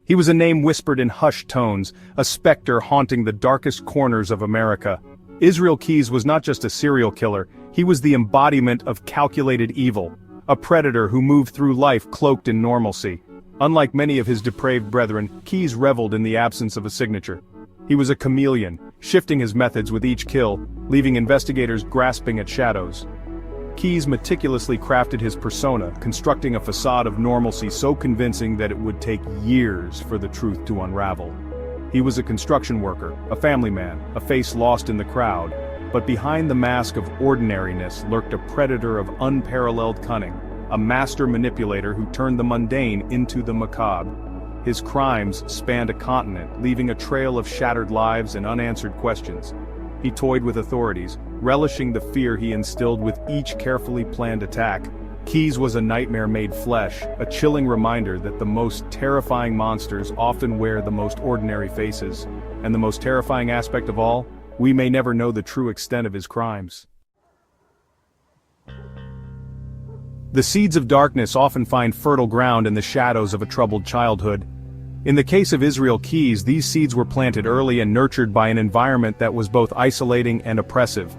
He was a name whispered in hushed tones, a specter haunting the darkest corners of America. Israel Keyes was not just a serial killer, he was the embodiment of calculated evil, a predator who moved through life cloaked in normalcy. Unlike many of his depraved brethren, Keyes reveled in the absence of a signature. He was a chameleon, shifting his methods with each kill, leaving investigators grasping at shadows. Keyes meticulously crafted his persona, constructing a facade of normalcy so convincing that it would take years for the truth to unravel. He was a construction worker, a family man, a face lost in the crowd, but behind the mask of ordinariness lurked a predator of unparalleled cunning, a master manipulator who turned the mundane into the macabre. His crimes spanned a continent, leaving a trail of shattered lives and unanswered questions. He toyed with authorities, relishing the fear he instilled with each carefully planned attack. Keyes was a nightmare made flesh, a chilling reminder that the most terrifying monsters often wear the most ordinary faces. And the most terrifying aspect of all, we may never know the true extent of his crimes. The seeds of darkness often find fertile ground in the shadows of a troubled childhood. In the case of Israel Keyes, these seeds were planted early and nurtured by an environment that was both isolating and oppressive.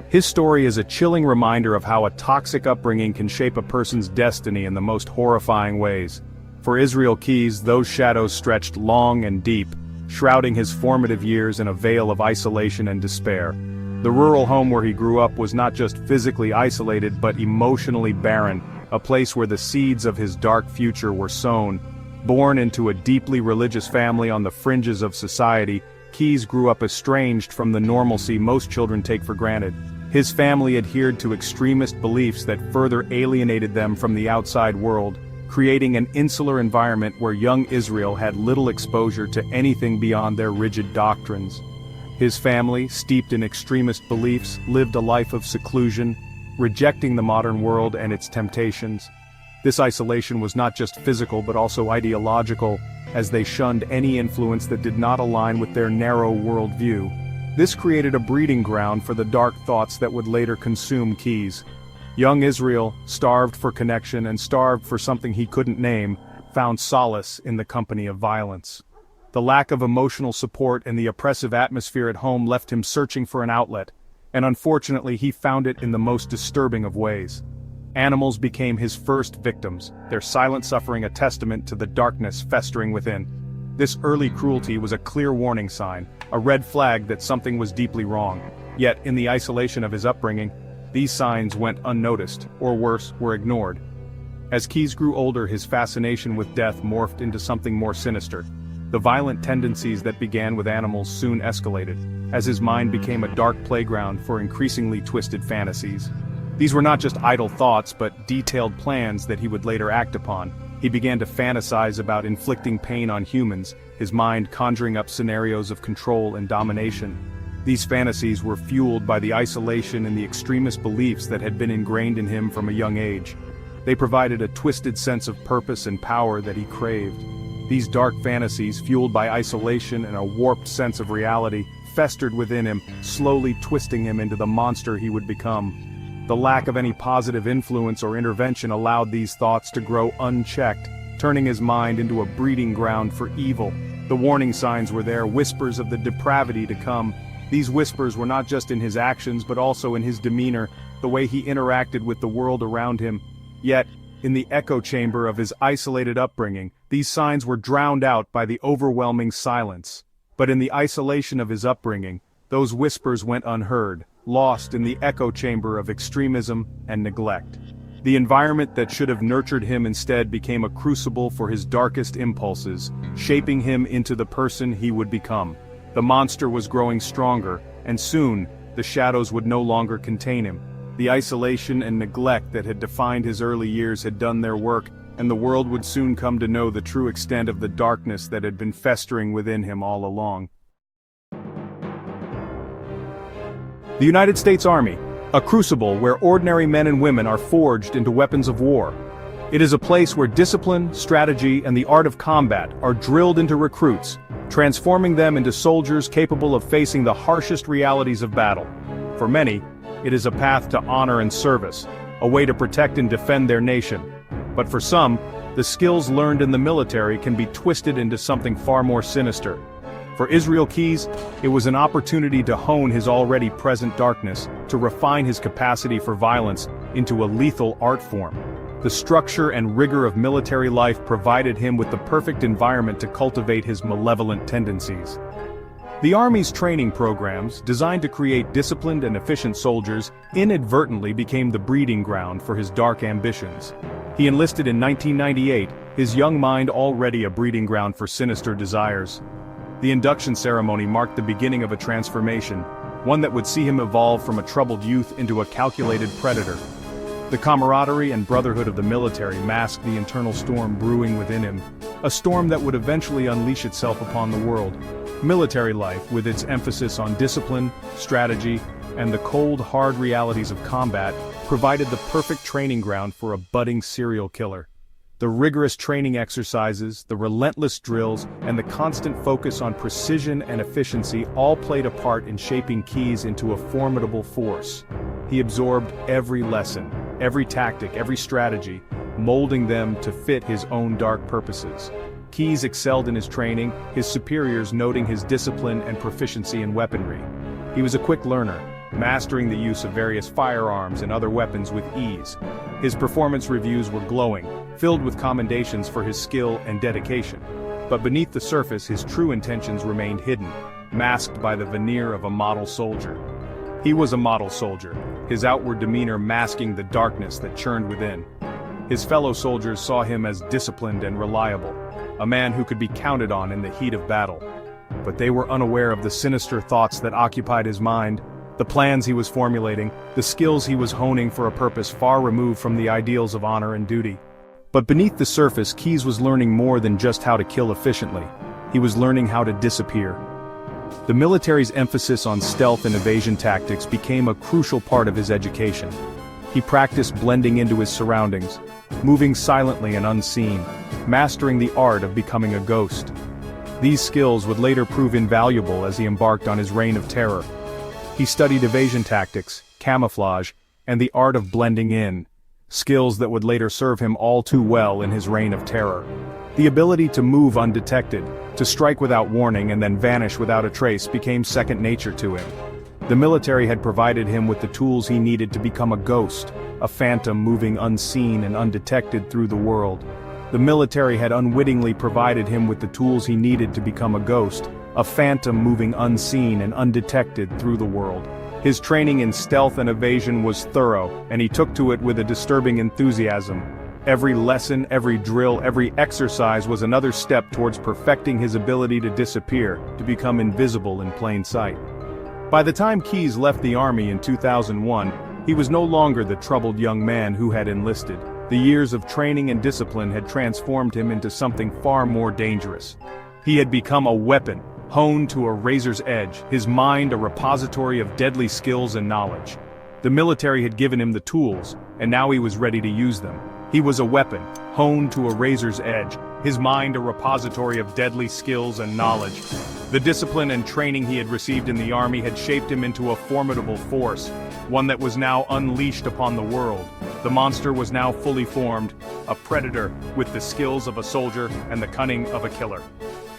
His story is a chilling reminder of how a toxic upbringing can shape a person's destiny in the most horrifying ways. For Israel Keyes, those shadows stretched long and deep, shrouding his formative years in a veil of isolation and despair. The rural home where he grew up was not just physically isolated but emotionally barren, a place where the seeds of his dark future were sown. Born into a deeply religious family on the fringes of society, Keyes grew up estranged from the normalcy most children take for granted. His family adhered to extremist beliefs that further alienated them from the outside world, creating an insular environment where young Israel had little exposure to anything beyond their rigid doctrines. His family, steeped in extremist beliefs, lived a life of seclusion, rejecting the modern world and its temptations. This isolation was not just physical but also ideological, as they shunned any influence that did not align with their narrow worldview. This created a breeding ground for the dark thoughts that would later consume Keyes. Young Israel, starved for connection and starved for something he couldn't name, found solace in the company of violence. The lack of emotional support and the oppressive atmosphere at home left him searching for an outlet, and unfortunately he found it in the most disturbing of ways. Animals became his first victims, their silent suffering a testament to the darkness festering within. This early cruelty was a clear warning sign, a red flag that something was deeply wrong. Yet, in the isolation of his upbringing, these signs went unnoticed, or worse, were ignored. As Keyes grew older, his fascination with death morphed into something more sinister. The violent tendencies that began with animals soon escalated, as his mind became a dark playground for increasingly twisted fantasies. These were not just idle thoughts but detailed plans that he would later act upon. He began to fantasize about inflicting pain on humans, his mind conjuring up scenarios of control and domination. These fantasies were fueled by the isolation and the extremist beliefs that had been ingrained in him from a young age. They provided a twisted sense of purpose and power that he craved. These dark fantasies, fueled by isolation and a warped sense of reality, festered within him, slowly twisting him into the monster he would become. The lack of any positive influence or intervention allowed these thoughts to grow unchecked, turning his mind into a breeding ground for evil. The warning signs were there, whispers of the depravity to come. These whispers were not just in his actions but also in his demeanor, the way he interacted with the world around him. Yet, in the echo chamber of his isolated upbringing, these signs were drowned out by the overwhelming silence. But in the isolation of his upbringing, those whispers went unheard, lost in the echo chamber of extremism and neglect. The environment that should have nurtured him instead became a crucible for his darkest impulses, shaping him into the person he would become. The monster was growing stronger, and soon, the shadows would no longer contain him. The isolation and neglect that had defined his early years had done their work, and the world would soon come to know the true extent of the darkness that had been festering within him all along. The United States Army, a crucible where ordinary men and women are forged into weapons of war. It is a place where discipline, strategy, and the art of combat are drilled into recruits, transforming them into soldiers capable of facing the harshest realities of battle. For many, it is a path to honor and service, a way to protect and defend their nation. But for some, the skills learned in the military can be twisted into something far more sinister. For Israel Keyes, it was an opportunity to hone his already present darkness, to refine his capacity for violence into a lethal art form. The structure and rigor of military life provided him with the perfect environment to cultivate his malevolent tendencies. The Army's training programs, designed to create disciplined and efficient soldiers, inadvertently became the breeding ground for his dark ambitions. He enlisted in 1998, his young mind already a breeding ground for sinister desires. The induction ceremony marked the beginning of a transformation, one that would see him evolve from a troubled youth into a calculated predator. The camaraderie and brotherhood of the military masked the internal storm brewing within him, a storm that would eventually unleash itself upon the world. Military life, with its emphasis on discipline, strategy, and the cold, hard realities of combat, provided the perfect training ground for a budding serial killer. The rigorous training exercises, the relentless drills, and the constant focus on precision and efficiency all played a part in shaping Keyes into a formidable force. He absorbed every lesson, every tactic, every strategy, molding them to fit his own dark purposes. Keyes excelled in his training, his superiors noting his discipline and proficiency in weaponry. He was a quick learner, mastering the use of various firearms and other weapons with ease. His performance reviews were glowing, filled with commendations for his skill and dedication. But beneath the surface, his true intentions remained hidden, masked by the veneer of a model soldier. He was a model soldier, his outward demeanor masking the darkness that churned within. His fellow soldiers saw him as disciplined and reliable, a man who could be counted on in the heat of battle. But they were unaware of the sinister thoughts that occupied his mind, the plans he was formulating, the skills he was honing for a purpose far removed from the ideals of honor and duty. But beneath the surface, Keyes was learning more than just how to kill efficiently. He was learning how to disappear. The military's emphasis on stealth and evasion tactics became a crucial part of his education. He practiced blending into his surroundings, moving silently and unseen, mastering the art of becoming a ghost. These skills would later prove invaluable as he embarked on his reign of terror. He studied evasion tactics, camouflage, and the art of blending in, skills that would later serve him all too well in his reign of terror. The ability to move undetected, to strike without warning and then vanish without a trace became second nature to him. The military had provided him with the tools he needed to become a ghost, a phantom moving unseen and undetected through the world. The military had unwittingly provided him with the tools he needed to become a ghost, a phantom moving unseen and undetected through the world. His training in stealth and evasion was thorough, and he took to it with a disturbing enthusiasm. Every lesson, every drill, every exercise was another step towards perfecting his ability to disappear, to become invisible in plain sight. By the time Keyes left the Army in 2001, he was no longer the troubled young man who had enlisted. The years of training and discipline had transformed him into something far more dangerous. He had become a weapon, honed to a razor's edge, his mind a repository of deadly skills and knowledge. The military had given him the tools, and now he was ready to use them. He was a weapon, honed to a razor's edge, his mind a repository of deadly skills and knowledge. The discipline and training he had received in the Army had shaped him into a formidable force, one that was now unleashed upon the world. The monster was now fully formed, a predator with the skills of a soldier and the cunning of a killer.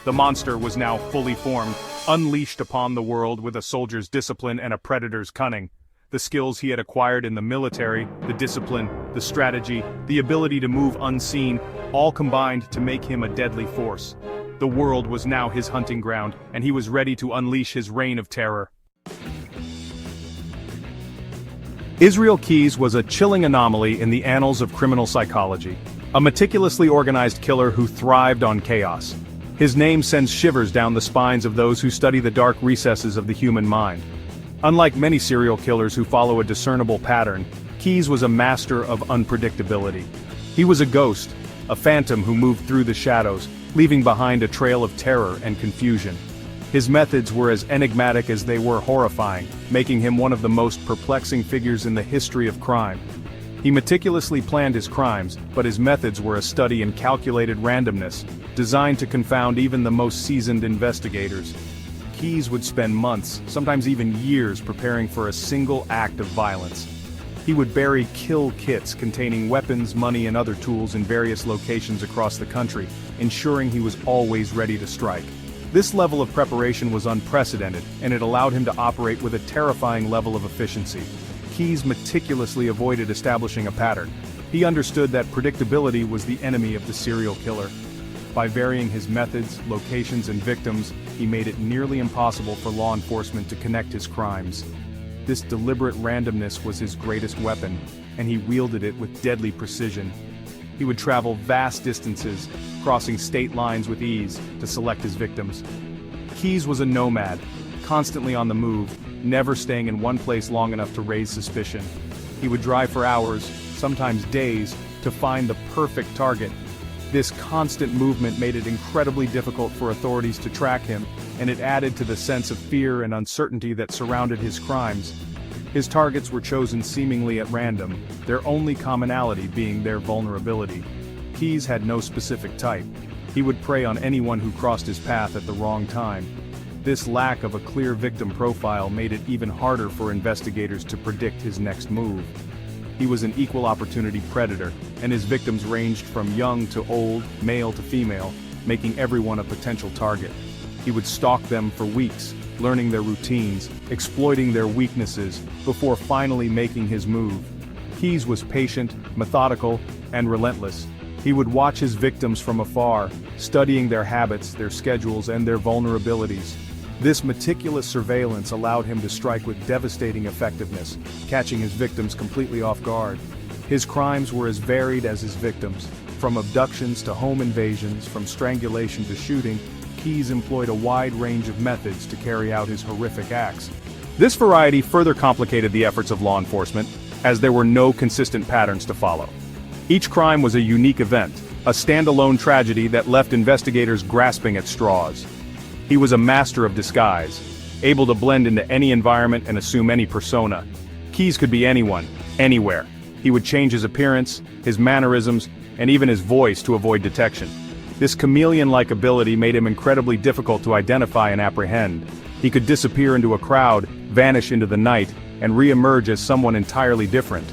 The monster was now fully formed, unleashed upon the world with a soldier's discipline and a predator's cunning. The skills he had acquired in the military, the discipline, the strategy, the ability to move unseen, all combined to make him a deadly force. The world was now his hunting ground, and he was ready to unleash his reign of terror. Israel Keyes was a chilling anomaly in the annals of criminal psychology, a meticulously organized killer who thrived on chaos. His name sends shivers down the spines of those who study the dark recesses of the human mind. Unlike many serial killers who follow a discernible pattern, Keyes was a master of unpredictability. He was a ghost, a phantom who moved through the shadows, leaving behind a trail of terror and confusion. His methods were as enigmatic as they were horrifying, making him one of the most perplexing figures in the history of crime. He meticulously planned his crimes, but his methods were a study in calculated randomness, designed to confound even the most seasoned investigators. Keyes would spend months, sometimes even years, preparing for a single act of violence. He would bury kill kits containing weapons, money, and other tools in various locations across the country, ensuring he was always ready to strike. This level of preparation was unprecedented, and it allowed him to operate with a terrifying level of efficiency. Keyes meticulously avoided establishing a pattern. He understood that predictability was the enemy of the serial killer. By varying his methods, locations, and victims, he made it nearly impossible for law enforcement to connect his crimes. This deliberate randomness was his greatest weapon, and he wielded it with deadly precision. He would travel vast distances, crossing state lines with ease, to select his victims. Keyes was a nomad, constantly on the move, never staying in one place long enough to raise suspicion. He would drive for hours, sometimes days, to find the perfect target. This constant movement made it incredibly difficult for authorities to track him, and it added to the sense of fear and uncertainty that surrounded his crimes. His targets were chosen seemingly at random, their only commonality being their vulnerability. Keyes had no specific type. He would prey on anyone who crossed his path at the wrong time. This lack of a clear victim profile made it even harder for investigators to predict his next move. He was an equal opportunity predator, and his victims ranged from young to old, male to female, making everyone a potential target. He would stalk them for weeks, learning their routines, exploiting their weaknesses, before finally making his move. Keyes was patient, methodical, and relentless. He would watch his victims from afar, studying their habits, their schedules, and their vulnerabilities. This meticulous surveillance allowed him to strike with devastating effectiveness, catching his victims completely off guard. His crimes were as varied as his victims. From abductions to home invasions, from strangulation to shooting, Keyes employed a wide range of methods to carry out his horrific acts. This variety further complicated the efforts of law enforcement, as there were no consistent patterns to follow. Each crime was a unique event, a standalone tragedy that left investigators grasping at straws. He was a master of disguise, able to blend into any environment and assume any persona. Keyes could be anyone, anywhere. He would change his appearance, his mannerisms, and even his voice to avoid detection. This chameleon-like ability made him incredibly difficult to identify and apprehend. He could disappear into a crowd, vanish into the night, and re-emerge as someone entirely different.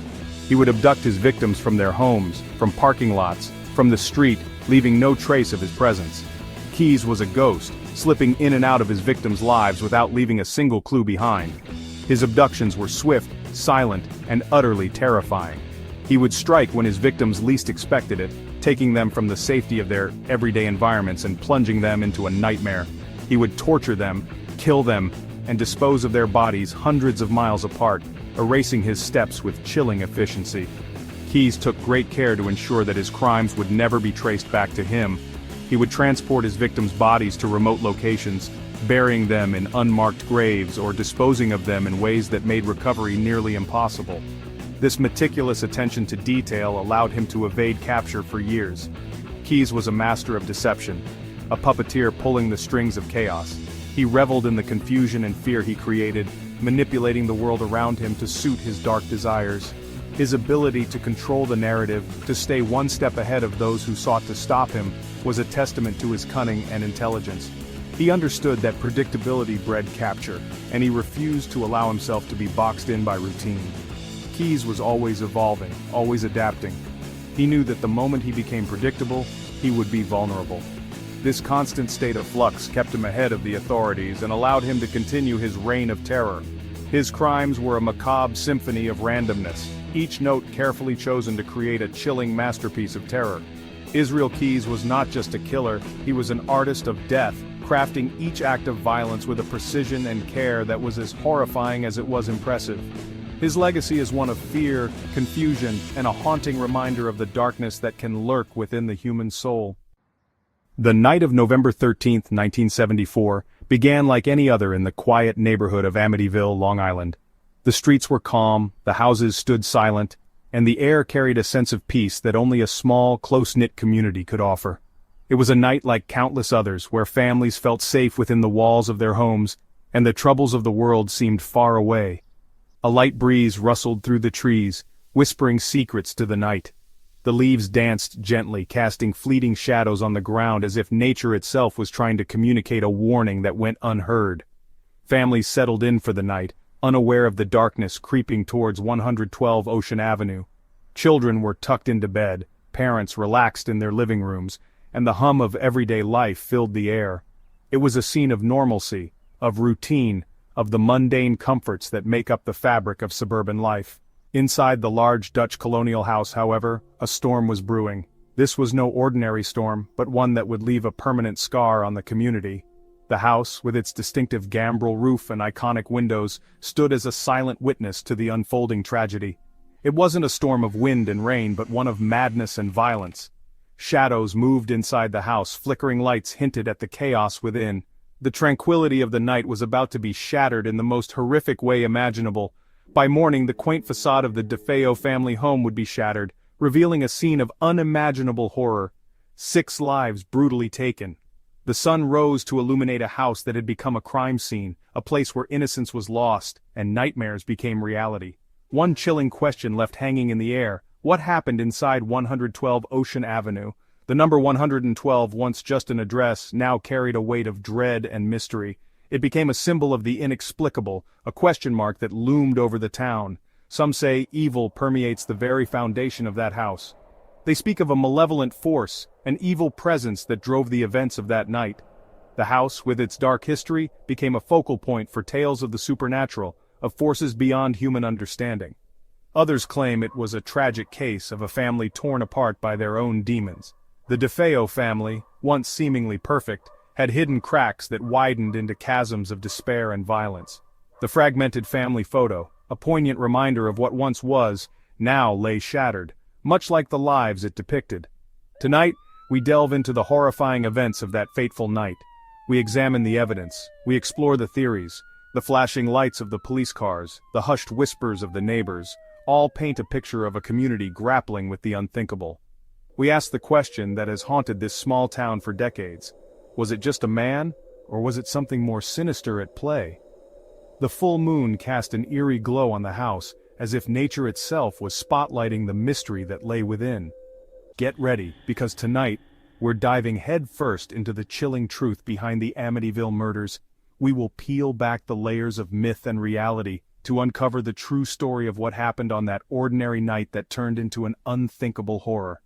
He would abduct his victims from their homes, from parking lots, from the street, leaving no trace of his presence. Keyes was a ghost, slipping in and out of his victims' lives without leaving a single clue behind. His abductions were swift, silent, and utterly terrifying. He would strike when his victims least expected it, taking them from the safety of their everyday environments and plunging them into a nightmare. He would torture them, kill them, and dispose of their bodies hundreds of miles apart, erasing his steps with chilling efficiency. Keyes took great care to ensure that his crimes would never be traced back to him. He would transport his victims' bodies to remote locations, burying them in unmarked graves or disposing of them in ways that made recovery nearly impossible. This meticulous attention to detail allowed him to evade capture for years. Keyes was a master of deception, a puppeteer pulling the strings of chaos. He reveled in the confusion and fear he created, manipulating the world around him to suit his dark desires. His ability to control the narrative, to stay one step ahead of those who sought to stop him, was a testament to his cunning and intelligence. He understood that predictability bred capture, and he refused to allow himself to be boxed in by routine. Keyes was always evolving, always adapting. He knew that the moment he became predictable, he would be vulnerable. This constant state of flux kept him ahead of the authorities and allowed him to continue his reign of terror. His crimes were a macabre symphony of randomness, each note carefully chosen to create a chilling masterpiece of terror. Israel Keyes was not just a killer, he was an artist of death, crafting each act of violence with a precision and care that was as horrifying as it was impressive. His legacy is one of fear, confusion, and a haunting reminder of the darkness that can lurk within the human soul. The night of November 13, 1974, began like any other in the quiet neighborhood of Amityville, Long Island. The streets were calm, the houses stood silent, and the air carried a sense of peace that only a small, close-knit community could offer. It was a night like countless others, where families felt safe within the walls of their homes, and the troubles of the world seemed far away. A light breeze rustled through the trees, whispering secrets to the night. The leaves danced gently, casting fleeting shadows on the ground as if nature itself was trying to communicate a warning that went unheard. Families settled in for the night, unaware of the darkness creeping towards 112 Ocean Avenue. Children were tucked into bed, parents relaxed in their living rooms, and the hum of everyday life filled the air. It was a scene of normalcy, of routine, of the mundane comforts that make up the fabric of suburban life. Inside the large Dutch colonial house, however, a storm was brewing. This was no ordinary storm, but one that would leave a permanent scar on the community. The house, with its distinctive gambrel roof and iconic windows, stood as a silent witness to the unfolding tragedy. It wasn't a storm of wind and rain, but one of madness and violence. Shadows moved inside the house, flickering lights hinted at the chaos within. The tranquility of the night was about to be shattered in the most horrific way imaginable. By morning, the quaint facade of the DeFeo family home would be shattered, revealing a scene of unimaginable horror. 6 lives brutally taken. The sun rose to illuminate a house that had become a crime scene, a place where innocence was lost, and nightmares became reality. One chilling question left hanging in the air: what happened inside 112 Ocean Avenue? The number 112, once just an address, now carried a weight of dread and mystery. It became a symbol of the inexplicable, a question mark that loomed over the town. Some say evil permeates the very foundation of that house. They speak of a malevolent force, an evil presence that drove the events of that night. The house, with its dark history, became a focal point for tales of the supernatural, of forces beyond human understanding. Others claim it was a tragic case of a family torn apart by their own demons. The DeFeo family, once seemingly perfect, had hidden cracks that widened into chasms of despair and violence. The fragmented family photo, a poignant reminder of what once was, now lay shattered, much like the lives it depicted. Tonight, we delve into the horrifying events of that fateful night. We examine the evidence, we explore the theories, the flashing lights of the police cars, the hushed whispers of the neighbors, all paint a picture of a community grappling with the unthinkable. We ask the question that has haunted this small town for decades: was it just a man, or was it something more sinister at play? The full moon cast an eerie glow on the house, as if nature itself was spotlighting the mystery that lay within. Get ready, because tonight, we're diving headfirst into the chilling truth behind the Amityville murders. We will peel back the layers of myth and reality to uncover the true story of what happened on that ordinary night that turned into an unthinkable horror.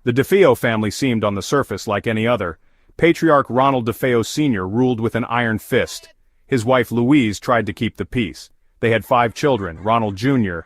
The DeFeo family seemed on the surface like any other. Patriarch Ronald DeFeo Sr. ruled with an iron fist. His wife Louise tried to keep the peace. They had 5 children: Ronald Jr.,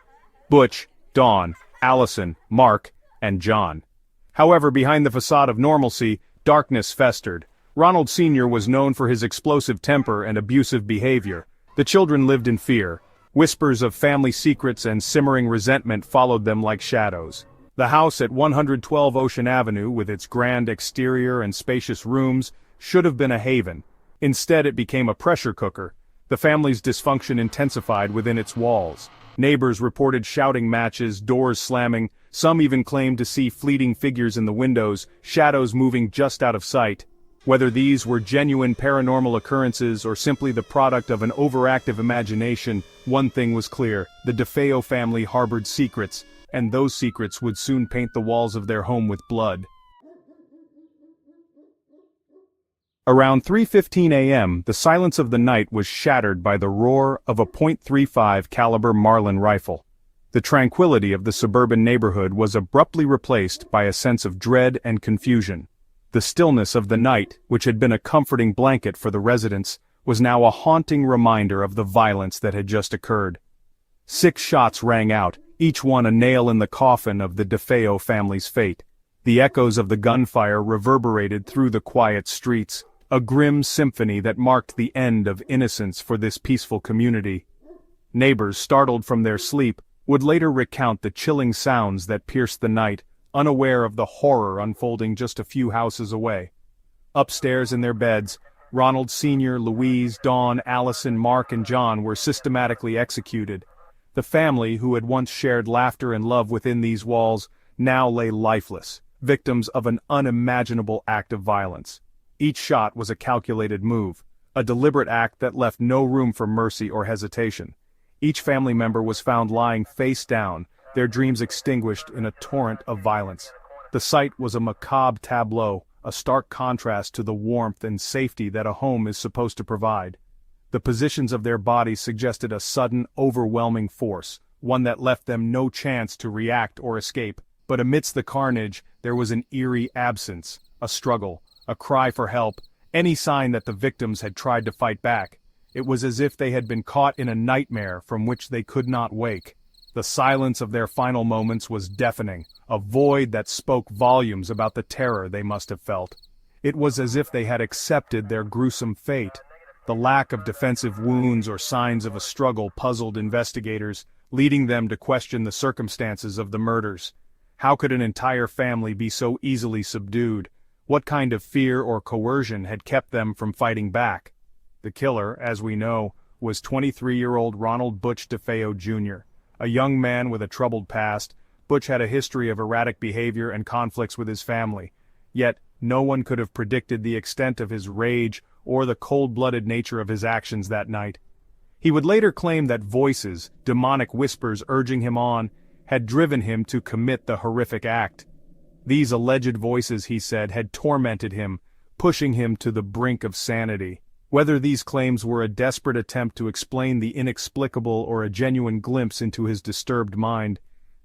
Butch, Dawn, Allison, Mark, and John. However, behind the facade of normalcy, darkness festered. Ronald Sr. was known for his explosive temper and abusive behavior. The children lived in fear. Whispers of family secrets and simmering resentment followed them like shadows. The house at 112 Ocean Avenue, with its grand exterior and spacious rooms, should have been a haven. Instead, it became a pressure cooker. The family's dysfunction intensified within its walls. Neighbors reported shouting matches, doors slamming. Some even claimed to see fleeting figures in the windows, shadows moving just out of sight. Whether these were genuine paranormal occurrences or simply the product of an overactive imagination, one thing was clear: the DeFeo family harbored secrets, and those secrets would soon paint the walls of their home with blood. Around 3:15 a.m., the silence of the night was shattered by the roar of a .35 caliber Marlin rifle. The tranquility of the suburban neighborhood was abruptly replaced by a sense of dread and confusion. The stillness of the night, which had been a comforting blanket for the residents, was now a haunting reminder of the violence that had just occurred. 6 shots rang out, each one a nail in the coffin of the DeFeo family's fate. The echoes of the gunfire reverberated through the quiet streets, a grim symphony that marked the end of innocence for this peaceful community. Neighbors, startled from their sleep, would later recount the chilling sounds that pierced the night, unaware of the horror unfolding just a few houses away. Upstairs in their beds, Ronald Sr., Louise, Dawn, Allison, Mark, and John were systematically executed. The family, who had once shared laughter and love within these walls, now lay lifeless, victims of an unimaginable act of violence. Each shot was a calculated move, a deliberate act that left no room for mercy or hesitation. Each family member was found lying face down, their dreams extinguished in a torrent of violence. The sight was a macabre tableau, a stark contrast to the warmth and safety that a home is supposed to provide. The positions of their bodies suggested a sudden, overwhelming force, one that left them no chance to react or escape. But amidst the carnage, there was an eerie absence, a struggle, a cry for help, any sign that the victims had tried to fight back. It was as if they had been caught in a nightmare from which they could not wake. The silence of their final moments was deafening, a void that spoke volumes about the terror they must have felt. It was as if they had accepted their gruesome fate. The lack of defensive wounds or signs of a struggle puzzled investigators, leading them to question the circumstances of the murders. How could an entire family be so easily subdued? What kind of fear or coercion had kept them from fighting back? The killer, as we know, was 23-year-old Ronald Butch DeFeo Jr., a young man with a troubled past. Butch had a history of erratic behavior and conflicts with his family. Yet, no one could have predicted the extent of his rage or the cold-blooded nature of his actions that night. He would later claim that voices, demonic whispers urging him on, had driven him to commit the horrific act. These alleged voices, he said, had tormented him, pushing him to the brink of sanity. Whether these claims were a desperate attempt to explain the inexplicable or a genuine glimpse into his disturbed mind,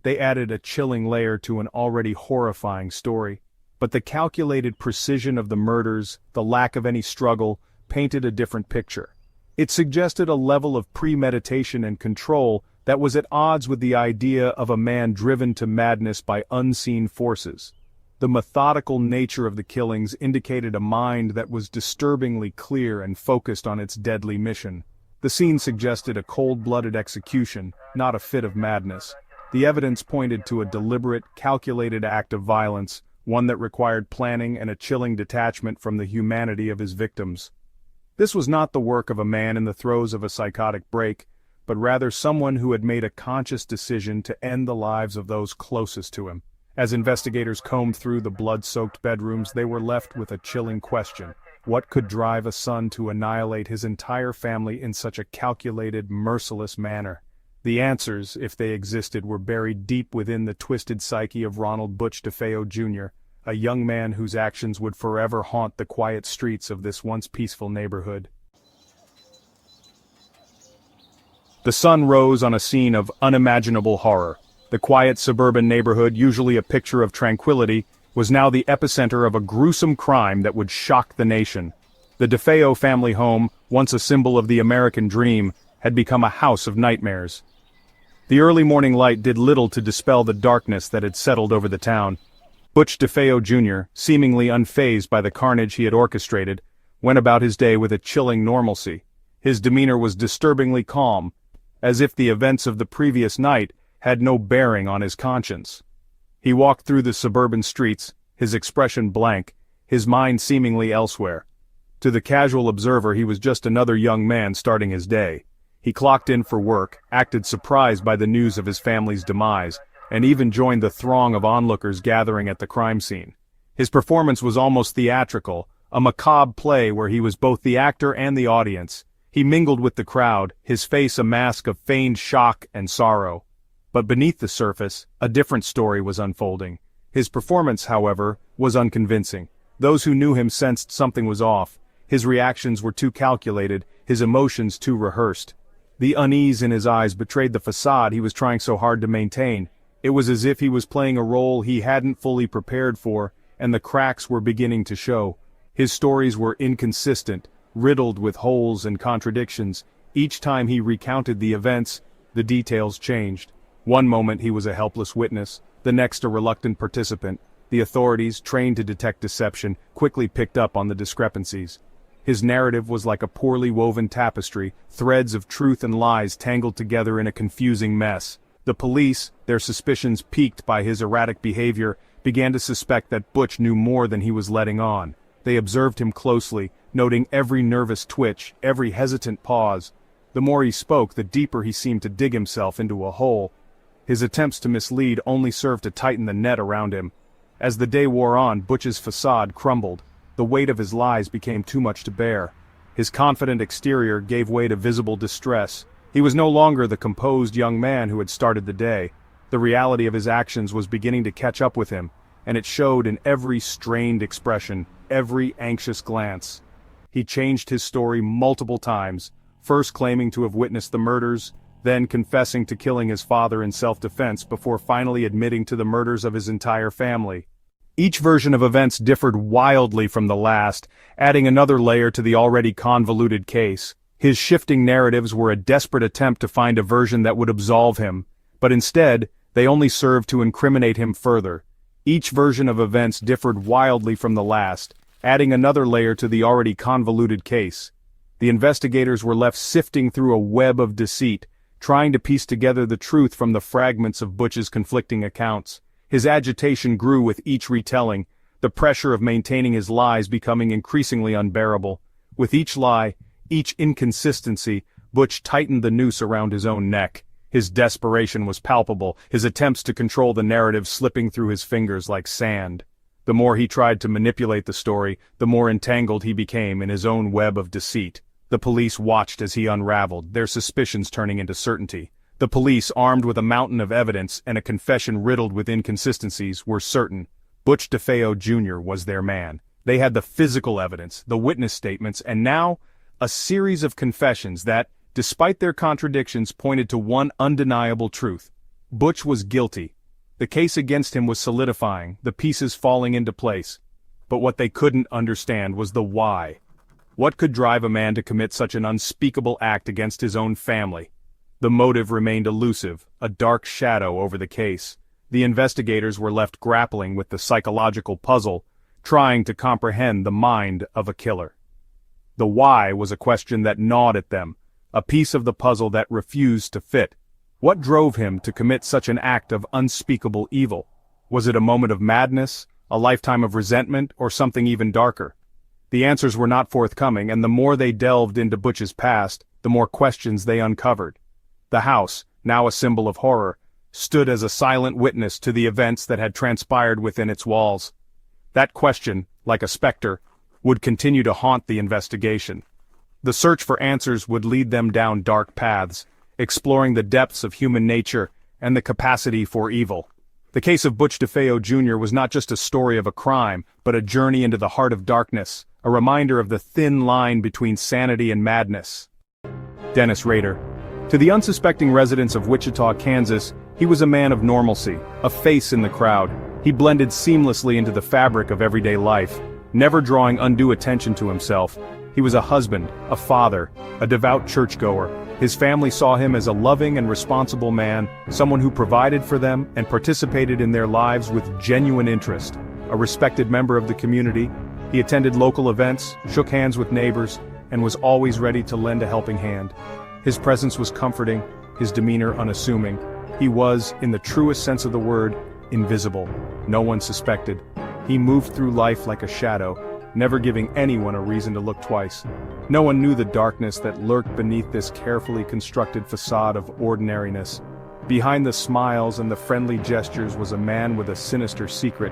they added a chilling layer to an already horrifying story. But the calculated precision of the murders, the lack of any struggle, painted a different picture. It suggested a level of premeditation and control that was at odds with the idea of a man driven to madness by unseen forces. The methodical nature of the killings indicated a mind that was disturbingly clear and focused on its deadly mission. The scene suggested a cold-blooded execution, not a fit of madness. The evidence pointed to a deliberate, calculated act of violence, one that required planning and a chilling detachment from the humanity of his victims. This was not the work of a man in the throes of a psychotic break, but rather someone who had made a conscious decision to end the lives of those closest to him. As investigators combed through the blood-soaked bedrooms, they were left with a chilling question. What could drive a son to annihilate his entire family in such a calculated, merciless manner? The answers, if they existed, were buried deep within the twisted psyche of Ronald Butch DeFeo Jr., a young man whose actions would forever haunt the quiet streets of this once peaceful neighborhood. The sun rose on a scene of unimaginable horror. The quiet suburban neighborhood, usually a picture of tranquility, was now the epicenter of a gruesome crime that would shock the nation. The DeFeo family home, once a symbol of the American dream, had become a house of nightmares. The early morning light did little to dispel the darkness that had settled over the town. Butch DeFeo Jr., seemingly unfazed by the carnage he had orchestrated, went about his day with a chilling normalcy. His demeanor was disturbingly calm, as if the events of the previous night had no bearing on his conscience. He walked through the suburban streets, his expression blank, his mind seemingly elsewhere. To the casual observer, he was just another young man starting his day. He clocked in for work, acted surprised by the news of his family's demise, and even joined the throng of onlookers gathering at the crime scene. His performance was almost theatrical, a macabre play where he was both the actor and the audience. He mingled with the crowd, his face a mask of feigned shock and sorrow. But beneath the surface, a different story was unfolding. His performance, however, was unconvincing. Those who knew him sensed something was off. His reactions were too calculated, his emotions too rehearsed. The unease in his eyes betrayed the facade he was trying so hard to maintain. It was as if he was playing a role he hadn't fully prepared for, and the cracks were beginning to show. His stories were inconsistent, riddled with holes and contradictions. Each time he recounted the events, the details changed. One moment he was a helpless witness, the next a reluctant participant. The authorities, trained to detect deception, quickly picked up on the discrepancies. His narrative was like a poorly woven tapestry, threads of truth and lies tangled together in a confusing mess. The police, their suspicions piqued by his erratic behavior, began to suspect that Butch knew more than he was letting on. They observed him closely, noting every nervous twitch, every hesitant pause. The more he spoke, the deeper he seemed to dig himself into a hole. His attempts to mislead only served to tighten the net around him. As the day wore on, Butch's facade crumbled. The weight of his lies became too much to bear. His confident exterior gave way to visible distress. He was no longer the composed young man who had started the day. The reality of his actions was beginning to catch up with him, and it showed in every strained expression, every anxious glance. He changed his story multiple times, first claiming to have witnessed the murders, then confessing to killing his father in self-defense before finally admitting to the murders of his entire family. Each version of events differed wildly from the last, adding another layer to the already convoluted case. His shifting narratives were a desperate attempt to find a version that would absolve him, but instead, they only served to incriminate him further. Each version of events differed wildly from the last, adding another layer to the already convoluted case. The investigators were left sifting through a web of deceit, trying to piece together the truth from the fragments of Butch's conflicting accounts. His agitation grew with each retelling, the pressure of maintaining his lies becoming increasingly unbearable. With each lie, each inconsistency, Butch tightened the noose around his own neck. His desperation was palpable, his attempts to control the narrative slipping through his fingers like sand. The more he tried to manipulate the story, the more entangled he became in his own web of deceit. The police watched as he unraveled, their suspicions turning into certainty. The police, armed with a mountain of evidence and a confession riddled with inconsistencies, were certain. Butch DeFeo Jr. was their man. They had the physical evidence, the witness statements, and now, a series of confessions that, despite their contradictions, pointed to one undeniable truth. Butch was guilty. The case against him was solidifying, the pieces falling into place. But what they couldn't understand was the why. What could drive a man to commit such an unspeakable act against his own family? The motive remained elusive, a dark shadow over the case. The investigators were left grappling with the psychological puzzle, trying to comprehend the mind of a killer. The why was a question that gnawed at them, a piece of the puzzle that refused to fit. What drove him to commit such an act of unspeakable evil? Was it a moment of madness, a lifetime of resentment, or something even darker? The answers were not forthcoming, and the more they delved into Butch's past, the more questions they uncovered. The house, now a symbol of horror, stood as a silent witness to the events that had transpired within its walls. That question, like a specter, would continue to haunt the investigation. The search for answers would lead them down dark paths, exploring the depths of human nature and the capacity for evil. The case of Butch DeFeo Jr. was not just a story of a crime, but a journey into the heart of darkness, a reminder of the thin line between sanity and madness. Dennis Rader. To the unsuspecting residents of Wichita, Kansas, he was a man of normalcy, a face in the crowd. He blended seamlessly into the fabric of everyday life, never drawing undue attention to himself. He was a husband, a father, a devout churchgoer. His family saw him as a loving and responsible man, someone who provided for them and participated in their lives with genuine interest. A respected member of the community, he attended local events, shook hands with neighbors, and was always ready to lend a helping hand. His presence was comforting, his demeanor unassuming. He was, in the truest sense of the word, invisible. No one suspected. He moved through life like a shadow, never giving anyone a reason to look twice. No one knew the darkness that lurked beneath this carefully constructed facade of ordinariness. Behind the smiles and the friendly gestures was a man with a sinister secret.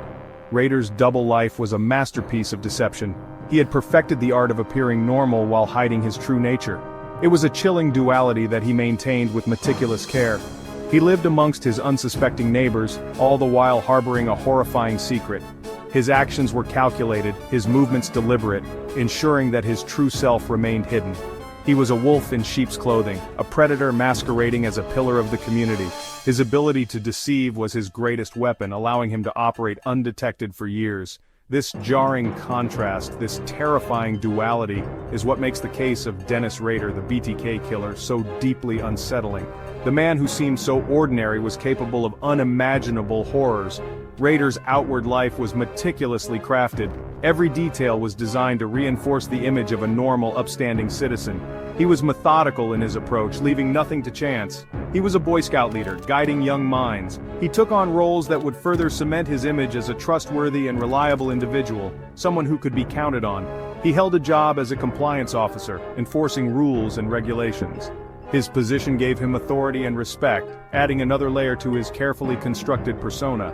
Rader's double life was a masterpiece of deception. He had perfected the art of appearing normal while hiding his true nature. It was a chilling duality that he maintained with meticulous care. He lived amongst his unsuspecting neighbors, all the while harboring a horrifying secret. His actions were calculated, his movements deliberate, ensuring that his true self remained hidden. He was a wolf in sheep's clothing, a predator masquerading as a pillar of the community. His ability to deceive was his greatest weapon, allowing him to operate undetected for years. This jarring contrast, this terrifying duality, is what makes the case of Dennis Rader, the BTK killer, so deeply unsettling. The man who seemed so ordinary was capable of unimaginable horrors. Rader's outward life was meticulously crafted. Every detail was designed to reinforce the image of a normal, upstanding citizen. He was methodical in his approach, leaving nothing to chance. He was a Boy Scout leader, guiding young minds. He took on roles that would further cement his image as a trustworthy and reliable individual, someone who could be counted on. He held a job as a compliance officer, enforcing rules and regulations. His position gave him authority and respect, adding another layer to his carefully constructed persona.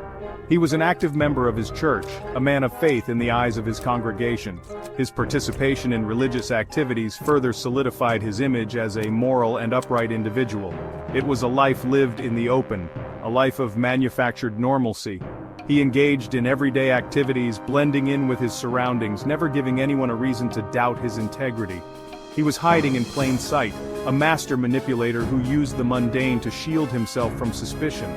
He was an active member of his church, a man of faith in the eyes of his congregation. His participation in religious activities further solidified his image as a moral and upright individual. It was a life lived in the open, a life of manufactured normalcy. He engaged in everyday activities, blending in with his surroundings, never giving anyone a reason to doubt his integrity. He was hiding in plain sight, a master manipulator who used the mundane to shield himself from suspicion.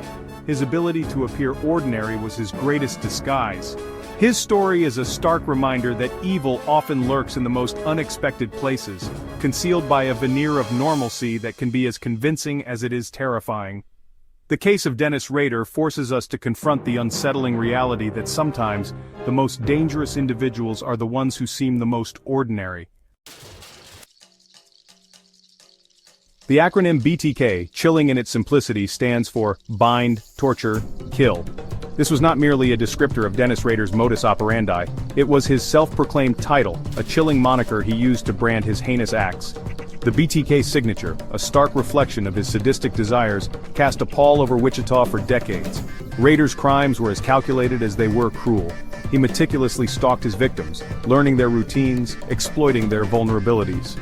His ability to appear ordinary was his greatest disguise. His story is a stark reminder that evil often lurks in the most unexpected places, concealed by a veneer of normalcy that can be as convincing as it is terrifying. The case of Dennis Rader forces us to confront the unsettling reality that sometimes the most dangerous individuals are the ones who seem the most ordinary. The acronym BTK, chilling in its simplicity, stands for Bind, Torture, Kill. This was not merely a descriptor of Dennis Rader's modus operandi, it was his self-proclaimed title, a chilling moniker he used to brand his heinous acts. The BTK signature, a stark reflection of his sadistic desires, cast a pall over Wichita for decades. Rader's crimes were as calculated as they were cruel. He meticulously stalked his victims, learning their routines, exploiting their vulnerabilities.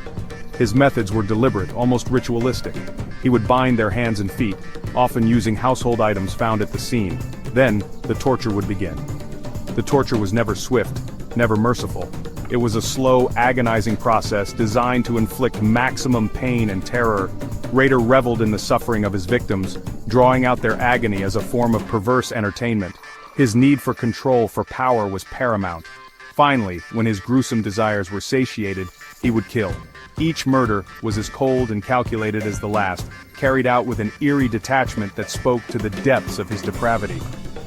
His methods were deliberate, almost ritualistic. He would bind their hands and feet, often using household items found at the scene. Then, the torture would begin. The torture was never swift, never merciful. It was a slow, agonizing process designed to inflict maximum pain and terror. Rader reveled in the suffering of his victims, drawing out their agony as a form of perverse entertainment. His need for control, for power, was paramount. Finally, when his gruesome desires were satiated, he would kill. Each murder was as cold and calculated as the last, carried out with an eerie detachment that spoke to the depths of his depravity.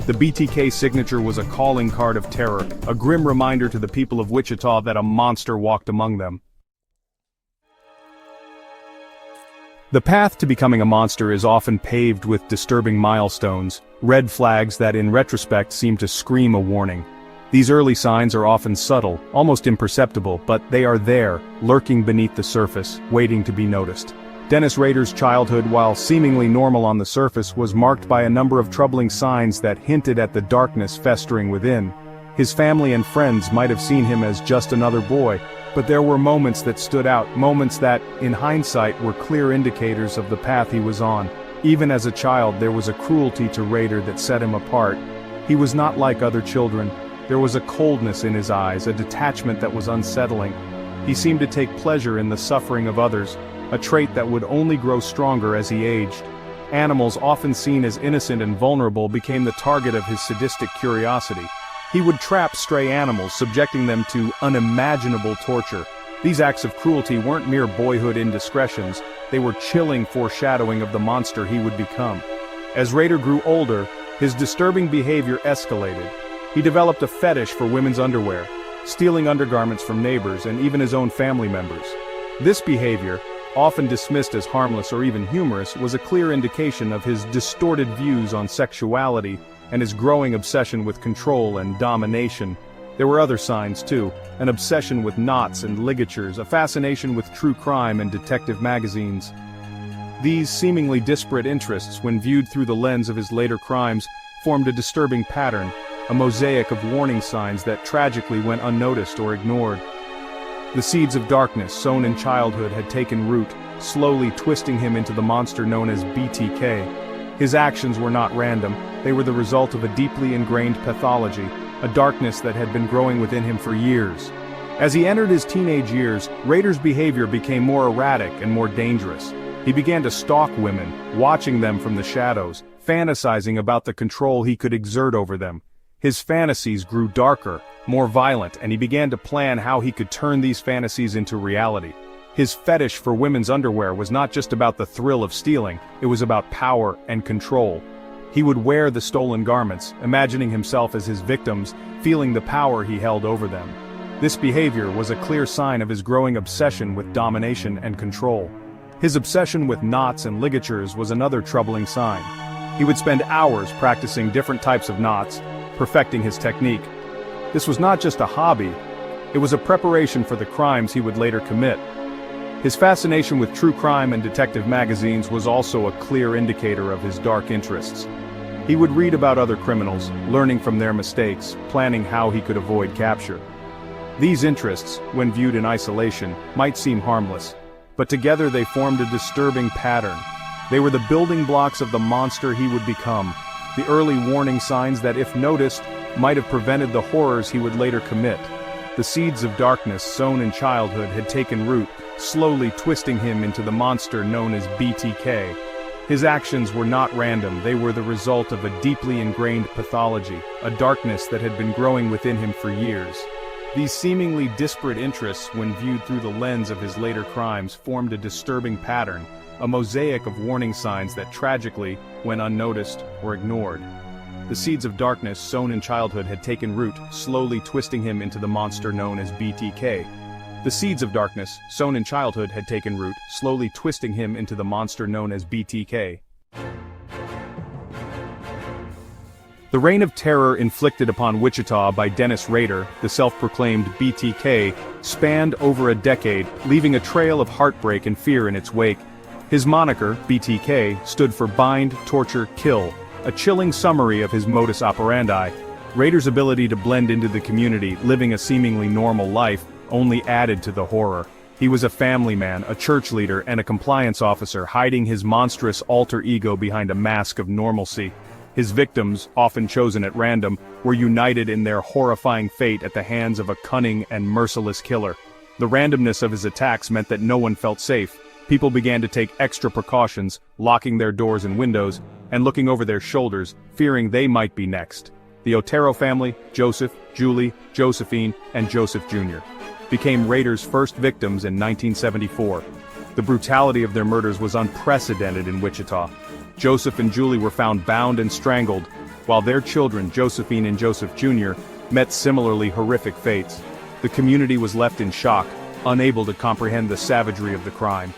The BTK signature was a calling card of terror, a grim reminder to the people of Wichita that a monster walked among them. The path to becoming a monster is often paved with disturbing milestones, red flags that in retrospect seem to scream a warning. These early signs are often subtle, almost imperceptible, but they are there, lurking beneath the surface, waiting to be noticed. Dennis Rader's childhood, while seemingly normal on the surface, was marked by a number of troubling signs that hinted at the darkness festering within. His family and friends might have seen him as just another boy, but there were moments that stood out, moments that, in hindsight, were clear indicators of the path he was on. Even as a child, there was a cruelty to Rader that set him apart. He was not like other children. There was a coldness in his eyes, a detachment that was unsettling. He seemed to take pleasure in the suffering of others, a trait that would only grow stronger as he aged. Animals, often seen as innocent and vulnerable, became the target of his sadistic curiosity. He would trap stray animals, subjecting them to unimaginable torture. These acts of cruelty weren't mere boyhood indiscretions, they were chilling foreshadowing of the monster he would become. As Rader grew older, his disturbing behavior escalated. He developed a fetish for women's underwear, stealing undergarments from neighbors and even his own family members. This behavior, often dismissed as harmless or even humorous, was a clear indication of his distorted views on sexuality and his growing obsession with control and domination. There were other signs too, an obsession with knots and ligatures, a fascination with true crime and detective magazines. These seemingly disparate interests, when viewed through the lens of his later crimes, formed a disturbing pattern, a mosaic of warning signs that tragically went unnoticed or ignored. The seeds of darkness sown in childhood had taken root, slowly twisting him into the monster known as BTK. His actions were not random, they were the result of a deeply ingrained pathology, a darkness that had been growing within him for years. As he entered his teenage years, Rader's behavior became more erratic and more dangerous. He began to stalk women, watching them from the shadows, fantasizing about the control he could exert over them. His fantasies grew darker, more violent, and he began to plan how he could turn these fantasies into reality. His fetish for women's underwear was not just about the thrill of stealing, it was about power and control. He would wear the stolen garments, imagining himself as his victims, feeling the power he held over them. This behavior was a clear sign of his growing obsession with domination and control. His obsession with knots and ligatures was another troubling sign. He would spend hours practicing different types of knots, perfecting his technique. This was not just a hobby, it was a preparation for the crimes he would later commit. His fascination with true crime and detective magazines was also a clear indicator of his dark interests. He would read about other criminals, learning from their mistakes, planning how he could avoid capture. These interests, when viewed in isolation, might seem harmless, but together they formed a disturbing pattern. They were the building blocks of the monster he would become, the early warning signs that, if noticed, might have prevented the horrors he would later commit. The seeds of darkness sown in childhood had taken root, slowly twisting him into the monster known as BTK. His actions were not random, they were the result of a deeply ingrained pathology, a darkness that had been growing within him for years. These seemingly disparate interests, when viewed through the lens of his later crimes, formed a disturbing pattern, a mosaic of warning signs that tragically, when unnoticed, were ignored. The seeds of darkness sown in childhood had taken root, slowly twisting him into the monster known as BTK. The seeds of darkness, sown in childhood, had taken root, slowly twisting him into the monster known as BTK. The reign of terror inflicted upon Wichita by Dennis Rader, the self-proclaimed BTK, spanned over a decade, leaving a trail of heartbreak and fear in its wake. His moniker, BTK, stood for Bind, Torture, Kill, a chilling summary of his modus operandi. Rader's ability to blend into the community, living a seemingly normal life, only added to the horror. He was a family man, a church leader, and a compliance officer, hiding his monstrous alter ego behind a mask of normalcy. His victims, often chosen at random, were united in their horrifying fate at the hands of a cunning and merciless killer. The randomness of his attacks meant that no one felt safe. People began to take extra precautions, locking their doors and windows, and looking over their shoulders, fearing they might be next. The Otero family, Joseph, Julie, Josephine, and Joseph Jr., became Rader's first victims in 1974. The brutality of their murders was unprecedented in Wichita. Joseph and Julie were found bound and strangled, while their children, Josephine and Joseph Jr., met similarly horrific fates. The community was left in shock, unable to comprehend the savagery of the crime.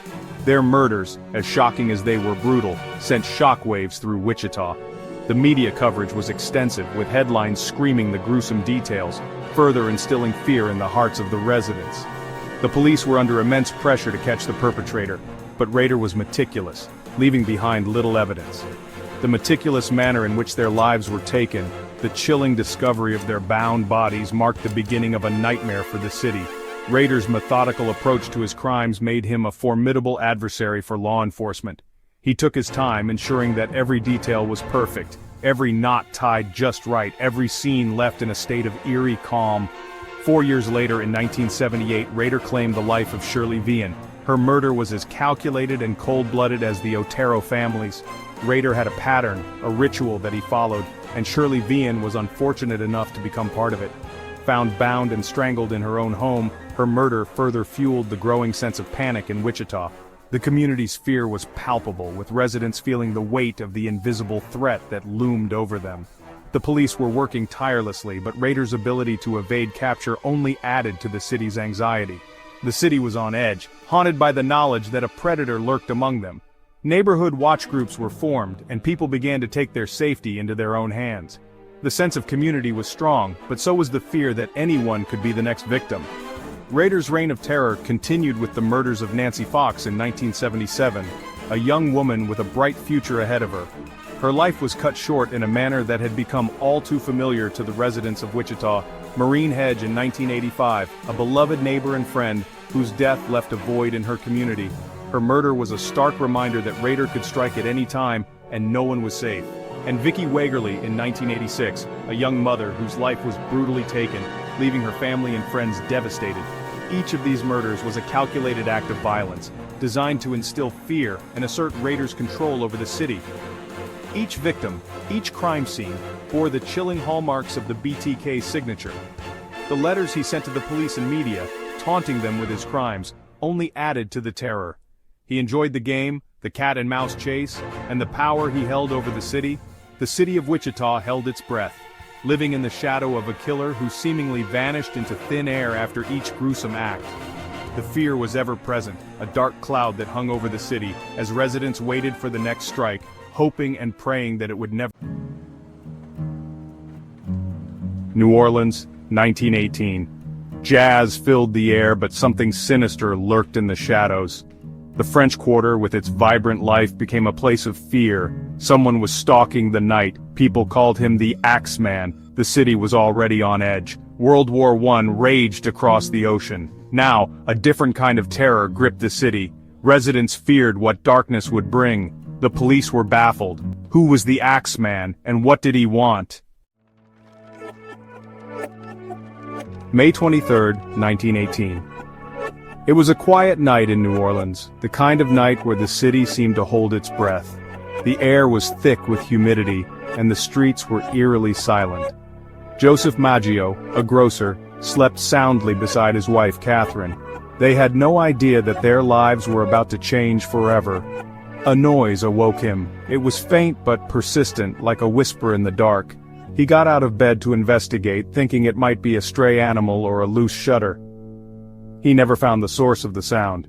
Their murders, as shocking as they were brutal, sent shockwaves through Wichita. The media coverage was extensive, with headlines screaming the gruesome details, further instilling fear in the hearts of the residents. The police were under immense pressure to catch the perpetrator, but Rader was meticulous, leaving behind little evidence. The meticulous manner in which their lives were taken, the chilling discovery of their bound bodies, marked the beginning of a nightmare for the city. Rader's methodical approach to his crimes made him a formidable adversary for law enforcement. He took his time, ensuring that every detail was perfect, every knot tied just right, every scene left in a state of eerie calm. 4 years later, in 1978, Rader claimed the life of Shirley Vian. Her murder was as calculated and cold-blooded as the Otero family's. Rader had a pattern, a ritual that he followed, and Shirley Vian was unfortunate enough to become part of it. Found bound and strangled in her own home, her murder further fueled the growing sense of panic in Wichita. The community's fear was palpable, with residents feeling the weight of the invisible threat that loomed over them. The police were working tirelessly, but Rader's ability to evade capture only added to the city's anxiety. The city was on edge, haunted by the knowledge that a predator lurked among them. Neighborhood watch groups were formed, and people began to take their safety into their own hands. The sense of community was strong, but so was the fear that anyone could be the next victim. Rader's reign of terror continued with the murders of Nancy Fox in 1977, a young woman with a bright future ahead of her. Her life was cut short in a manner that had become all too familiar to the residents of Wichita. Maureen Hedge in 1985, a beloved neighbor and friend, whose death left a void in her community. Her murder was a stark reminder that Rader could strike at any time, and no one was safe. And Vicki Wagerly in 1986, a young mother whose life was brutally taken, leaving her family and friends devastated. Each of these murders was a calculated act of violence, designed to instill fear and assert Rader's control over the city. Each victim, each crime scene, bore the chilling hallmarks of the BTK signature. The letters he sent to the police and media, taunting them with his crimes, only added to the terror. He enjoyed the game, the cat-and-mouse chase, and the power he held over the city. The city of Wichita held its breath, living in the shadow of a killer who seemingly vanished into thin air after each gruesome act. The fear was ever present, a dark cloud that hung over the city, as residents waited for the next strike, hoping and praying that it would never. New Orleans, 1918. Jazz filled the air, but something sinister lurked in the shadows. The French Quarter, with its vibrant life, became a place of fear. Someone was stalking the night. People called him the Axeman. The city was already on edge. World War I raged across the ocean. Now, a different kind of terror gripped the city. Residents feared what darkness would bring. The police were baffled. Who was the Axeman, and what did he want? May 23, 1918. It was a quiet night in New Orleans, the kind of night where the city seemed to hold its breath. The air was thick with humidity, and the streets were eerily silent. Joseph Maggio, a grocer, slept soundly beside his wife Catherine. They had no idea that their lives were about to change forever. A noise awoke him. It was faint but persistent, like a whisper in the dark. He got out of bed to investigate, thinking it might be a stray animal or a loose shutter. He never found the source of the sound.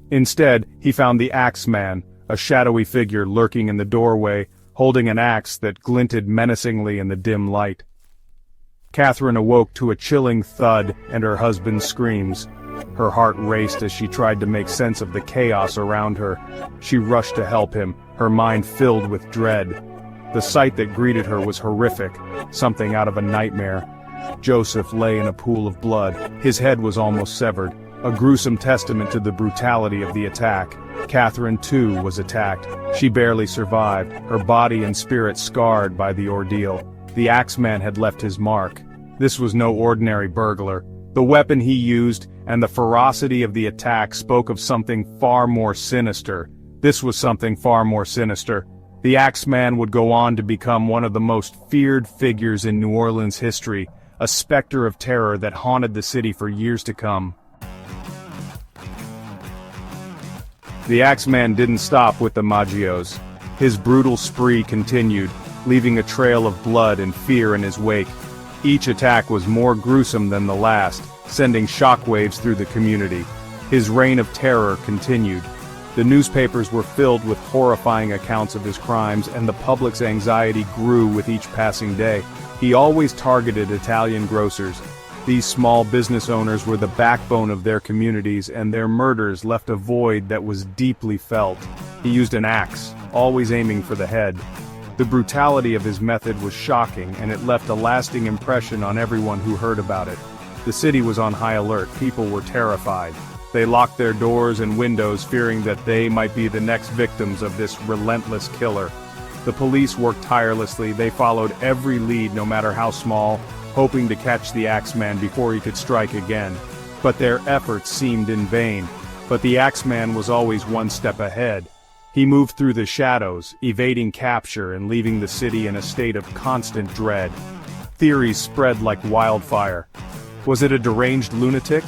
Instead, he found the Axeman, a shadowy figure lurking in the doorway, holding an axe that glinted menacingly in the dim light. Catherine awoke to a chilling thud and her husband's screams. Her heart raced as she tried to make sense of the chaos around her. She rushed to help him, her mind filled with dread. The sight that greeted her was horrific, something out of a nightmare. Joseph lay in a pool of blood. His head was almost severed, a gruesome testament to the brutality of the attack. Catherine, too, was attacked. She barely survived, her body and spirit scarred by the ordeal. The Axeman had left his mark. This was no ordinary burglar. The weapon he used and the ferocity of the attack spoke of something far more sinister. This was something far more sinister. The Axeman would go on to become one of the most feared figures in New Orleans history, a specter of terror that haunted the city for years to come. The Axeman didn't stop with the Maggios. His brutal spree continued, leaving a trail of blood and fear in his wake. Each attack was more gruesome than the last, sending shockwaves through the community. His reign of terror continued. The newspapers were filled with horrifying accounts of his crimes, and the public's anxiety grew with each passing day. He always targeted Italian grocers. These small business owners were the backbone of their communities, and their murders left a void that was deeply felt. He used an axe, always aiming for the head. The brutality of his method was shocking, and it left a lasting impression on everyone who heard about it. The city was on high alert. People were terrified. They locked their doors and windows, fearing that they might be the next victims of this relentless killer. The police worked tirelessly. They followed every lead, no matter how small, hoping to catch the Axeman before he could strike again. But their efforts seemed in vain. But the Axeman was always one step ahead. He moved through the shadows, evading capture and leaving the city in a state of constant dread. Theories spread like wildfire. Was it a deranged lunatic?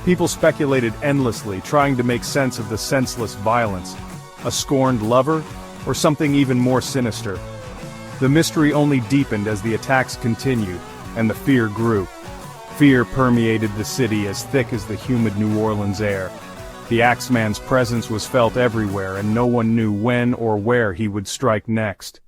People speculated endlessly, trying to make sense of the senseless violence. A scorned lover? Or something even more sinister? The mystery only deepened as the attacks continued, and the fear grew. Fear permeated the city as thick as the humid New Orleans air. The Axeman's presence was felt everywhere, and no one knew when or where he would strike next.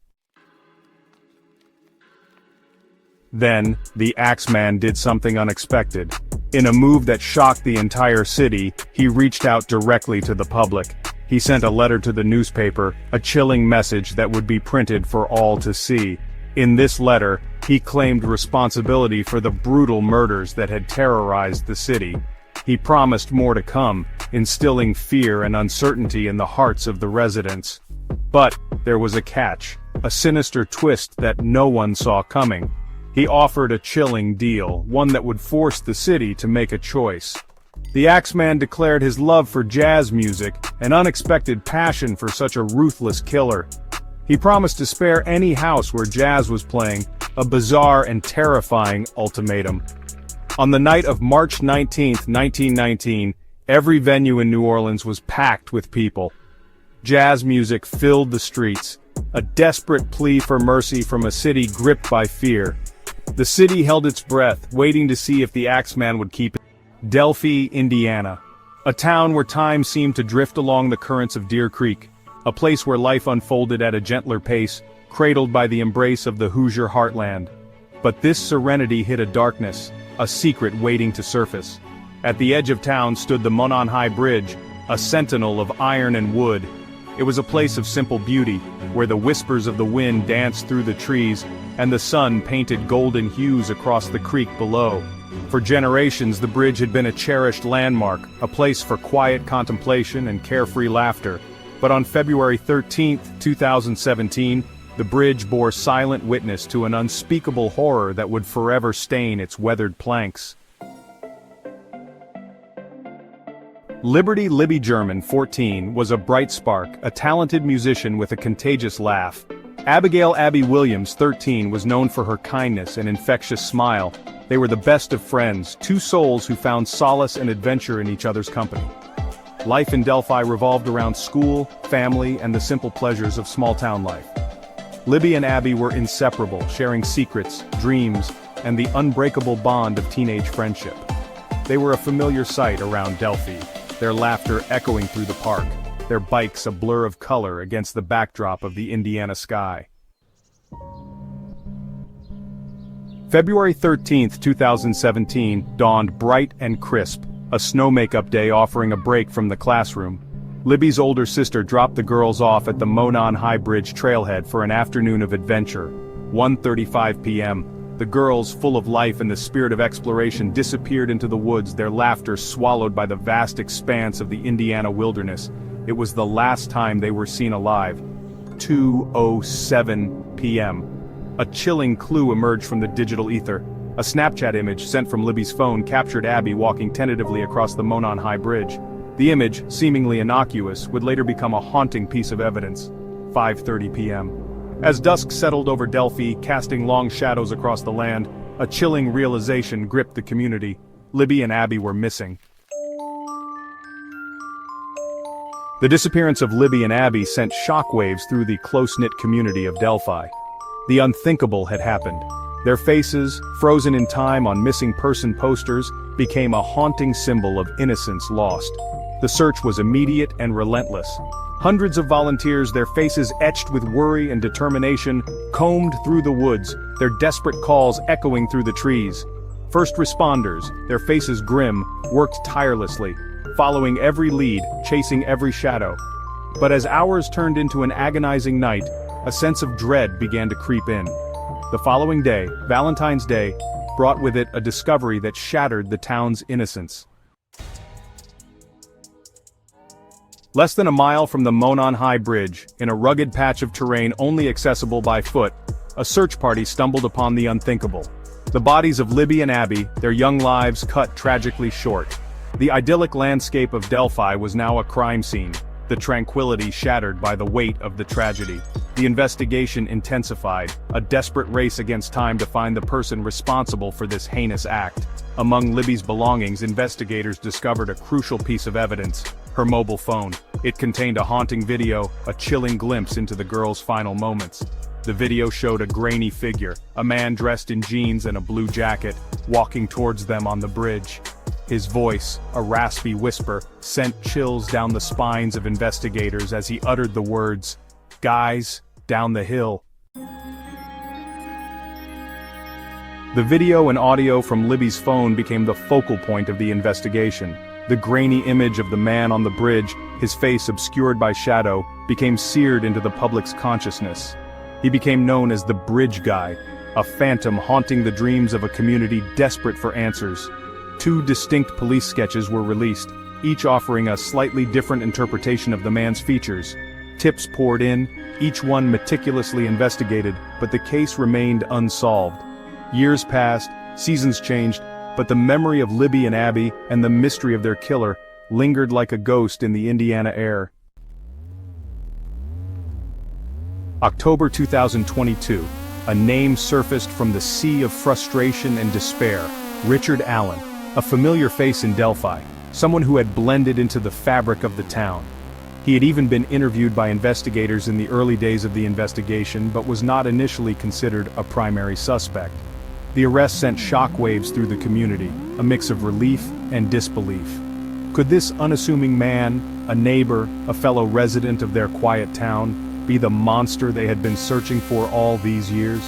Then, the Axeman did something unexpected. In a move that shocked the entire city, he reached out directly to the public. He sent a letter to the newspaper, a chilling message that would be printed for all to see. In this letter, he claimed responsibility for the brutal murders that had terrorized the city. He promised more to come, instilling fear and uncertainty in the hearts of the residents. But there was a catch, a sinister twist that no one saw coming. He offered a chilling deal, one that would force the city to make a choice. The Axeman declared his love for jazz music, an unexpected passion for such a ruthless killer. He promised to spare any house where jazz was playing, a bizarre and terrifying ultimatum. On the night of March 19, 1919, every venue in New Orleans was packed with people. Jazz music filled the streets, a desperate plea for mercy from a city gripped by fear. The city held its breath, waiting to see if the Axeman would keep it. Delphi, Indiana. A town where time seemed to drift along the currents of Deer Creek. A place where life unfolded at a gentler pace, cradled by the embrace of the Hoosier heartland. But this serenity hid a darkness, a secret waiting to surface. At the edge of town stood the Monon High Bridge, a sentinel of iron and wood. It was a place of simple beauty, where the whispers of the wind danced through the trees, and the sun painted golden hues across the creek below. For generations, the bridge had been a cherished landmark, a place for quiet contemplation and carefree laughter. But on February 13, 2017, the bridge bore silent witness to an unspeakable horror that would forever stain its weathered planks. Liberty Libby German, 14, was a bright spark, a talented musician with a contagious laugh. Abigail Abby Williams, 13, was known for her kindness and infectious smile. They were the best of friends, two souls who found solace and adventure in each other's company. Life in Delphi revolved around school, family, and the simple pleasures of small-town life. Libby and Abby were inseparable, sharing secrets, dreams, and the unbreakable bond of teenage friendship. They were a familiar sight around Delphi, their laughter echoing through the park, their bikes a blur of color against the backdrop of the Indiana sky. February 13, 2017, dawned bright and crisp, a snow makeup day offering a break from the classroom. Libby's older sister dropped the girls off at the Monon High Bridge trailhead for an afternoon of adventure. 1:35 p.m. The girls, full of life and the spirit of exploration, disappeared into the woods, their laughter swallowed by the vast expanse of the Indiana wilderness. It was the last time they were seen alive. 2:07 p.m. A chilling clue emerged from the digital ether. A Snapchat image sent from Libby's phone captured Abby walking tentatively across the Monon High Bridge. The image, seemingly innocuous, would later become a haunting piece of evidence. 5:30 p.m. As dusk settled over Delphi, casting long shadows across the land, a chilling realization gripped the community. Libby and Abby were missing. The disappearance of Libby and Abby sent shockwaves through the close-knit community of Delphi. The unthinkable had happened. Their faces, frozen in time on missing person posters, became a haunting symbol of innocence lost. The search was immediate and relentless. Hundreds of volunteers, their faces etched with worry and determination, combed through the woods, their desperate calls echoing through the trees. First responders, their faces grim, worked tirelessly, following every lead, chasing every shadow. But as hours turned into an agonizing night, a sense of dread began to creep in. The following day, Valentine's Day, brought with it a discovery that shattered the town's innocence. Less than a mile from the Monon High Bridge, in a rugged patch of terrain only accessible by foot, a search party stumbled upon the unthinkable. The bodies of Libby and Abby, their young lives cut tragically short. The idyllic landscape of Delphi was now a crime scene, the tranquility shattered by the weight of the tragedy. The investigation intensified, a desperate race against time to find the person responsible for this heinous act. Among Libby's belongings, investigators discovered a crucial piece of evidence: her mobile phone. It contained a haunting video, a chilling glimpse into the girl's final moments. The video showed a grainy figure, a man dressed in jeans and a blue jacket, walking towards them on the bridge. His voice, a raspy whisper, sent chills down the spines of investigators as he uttered the words, "Guys, down the hill." The video and audio from Libby's phone became the focal point of the investigation. The grainy image of the man on the bridge, his face obscured by shadow, became seared into the public's consciousness. He became known as the Bridge Guy, a phantom haunting the dreams of a community desperate for answers. 2 distinct police sketches were released, each offering a slightly different interpretation of the man's features. Tips poured in, each one meticulously investigated, but the case remained unsolved. Years passed, seasons changed, but the memory of Libby and Abby and the mystery of their killer lingered like a ghost in the Indiana air. October 2022, a name surfaced from the sea of frustration and despair: Richard Allen, a familiar face in Delphi, someone who had blended into the fabric of the town. He had even been interviewed by investigators in the early days of the investigation, but was not initially considered a primary suspect. The arrest sent shockwaves through the community, a mix of relief and disbelief. Could this unassuming man, a neighbor, a fellow resident of their quiet town, be the monster they had been searching for all these years?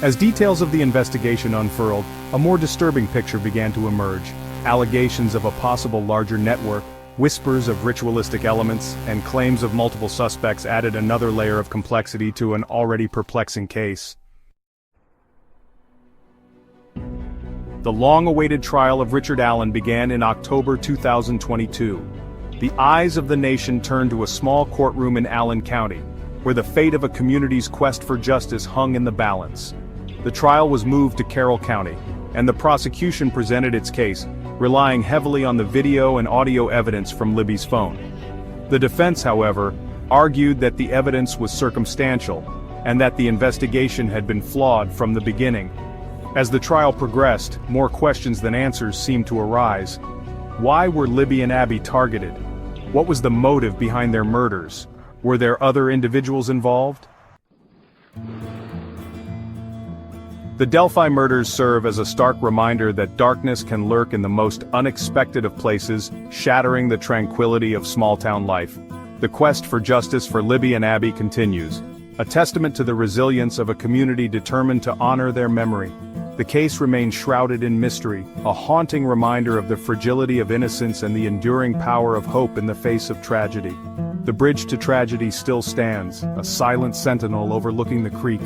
As details of the investigation unfurled, a more disturbing picture began to emerge. Allegations of a possible larger network, whispers of ritualistic elements, and claims of multiple suspects added another layer of complexity to an already perplexing case. The long-awaited trial of Richard Allen began in October 2022. The eyes of the nation turned to a small courtroom in Allen County, where the fate of a community's quest for justice hung in the balance. The trial was moved to Carroll County, and the prosecution presented its case, relying heavily on the video and audio evidence from Libby's phone. The defense, however, argued that the evidence was circumstantial, and that the investigation had been flawed from the beginning. As the trial progressed, more questions than answers seemed to arise. Why were Libby and Abby targeted? What was the motive behind their murders? Were there other individuals involved? The Delphi murders serve as a stark reminder that darkness can lurk in the most unexpected of places, shattering the tranquility of small-town life. The quest for justice for Libby and Abby continues, a testament to the resilience of a community determined to honor their memory. The case remains shrouded in mystery, a haunting reminder of the fragility of innocence and the enduring power of hope in the face of tragedy. The bridge to tragedy still stands, a silent sentinel overlooking the creek,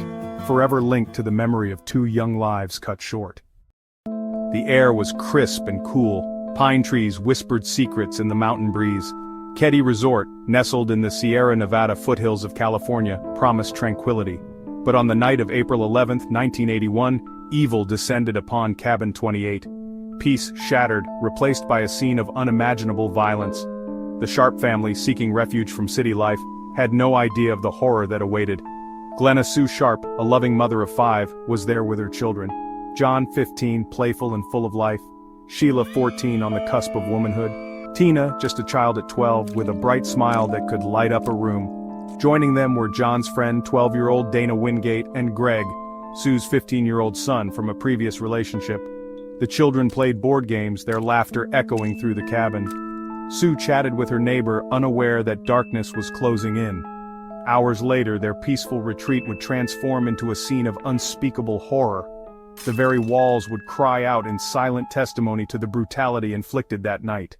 forever linked to the memory of two young lives cut short. The air was crisp and cool, pine trees whispered secrets in the mountain breeze. Keddie Resort, nestled in the Sierra Nevada foothills of California, promised tranquility. But on the night of April 11, 1981, evil descended upon Cabin 28. Peace shattered, replaced by a scene of unimaginable violence. The Sharp family, seeking refuge from city life, had no idea of the horror that awaited. Glenna Sue Sharp, a loving mother of 5, was there with her children. John, 15, playful and full of life. Sheila, 14, on the cusp of womanhood. Tina, just a child at 12, with a bright smile that could light up a room. Joining them were John's friend, 12-year-old Dana Wingate, and Greg, Sue's 15-year-old son from a previous relationship. The children played board games, their laughter echoing through the cabin. Sue chatted with her neighbor, unaware that darkness was closing in. Hours later, their peaceful retreat would transform into a scene of unspeakable horror. The very walls would cry out in silent testimony to the brutality inflicted that night.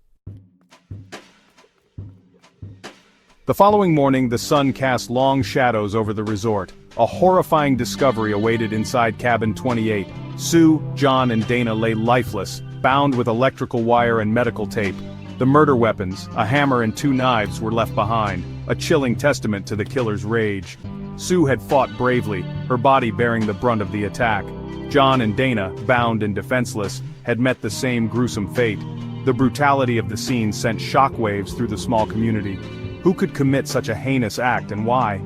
The following morning, the sun cast long shadows over the resort. A horrifying discovery awaited inside Cabin 28. Sue, John, and Dana lay lifeless, bound with electrical wire and medical tape. The murder weapons, a hammer and 2 knives, were left behind, a chilling testament to the killer's rage. Sue had fought bravely, her body bearing the brunt of the attack. John and Dana, bound and defenseless, had met the same gruesome fate. The brutality of the scene sent shockwaves through the small community. Who could commit such a heinous act, and why?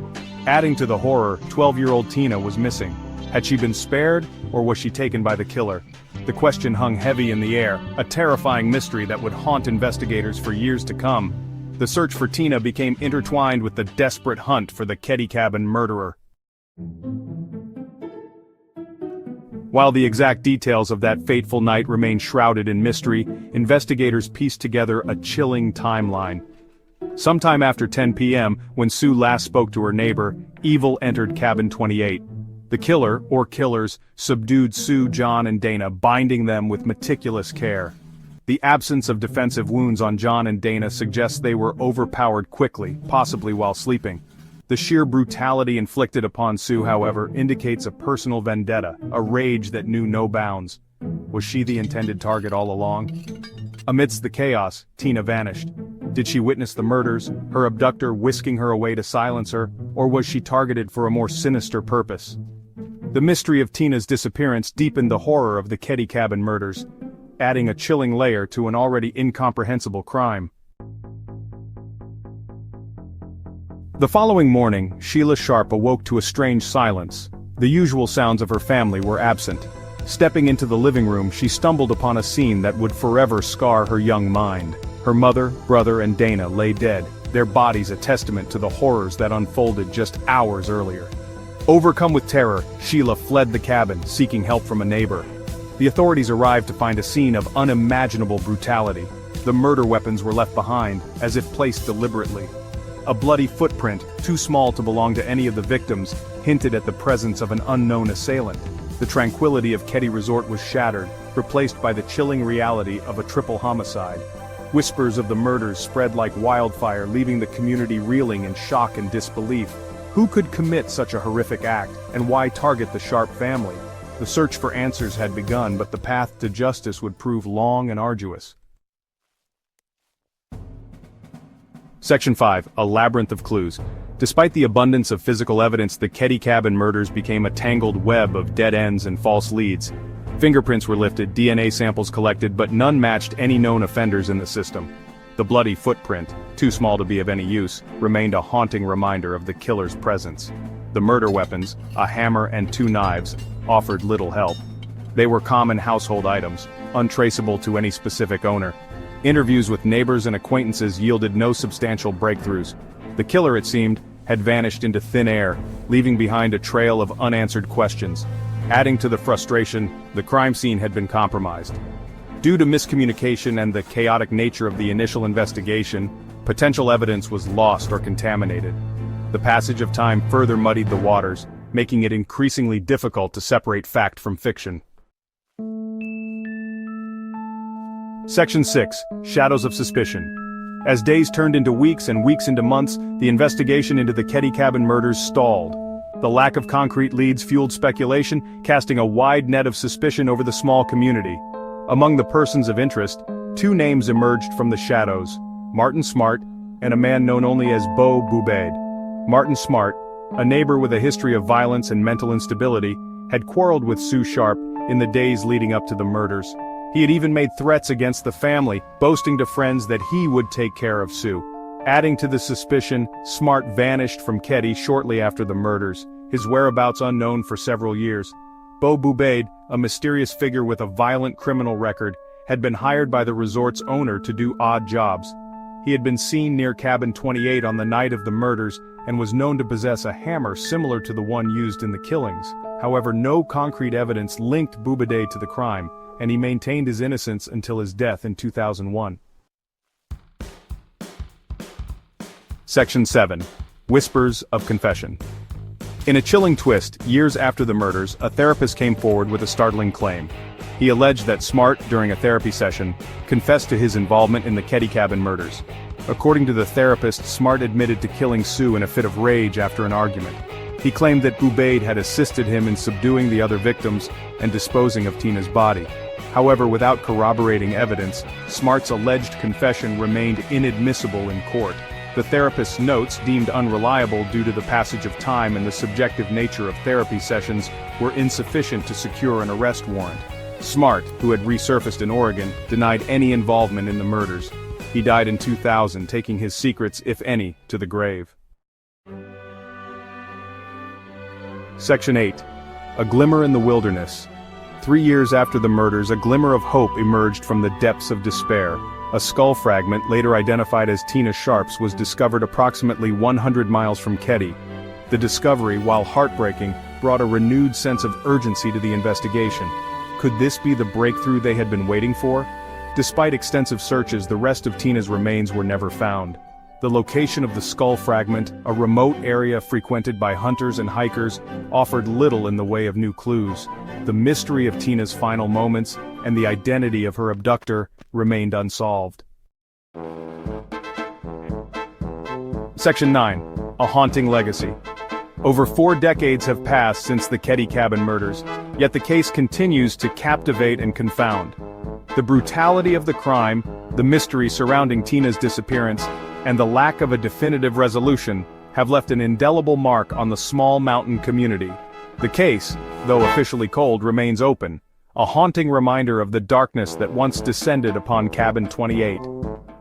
Adding to the horror, 12-year-old Tina was missing. Had she been spared, or was she taken by the killer? The question hung heavy in the air, a terrifying mystery that would haunt investigators for years to come. The search for Tina became intertwined with the desperate hunt for the Keddie Cabin murderer. While the exact details of that fateful night remain shrouded in mystery, investigators pieced together a chilling timeline. Sometime after 10 p.m., when Sue last spoke to her neighbor, evil entered Cabin 28. The killer, or killers, subdued Sue, John, and Dana, binding them with meticulous care. The absence of defensive wounds on John and Dana suggests they were overpowered quickly, possibly while sleeping. The sheer brutality inflicted upon Sue, however, indicates a personal vendetta, a rage that knew no bounds. Was she the intended target all along? Amidst the chaos, Tina vanished. Did she witness the murders, her abductor whisking her away to silence her, or was she targeted for a more sinister purpose? The mystery of Tina's disappearance deepened the horror of the Keddie Cabin murders, adding a chilling layer to an already incomprehensible crime. The following morning, Sheila Sharp awoke to a strange silence. The usual sounds of her family were absent. Stepping into the living room, she stumbled upon a scene that would forever scar her young mind. Her mother, brother, and Dana lay dead, their bodies a testament to the horrors that unfolded just hours earlier. Overcome with terror, Sheila fled the cabin, seeking help from a neighbor. The authorities arrived to find a scene of unimaginable brutality. The murder weapons were left behind, as if placed deliberately. A bloody footprint, too small to belong to any of the victims, hinted at the presence of an unknown assailant. The tranquility of Keddie Resort was shattered, replaced by the chilling reality of a triple homicide. Whispers of the murders spread like wildfire, leaving the community reeling in shock and disbelief. Who could commit such a horrific act, and why target the Sharp family? The search for answers had begun, but the path to justice would prove long and arduous. Section 5, a labyrinth of clues. Despite the abundance of physical evidence, the Keddie Cabin murders became a tangled web of dead ends and false leads. Fingerprints were lifted, DNA samples collected, but none matched any known offenders in the system. The bloody footprint, too small to be of any use, remained a haunting reminder of the killer's presence. The murder weapons, a hammer and 2 knives, offered little help. They were common household items, untraceable to any specific owner. Interviews with neighbors and acquaintances yielded no substantial breakthroughs. The killer, it seemed, had vanished into thin air, leaving behind a trail of unanswered questions. Adding to the frustration, the crime scene had been compromised. Due to miscommunication and the chaotic nature of the initial investigation, potential evidence was lost or contaminated. The passage of time further muddied the waters, making it increasingly difficult to separate fact from fiction. Section 6. Shadows of Suspicion. As days turned into weeks and weeks into months, the investigation into the Ketty Cabin murders stalled. The lack of concrete leads fueled speculation, casting a wide net of suspicion over the small community. Among the persons of interest, 2 names emerged from the shadows: Martin Smart and a man known only as Beau Boubaid. Martin Smart, a neighbor with a history of violence and mental instability, had quarreled with Sue Sharp in the days leading up to the murders. He had even made threats against the family, boasting to friends that he would take care of Sue. Adding to the suspicion, Smart vanished from Ketty shortly after the murders, his whereabouts unknown for several years. Beau Boubaid, a mysterious figure with a violent criminal record, had been hired by the resort's owner to do odd jobs. He had been seen near Cabin 28 on the night of the murders and was known to possess a hammer similar to the one used in the killings. However, no concrete evidence linked Boubaid to the crime, and he maintained his innocence until his death in 2001. Section 7. Whispers of Confession. In a chilling twist, years after the murders, a therapist came forward with a startling claim. He alleged that Smart, during a therapy session, confessed to his involvement in the Ketty Cabin murders. According to the therapist, Smart admitted to killing Sue in a fit of rage after an argument. He claimed that Boubaid had assisted him in subduing the other victims and disposing of Tina's body. However, without corroborating evidence, Smart's alleged confession remained inadmissible in court. The therapist's notes, deemed unreliable due to the passage of time and the subjective nature of therapy sessions, were insufficient to secure an arrest warrant. Smart, who had resurfaced in Oregon, denied any involvement in the murders. He died in 2000, taking his secrets, if any, to the grave. Section 8. A Glimmer in the Wilderness. 3 years after the murders, a glimmer of hope emerged from the depths of despair. A skull fragment, later identified as Tina Sharp's, was discovered approximately 100 miles from Ketty. The discovery, while heartbreaking, brought a renewed sense of urgency to the investigation. Could this be the breakthrough they had been waiting for? Despite extensive searches, the rest of Tina's remains were never found. The location of the skull fragment, a remote area frequented by hunters and hikers, offered little in the way of new clues. The mystery of Tina's final moments, and the identity of her abductor, remained unsolved. Section 9. A Haunting Legacy. Over 4 decades have passed since the Ketty Cabin murders, yet the case continues to captivate and confound. The brutality of the crime, the mystery surrounding Tina's disappearance, and the lack of a definitive resolution have left an indelible mark on the small mountain community. The case, though officially cold, remains open, a haunting reminder of the darkness that once descended upon Cabin 28.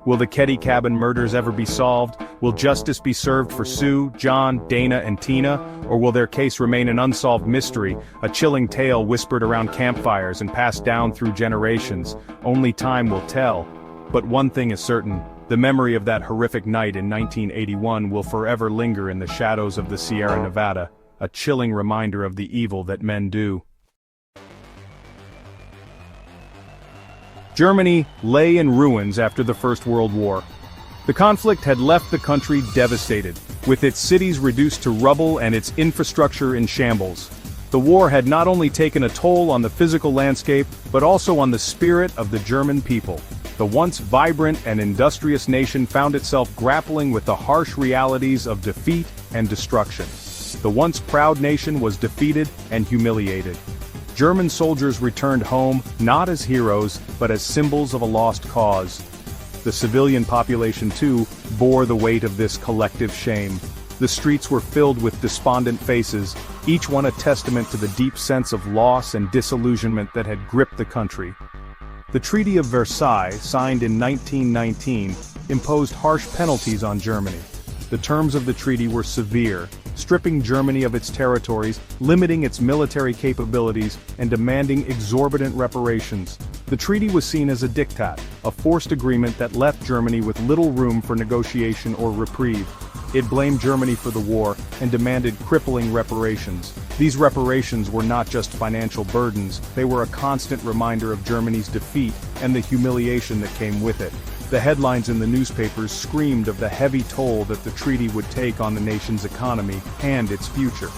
Will the Ketty Cabin murders ever be solved? Will justice be served for Sue, John, Dana, and Tina? Or will their case remain an unsolved mystery, a chilling tale whispered around campfires and passed down through generations? Only time will tell. But one thing is certain, the memory of that horrific night in 1981 will forever linger in the shadows of the Sierra Nevada, a chilling reminder of the evil that men do. Germany lay in ruins after the First World War. The conflict had left the country devastated, with its cities reduced to rubble and its infrastructure in shambles. The war had not only taken a toll on the physical landscape, but also on the spirit of the German people. The once vibrant and industrious nation found itself grappling with the harsh realities of defeat and destruction. The once proud nation was defeated and humiliated. German soldiers returned home, not as heroes, but as symbols of a lost cause. The civilian population, too, bore the weight of this collective shame. The streets were filled with despondent faces, each one a testament to the deep sense of loss and disillusionment that had gripped the country. The Treaty of Versailles, signed in 1919, imposed harsh penalties on Germany. The terms of the treaty were severe, stripping Germany of its territories, limiting its military capabilities, and demanding exorbitant reparations. The treaty was seen as a diktat, a forced agreement that left Germany with little room for negotiation or reprieve. It blamed Germany for the war and demanded crippling reparations. These reparations were not just financial burdens, they were a constant reminder of Germany's defeat and the humiliation that came with it. The headlines in the newspapers screamed of the heavy toll that the treaty would take on the nation's economy and its future.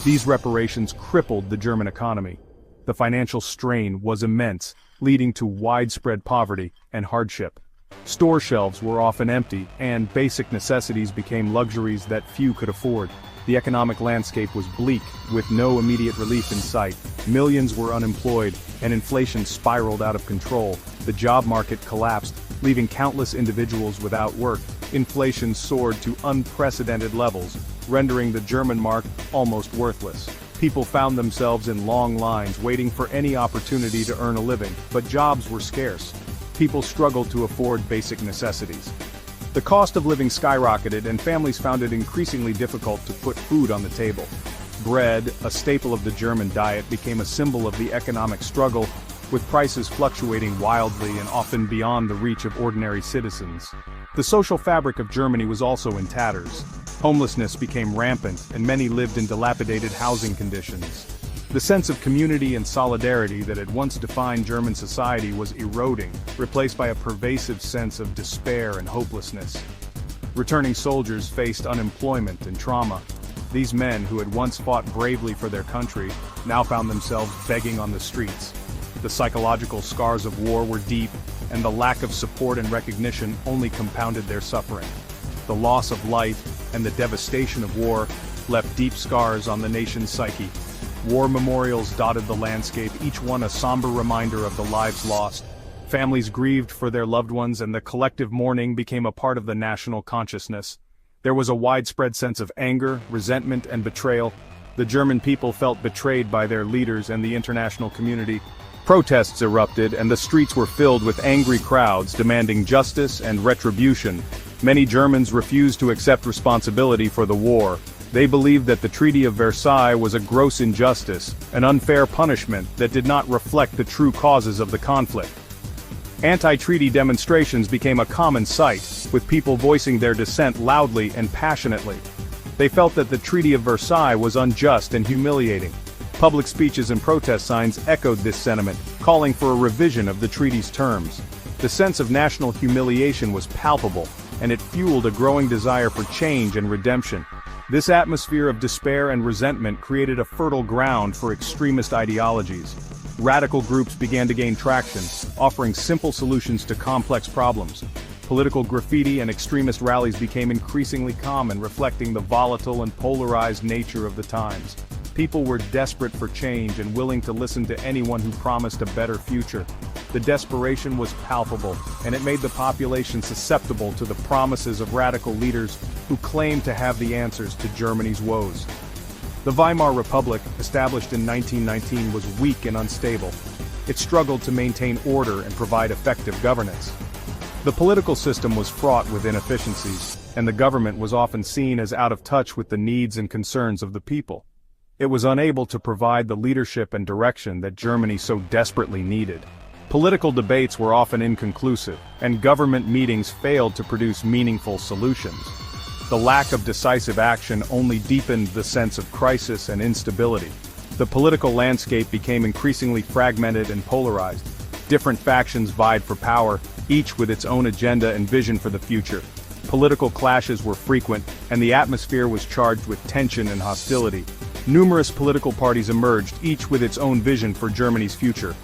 These reparations crippled the German economy. The financial strain was immense, leading to widespread poverty and hardship. Store shelves were often empty, and basic necessities became luxuries that few could afford. The economic landscape was bleak, with no immediate relief in sight. Millions were unemployed, and inflation spiraled out of control. The job market collapsed, leaving countless individuals without work. Inflation soared to unprecedented levels, rendering the German mark almost worthless. People found themselves in long lines waiting for any opportunity to earn a living, but jobs were scarce. People struggled to afford basic necessities. The cost of living skyrocketed, and families found it increasingly difficult to put food on the table. Bread, a staple of the German diet, became a symbol of the economic struggle, with prices fluctuating wildly and often beyond the reach of ordinary citizens. The social fabric of Germany was also in tatters. Homelessness became rampant, and many lived in dilapidated housing conditions. The sense of community and solidarity that had once defined German society was eroding, replaced by a pervasive sense of despair and hopelessness. Returning soldiers faced unemployment and trauma. These men, who had once fought bravely for their country, now found themselves begging on the streets. The psychological scars of war were deep, and the lack of support and recognition only compounded their suffering. The loss of life and the devastation of war left deep scars on the nation's psyche. War memorials dotted the landscape, each one a somber reminder of the lives lost. Families grieved for their loved ones, and the collective mourning became a part of the national consciousness. There was a widespread sense of anger, resentment, and betrayal. The German people felt betrayed by their leaders and the international community. Protests erupted, and the streets were filled with angry crowds demanding justice and retribution. Many Germans refused to accept responsibility for the war. They believed that the Treaty of Versailles was a gross injustice, an unfair punishment that did not reflect the true causes of the conflict. Anti-treaty demonstrations became a common sight, with people voicing their dissent loudly and passionately. They felt that the Treaty of Versailles was unjust and humiliating. Public speeches and protest signs echoed this sentiment, calling for a revision of the treaty's terms. The sense of national humiliation was palpable, and it fueled a growing desire for change and redemption. This atmosphere of despair and resentment created a fertile ground for extremist ideologies. Radical groups began to gain traction, offering simple solutions to complex problems. Political graffiti and extremist rallies became increasingly common, reflecting the volatile and polarized nature of the times. People were desperate for change and willing to listen to anyone who promised a better future. The desperation was palpable, and it made the population susceptible to the promises of radical leaders who claimed to have the answers to Germany's woes. The Weimar Republic, established in 1919, was weak and unstable. It struggled to maintain order and provide effective governance. The political system was fraught with inefficiencies, and the government was often seen as out of touch with the needs and concerns of the people. It was unable to provide the leadership and direction that Germany so desperately needed. Political debates were often inconclusive, and government meetings failed to produce meaningful solutions. The lack of decisive action only deepened the sense of crisis and instability. The political landscape became increasingly fragmented and polarized. Different factions vied for power, each with its own agenda and vision for the future. Political clashes were frequent, and the atmosphere was charged with tension and hostility. Numerous political parties emerged, each with its own vision for Germany's future.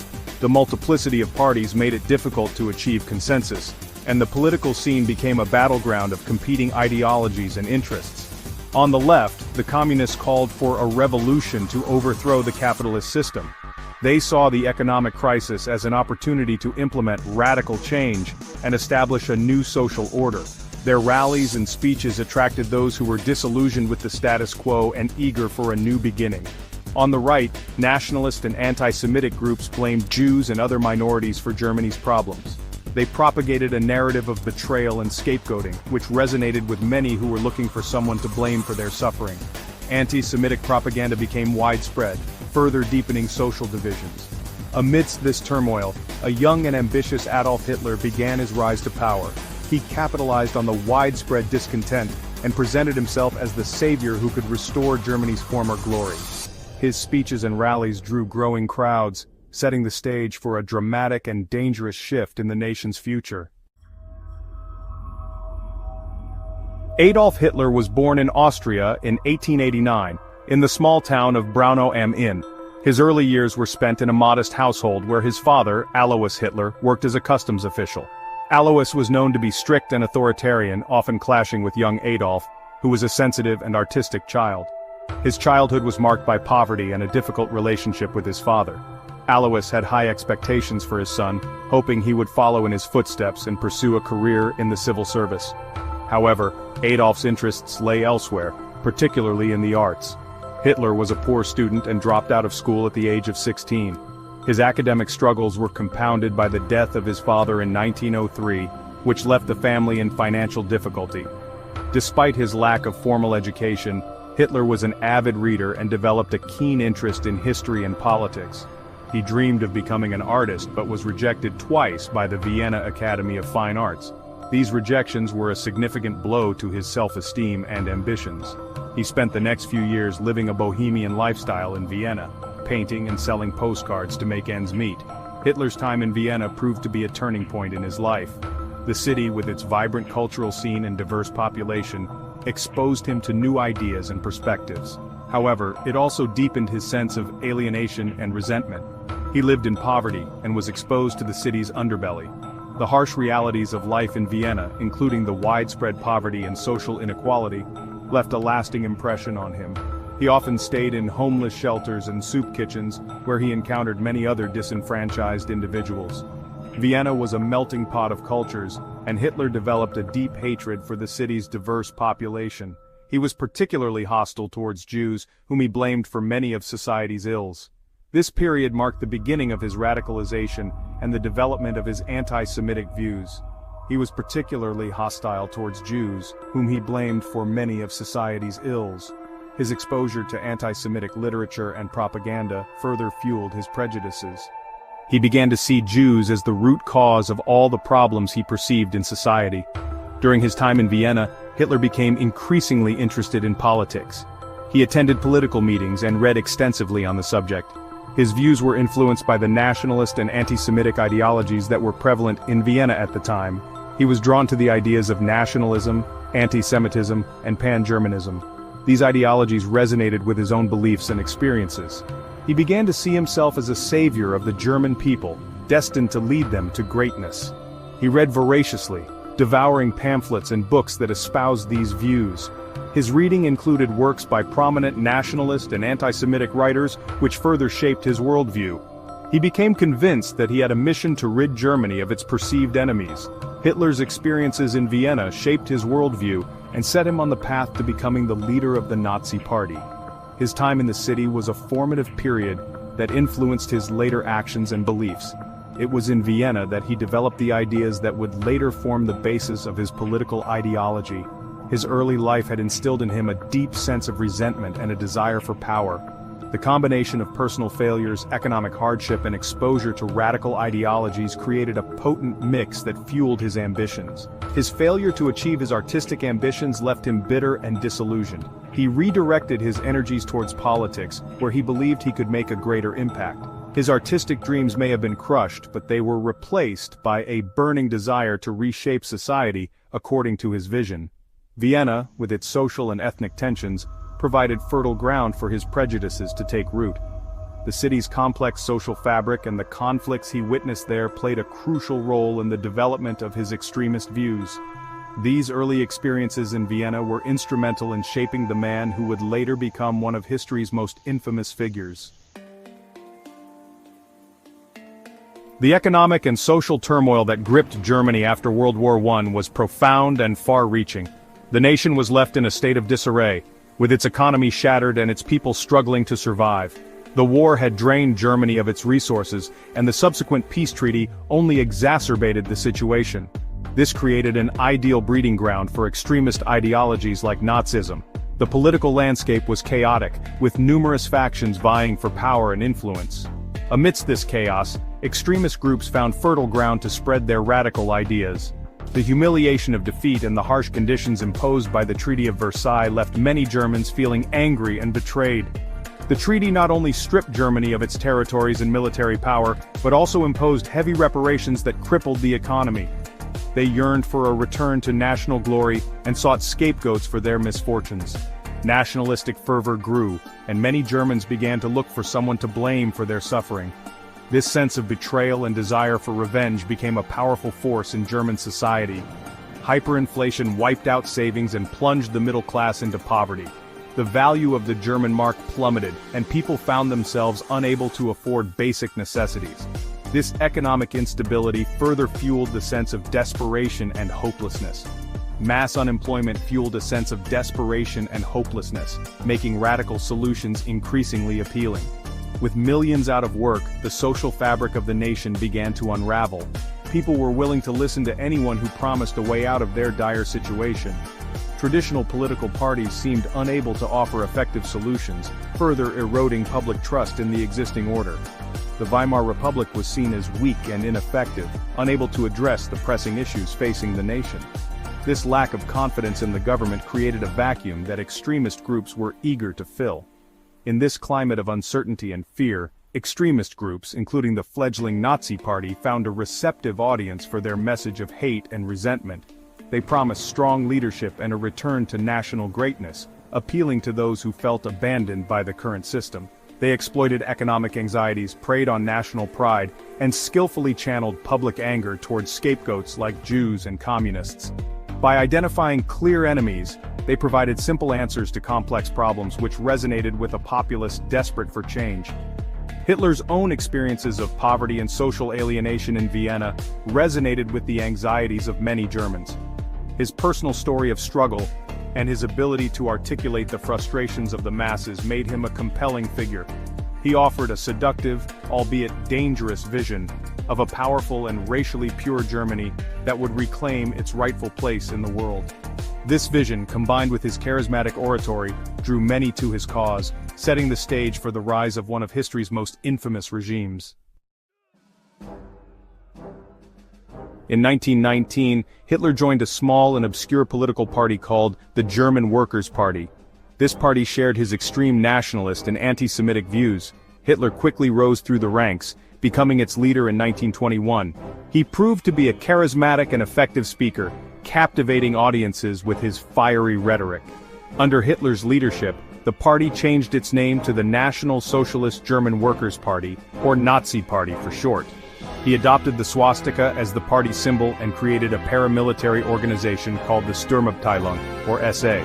The multiplicity of parties made it difficult to achieve consensus, and the political scene became a battleground of competing ideologies and interests. On the left, the communists called for a revolution to overthrow the capitalist system. They saw the economic crisis as an opportunity to implement radical change and establish a new social order. Their rallies and speeches attracted those who were disillusioned with the status quo and eager for a new beginning. On the right, nationalist and anti-Semitic groups blamed Jews and other minorities for Germany's problems. They propagated a narrative of betrayal and scapegoating, which resonated with many who were looking for someone to blame for their suffering. Anti-Semitic propaganda became widespread, further deepening social divisions. Amidst this turmoil, a young and ambitious Adolf Hitler began his rise to power. He capitalized on the widespread discontent and presented himself as the savior who could restore Germany's former glory. His speeches and rallies drew growing crowds, setting the stage for a dramatic and dangerous shift in the nation's future. Adolf Hitler was born in Austria in 1889, in the small town of Braunau am Inn. His early years were spent in a modest household where his father, Alois Hitler, worked as a customs official. Alois was known to be strict and authoritarian, often clashing with young Adolf, who was a sensitive and artistic child. His childhood was marked by poverty and a difficult relationship with his father. Alois had high expectations for his son, hoping he would follow in his footsteps and pursue a career in the civil service. However, Adolf's interests lay elsewhere, particularly in the arts. Hitler was a poor student and dropped out of school at the age of 16. His academic struggles were compounded by the death of his father in 1903, which left the family in financial difficulty. Despite his lack of formal education, Hitler was an avid reader and developed a keen interest in history and politics. He dreamed of becoming an artist but was rejected twice by the Vienna Academy of Fine Arts. These rejections were a significant blow to his self-esteem and ambitions. He spent the next few years living a bohemian lifestyle in Vienna, painting and selling postcards to make ends meet. Hitler's time in Vienna proved to be a turning point in his life. The city, with its vibrant cultural scene and diverse population, exposed him to new ideas and perspectives. However, it also deepened his sense of alienation and resentment. He lived in poverty and was exposed to the city's underbelly. The harsh realities of life in Vienna, including the widespread poverty and social inequality, left a lasting impression on him. He often stayed in homeless shelters and soup kitchens, where he encountered many other disenfranchised individuals. Vienna was a melting pot of cultures, and Hitler developed a deep hatred for the city's diverse population. He was particularly hostile towards Jews, whom he blamed for many of society's ills. This period marked the beginning of his radicalization and the development of his anti-Semitic views. He was particularly hostile towards Jews, whom he blamed for many of society's ills. His exposure to anti-Semitic literature and propaganda further fueled his prejudices. He began to see Jews as the root cause of all the problems he perceived in society. During his time in Vienna, Hitler became increasingly interested in politics. He attended political meetings and read extensively on the subject. His views were influenced by the nationalist and anti-Semitic ideologies that were prevalent in Vienna at the time. He was drawn to the ideas of nationalism, anti-Semitism, and pan-Germanism. These ideologies resonated with his own beliefs and experiences. He began to see himself as a savior of the German people, destined to lead them to greatness. He read voraciously, devouring pamphlets and books that espoused these views. His reading included works by prominent nationalist and anti-Semitic writers, which further shaped his worldview. He became convinced that he had a mission to rid Germany of its perceived enemies. Hitler's experiences in Vienna shaped his worldview and set him on the path to becoming the leader of the Nazi Party. His time in the city was a formative period that influenced his later actions and beliefs. It was in Vienna that he developed the ideas that would later form the basis of his political ideology. His early life had instilled in him a deep sense of resentment and a desire for power. The combination of personal failures, economic hardship, and exposure to radical ideologies created a potent mix that fueled his ambitions. His failure to achieve his artistic ambitions left him bitter and disillusioned. He redirected his energies towards politics, where he believed he could make a greater impact. His artistic dreams may have been crushed, but they were replaced by a burning desire to reshape society according to his vision. Vienna, with its social and ethnic tensions, provided fertile ground for his prejudices to take root. The city's complex social fabric and the conflicts he witnessed there played a crucial role in the development of his extremist views. These early experiences in Vienna were instrumental in shaping the man who would later become one of history's most infamous figures. The economic and social turmoil that gripped Germany after World War I was profound and far-reaching. The nation was left in a state of disarray, with its economy shattered and its people struggling to survive. The war had drained Germany of its resources, and the subsequent peace treaty only exacerbated the situation. This created an ideal breeding ground for extremist ideologies like Nazism. The political landscape was chaotic, with numerous factions vying for power and influence. Amidst this chaos, extremist groups found fertile ground to spread their radical ideas. The humiliation of defeat and the harsh conditions imposed by the Treaty of Versailles left many Germans feeling angry and betrayed. The treaty not only stripped Germany of its territories and military power, but also imposed heavy reparations that crippled the economy. They yearned for a return to national glory and sought scapegoats for their misfortunes. Nationalistic fervor grew, and many Germans began to look for someone to blame for their suffering. This sense of betrayal and desire for revenge became a powerful force in German society. Hyperinflation wiped out savings and plunged the middle class into poverty. The value of the German mark plummeted, and people found themselves unable to afford basic necessities. This economic instability further fueled the sense of desperation and hopelessness. Mass unemployment fueled a sense of desperation and hopelessness, making radical solutions increasingly appealing. With millions out of work, the social fabric of the nation began to unravel. People were willing to listen to anyone who promised a way out of their dire situation. Traditional political parties seemed unable to offer effective solutions, further eroding public trust in the existing order. The Weimar Republic was seen as weak and ineffective, unable to address the pressing issues facing the nation. This lack of confidence in the government created a vacuum that extremist groups were eager to fill. In this climate of uncertainty and fear, extremist groups, including the fledgling Nazi Party, found a receptive audience for their message of hate and resentment. They promised strong leadership and a return to national greatness, appealing to those who felt abandoned by the current system. They exploited economic anxieties, preyed on national pride, and skillfully channeled public anger towards scapegoats like Jews and communists. By identifying clear enemies, they provided simple answers to complex problems which resonated with a populace desperate for change. Hitler's own experiences of poverty and social alienation in Vienna resonated with the anxieties of many Germans. His personal story of struggle and his ability to articulate the frustrations of the masses made him a compelling figure. He offered a seductive, albeit dangerous vision of a powerful and racially pure Germany that would reclaim its rightful place in the world. This vision, combined with his charismatic oratory, drew many to his cause, setting the stage for the rise of one of history's most infamous regimes. In 1919, Hitler joined a small and obscure political party called the German Workers' Party. This party shared his extreme nationalist and anti-Semitic views. Hitler quickly rose through the ranks, becoming its leader in 1921. He proved to be a charismatic and effective speaker, captivating audiences with his fiery rhetoric. Under Hitler's leadership, the party changed its name to the National Socialist German Workers' Party, or Nazi Party for short. He adopted the swastika as the party symbol and created a paramilitary organization called the Sturmabteilung, or SA.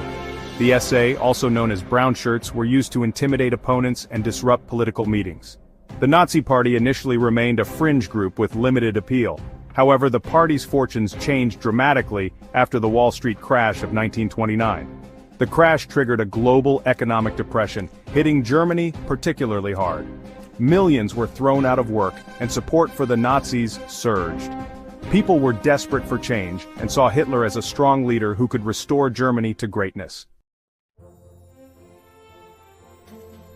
The SA, also known as brown shirts, were used to intimidate opponents and disrupt political meetings. The Nazi Party initially remained a fringe group with limited appeal. However, the party's fortunes changed dramatically after the Wall Street crash of 1929. The crash triggered a global economic depression, hitting Germany particularly hard. Millions were thrown out of work, and support for the Nazis surged. People were desperate for change, and saw Hitler as a strong leader who could restore Germany to greatness.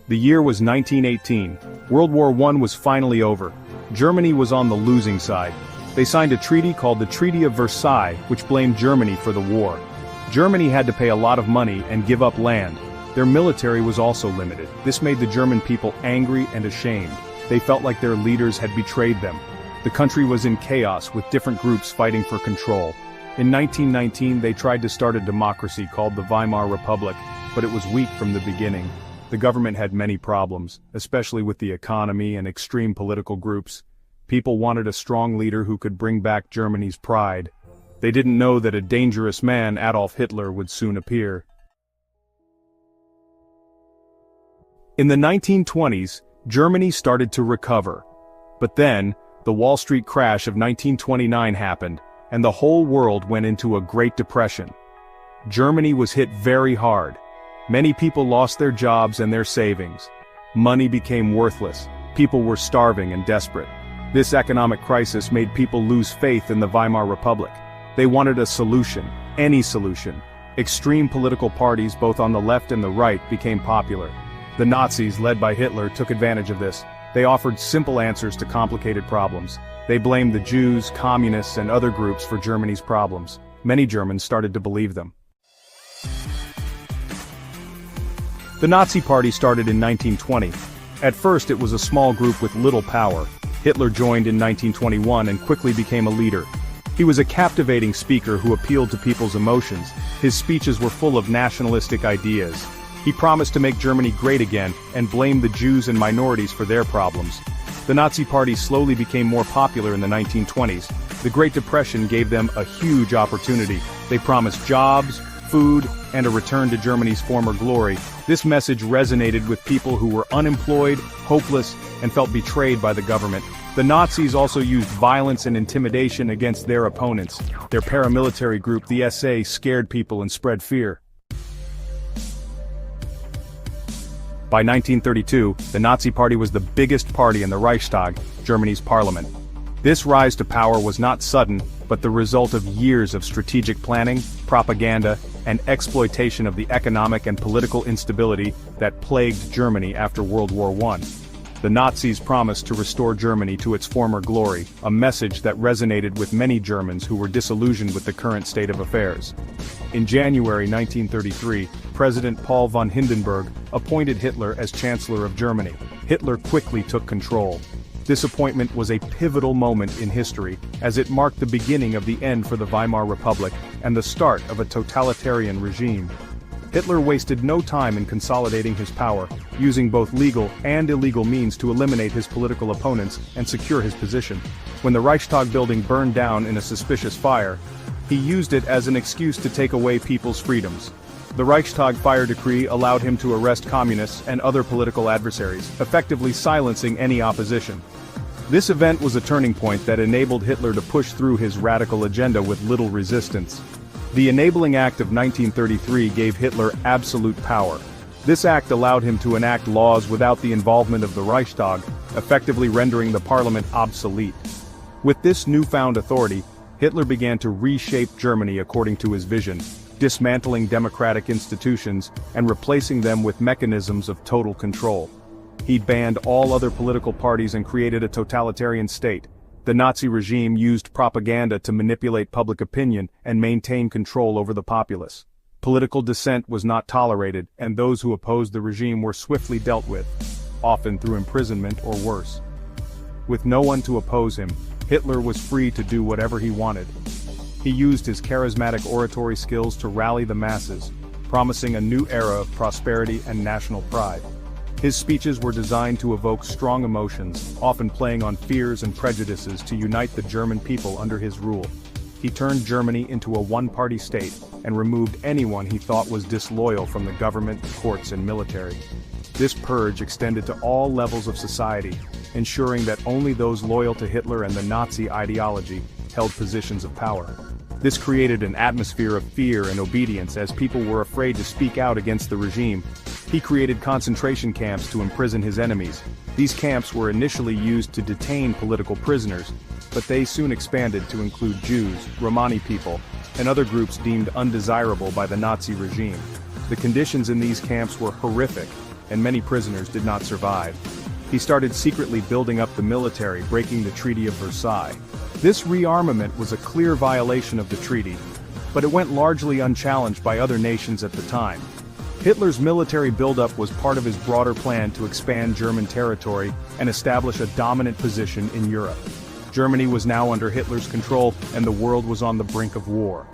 The year was 1918. World War I was finally over. Germany was on the losing side. They signed a treaty called the Treaty of Versailles, which blamed Germany for the war. Germany had to pay a lot of money and give up land. Their military was also limited. This made the German people angry and ashamed. They felt like their leaders had betrayed them. The country was in chaos, with different groups fighting for control. In 1919, they tried to start a democracy called the Weimar Republic, but it was weak from the beginning. The government had many problems, especially with the economy and extreme political groups. People wanted a strong leader who could bring back Germany's pride. They didn't know that a dangerous man, Adolf Hitler, would soon appear. In the 1920s, Germany started to recover. But then, the Wall Street crash of 1929 happened, and the whole world went into a Great Depression. Germany was hit very hard. Many people lost their jobs and their savings. Money became worthless. People were starving and desperate. This economic crisis made people lose faith in the Weimar Republic. They wanted a solution, any solution. Extreme political parties both on the left and the right became popular. The Nazis, led by Hitler, took advantage of this. They offered simple answers to complicated problems. They blamed the Jews, communists, and other groups for Germany's problems. Many Germans started to believe them. The Nazi Party started in 1920. At first it was a small group with little power. Hitler joined in 1921 and quickly became a leader. He was a captivating speaker who appealed to people's emotions. His speeches were full of nationalistic ideas. He promised to make Germany great again and blamed the Jews and minorities for their problems. The Nazi Party slowly became more popular in the 1920s. The Great Depression gave them a huge opportunity. They promised jobs, food, and a return to Germany's former glory. This message resonated with people who were unemployed, hopeless, and felt betrayed by the government. The Nazis also used violence and intimidation against their opponents. Their paramilitary group, the SA, scared people and spread fear. By 1932, the Nazi Party was the biggest party in the Reichstag, Germany's parliament. This rise to power was not sudden, but the result of years of strategic planning, propaganda, and exploitation of the economic and political instability that plagued Germany after World War I. The Nazis promised to restore Germany to its former glory, a message that resonated with many Germans who were disillusioned with the current state of affairs. In January 1933, President Paul von Hindenburg appointed Hitler as Chancellor of Germany. Hitler quickly took control. This appointment was a pivotal moment in history, as it marked the beginning of the end for the Weimar Republic and the start of a totalitarian regime. Hitler wasted no time in consolidating his power, using both legal and illegal means to eliminate his political opponents and secure his position. When the Reichstag building burned down in a suspicious fire, he used it as an excuse to take away people's freedoms. The Reichstag fire decree allowed him to arrest communists and other political adversaries, effectively silencing any opposition. This event was a turning point that enabled Hitler to push through his radical agenda with little resistance. The Enabling Act of 1933 gave Hitler absolute power. This act allowed him to enact laws without the involvement of the Reichstag, effectively rendering the parliament obsolete. With this newfound authority, Hitler began to reshape Germany according to his vision, dismantling democratic institutions and replacing them with mechanisms of total control. He banned all other political parties and created a totalitarian state. The Nazi regime used propaganda to manipulate public opinion and maintain control over the populace. Political dissent was not tolerated, and those who opposed the regime were swiftly dealt with, often through imprisonment or worse. With no one to oppose him, Hitler was free to do whatever he wanted. He used his charismatic oratory skills to rally the masses, promising a new era of prosperity and national pride. His speeches were designed to evoke strong emotions, often playing on fears and prejudices to unite the German people under his rule. He turned Germany into a one-party state and removed anyone he thought was disloyal from the government, courts, and military. This purge extended to all levels of society, ensuring that only those loyal to Hitler and the Nazi ideology held positions of power. This created an atmosphere of fear and obedience as people were afraid to speak out against the regime. He created concentration camps to imprison his enemies. These camps were initially used to detain political prisoners, but they soon expanded to include Jews, Romani people, and other groups deemed undesirable by the Nazi regime. The conditions in these camps were horrific, and many prisoners did not survive. He started secretly building up the military, breaking the Treaty of Versailles. This rearmament was a clear violation of the treaty, but it went largely unchallenged by other nations at the time. Hitler's military buildup was part of his broader plan to expand German territory and establish a dominant position in Europe. Germany was now under Hitler's control, and the world was on the brink of war.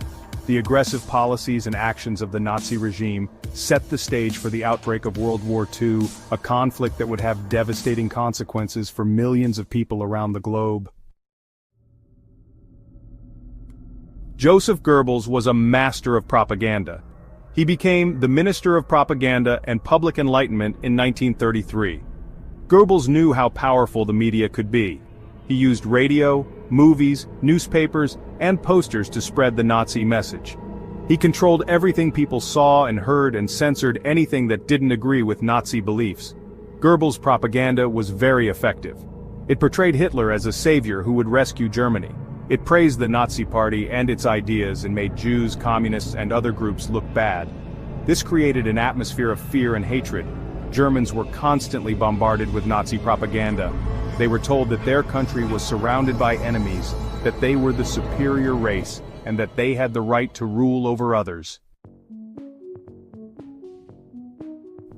The aggressive policies and actions of the Nazi regime set the stage for the outbreak of World War II, a conflict that would have devastating consequences for millions of people around the globe. Joseph Goebbels was a master of propaganda. He became the Minister of Propaganda and Public Enlightenment in 1933. Goebbels knew how powerful the media could be. He used radio, movies, newspapers, and posters to spread the Nazi message. He controlled everything people saw and heard and censored anything that didn't agree with Nazi beliefs. Goebbels' propaganda was very effective. It portrayed Hitler as a savior who would rescue Germany. It praised the Nazi Party and its ideas and made Jews, communists, and other groups look bad. This created an atmosphere of fear and hatred. Germans were constantly bombarded with Nazi propaganda. They were told that their country was surrounded by enemies, that they were the superior race, and that they had the right to rule over others.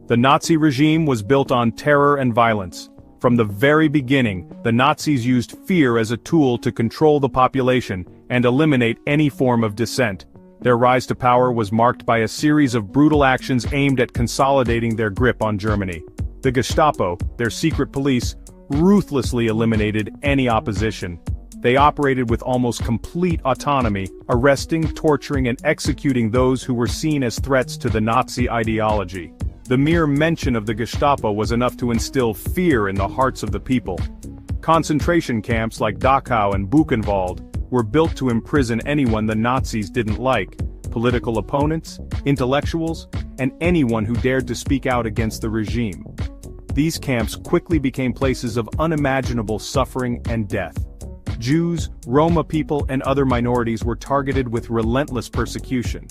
The Nazi regime was built on terror and violence. From the very beginning, the Nazis used fear as a tool to control the population and eliminate any form of dissent. Their rise to power was marked by a series of brutal actions aimed at consolidating their grip on Germany. The Gestapo, their secret police, ruthlessly eliminated any opposition. They operated with almost complete autonomy, arresting, torturing, and executing those who were seen as threats to the Nazi ideology. The mere mention of the Gestapo was enough to instill fear in the hearts of the people. Concentration camps like Dachau and Buchenwald were built to imprison anyone the Nazis didn't like, political opponents, intellectuals, and anyone who dared to speak out against the regime. These camps quickly became places of unimaginable suffering and death. Jews, Roma people, and other minorities were targeted with relentless persecution.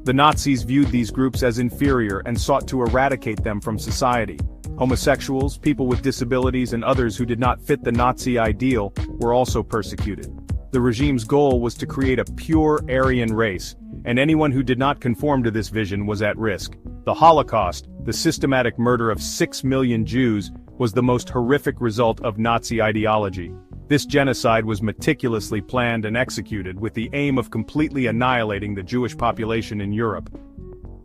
The Nazis viewed these groups as inferior and sought to eradicate them from society. Homosexuals, people with disabilities, and others who did not fit the Nazi ideal were also persecuted. The regime's goal was to create a pure Aryan race, and anyone who did not conform to this vision was at risk. The Holocaust, the systematic murder of 6 million Jews, was the most horrific result of Nazi ideology. This genocide was meticulously planned and executed with the aim of completely annihilating the Jewish population in Europe.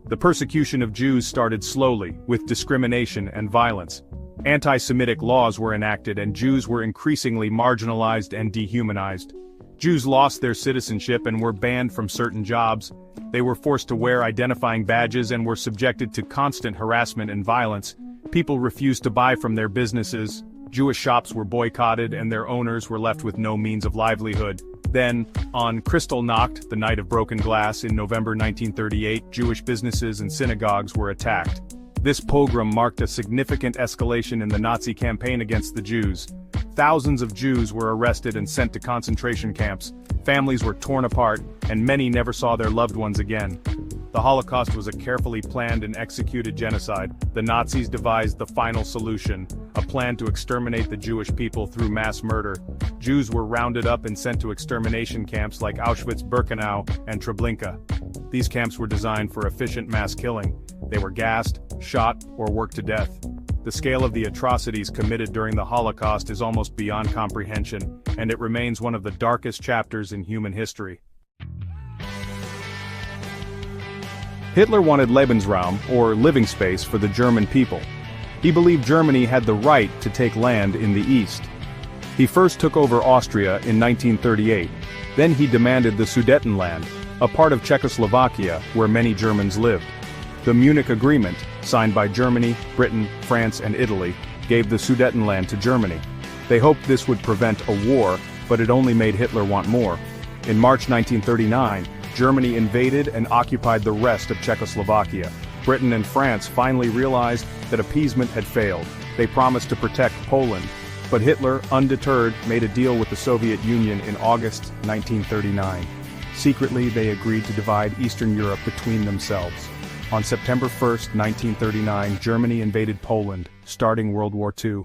The persecution of Jews started slowly, with discrimination and violence. Anti-Semitic laws were enacted and Jews were increasingly marginalized and dehumanized. Jews lost their citizenship and were banned from certain jobs. They were forced to wear identifying badges and were subjected to constant harassment and violence. People refused to buy from their businesses. Jewish shops were boycotted and their owners were left with no means of livelihood. Then, on Kristallnacht, the night of broken glass in November 1938, Jewish businesses and synagogues were attacked. This pogrom marked a significant escalation in the Nazi campaign against the Jews. Thousands of Jews were arrested and sent to concentration camps. Families were torn apart, and many never saw their loved ones again. The Holocaust was a carefully planned and executed genocide. The Nazis devised the final solution, a plan to exterminate the Jewish people through mass murder. Jews were rounded up and sent to extermination camps like Auschwitz-Birkenau and Treblinka. These camps were designed for efficient mass killing. They were gassed, shot, or worked to death. The scale of the atrocities committed during the Holocaust is almost beyond comprehension, and it remains one of the darkest chapters in human history. Hitler wanted Lebensraum, or living space, for the German people. He believed Germany had the right to take land in the east. He first took over Austria in 1938. Then he demanded the Sudetenland, a part of Czechoslovakia where many Germans lived. The Munich Agreement, signed by Germany, Britain, France, and Italy, gave the Sudetenland to Germany. They hoped this would prevent a war, but it only made Hitler want more. In March 1939, Germany invaded and occupied the rest of Czechoslovakia. Britain and France finally realized that appeasement had failed. They promised to protect Poland. But Hitler, undeterred, made a deal with the Soviet Union in August 1939. Secretly, they agreed to divide Eastern Europe between themselves. On September 1, 1939, Germany invaded Poland, starting World War II.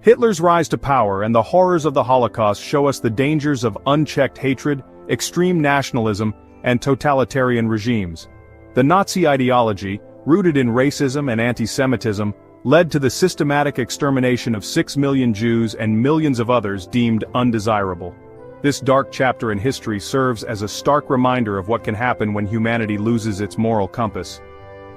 Hitler's rise to power and the horrors of the Holocaust show us the dangers of unchecked hatred, extreme nationalism, and totalitarian regimes. The Nazi ideology, rooted in racism and anti-Semitism, led to the systematic extermination of 6 million Jews and millions of others deemed undesirable. This dark chapter in history serves as a stark reminder of what can happen when humanity loses its moral compass.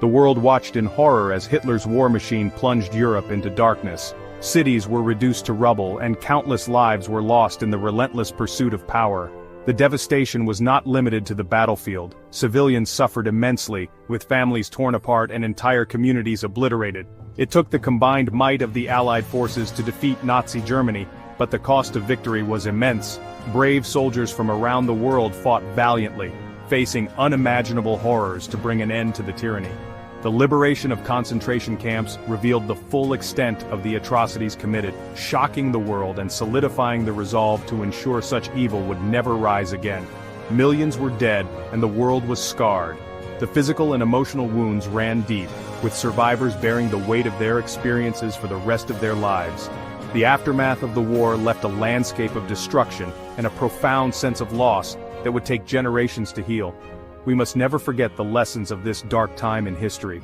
The world watched in horror as Hitler's war machine plunged Europe into darkness. Cities were reduced to rubble and countless lives were lost in the relentless pursuit of power. The devastation was not limited to the battlefield. Civilians suffered immensely, with families torn apart and entire communities obliterated. It took the combined might of the Allied forces to defeat Nazi Germany, but the cost of victory was immense. Brave soldiers from around the world fought valiantly, facing unimaginable horrors to bring an end to the tyranny. The liberation of concentration camps revealed the full extent of the atrocities committed, shocking the world and solidifying the resolve to ensure such evil would never rise again. Millions were dead, and the world was scarred. The physical and emotional wounds ran deep, with survivors bearing the weight of their experiences for the rest of their lives. The aftermath of the war left a landscape of destruction and a profound sense of loss that would take generations to heal. We must never forget the lessons of this dark time in history.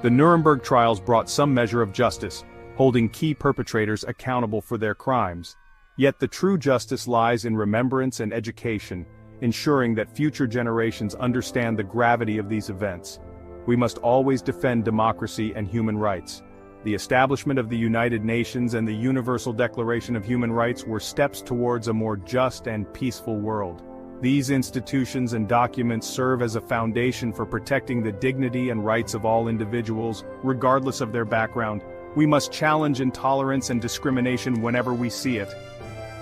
The Nuremberg trials brought some measure of justice, holding key perpetrators accountable for their crimes. Yet the true justice lies in remembrance and education, ensuring that future generations understand the gravity of these events. We must always defend democracy and human rights. The establishment of the United Nations and the Universal Declaration of Human Rights were steps towards a more just and peaceful world. These institutions and documents serve as a foundation for protecting the dignity and rights of all individuals, regardless of their background. We must challenge intolerance and discrimination whenever we see it.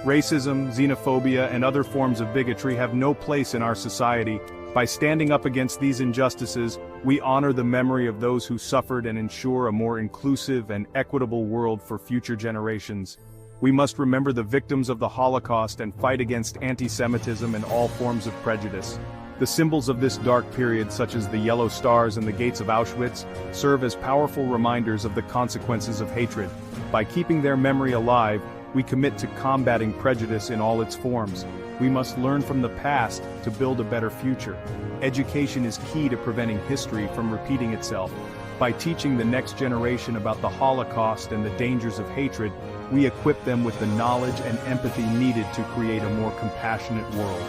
Racism, xenophobia, and other forms of bigotry have no place in our society. By standing up against these injustices, we honor the memory of those who suffered and ensure a more inclusive and equitable world for future generations. We must remember the victims of the Holocaust and fight against anti-Semitism and all forms of prejudice. The symbols of this dark period, such as the yellow stars and the gates of Auschwitz, serve as powerful reminders of the consequences of hatred. By keeping their memory alive, we commit to combating prejudice in all its forms. We must learn from the past to build a better future. Education is key to preventing history from repeating itself. By teaching the next generation about the Holocaust and the dangers of hatred, we equip them with the knowledge and empathy needed to create a more compassionate world.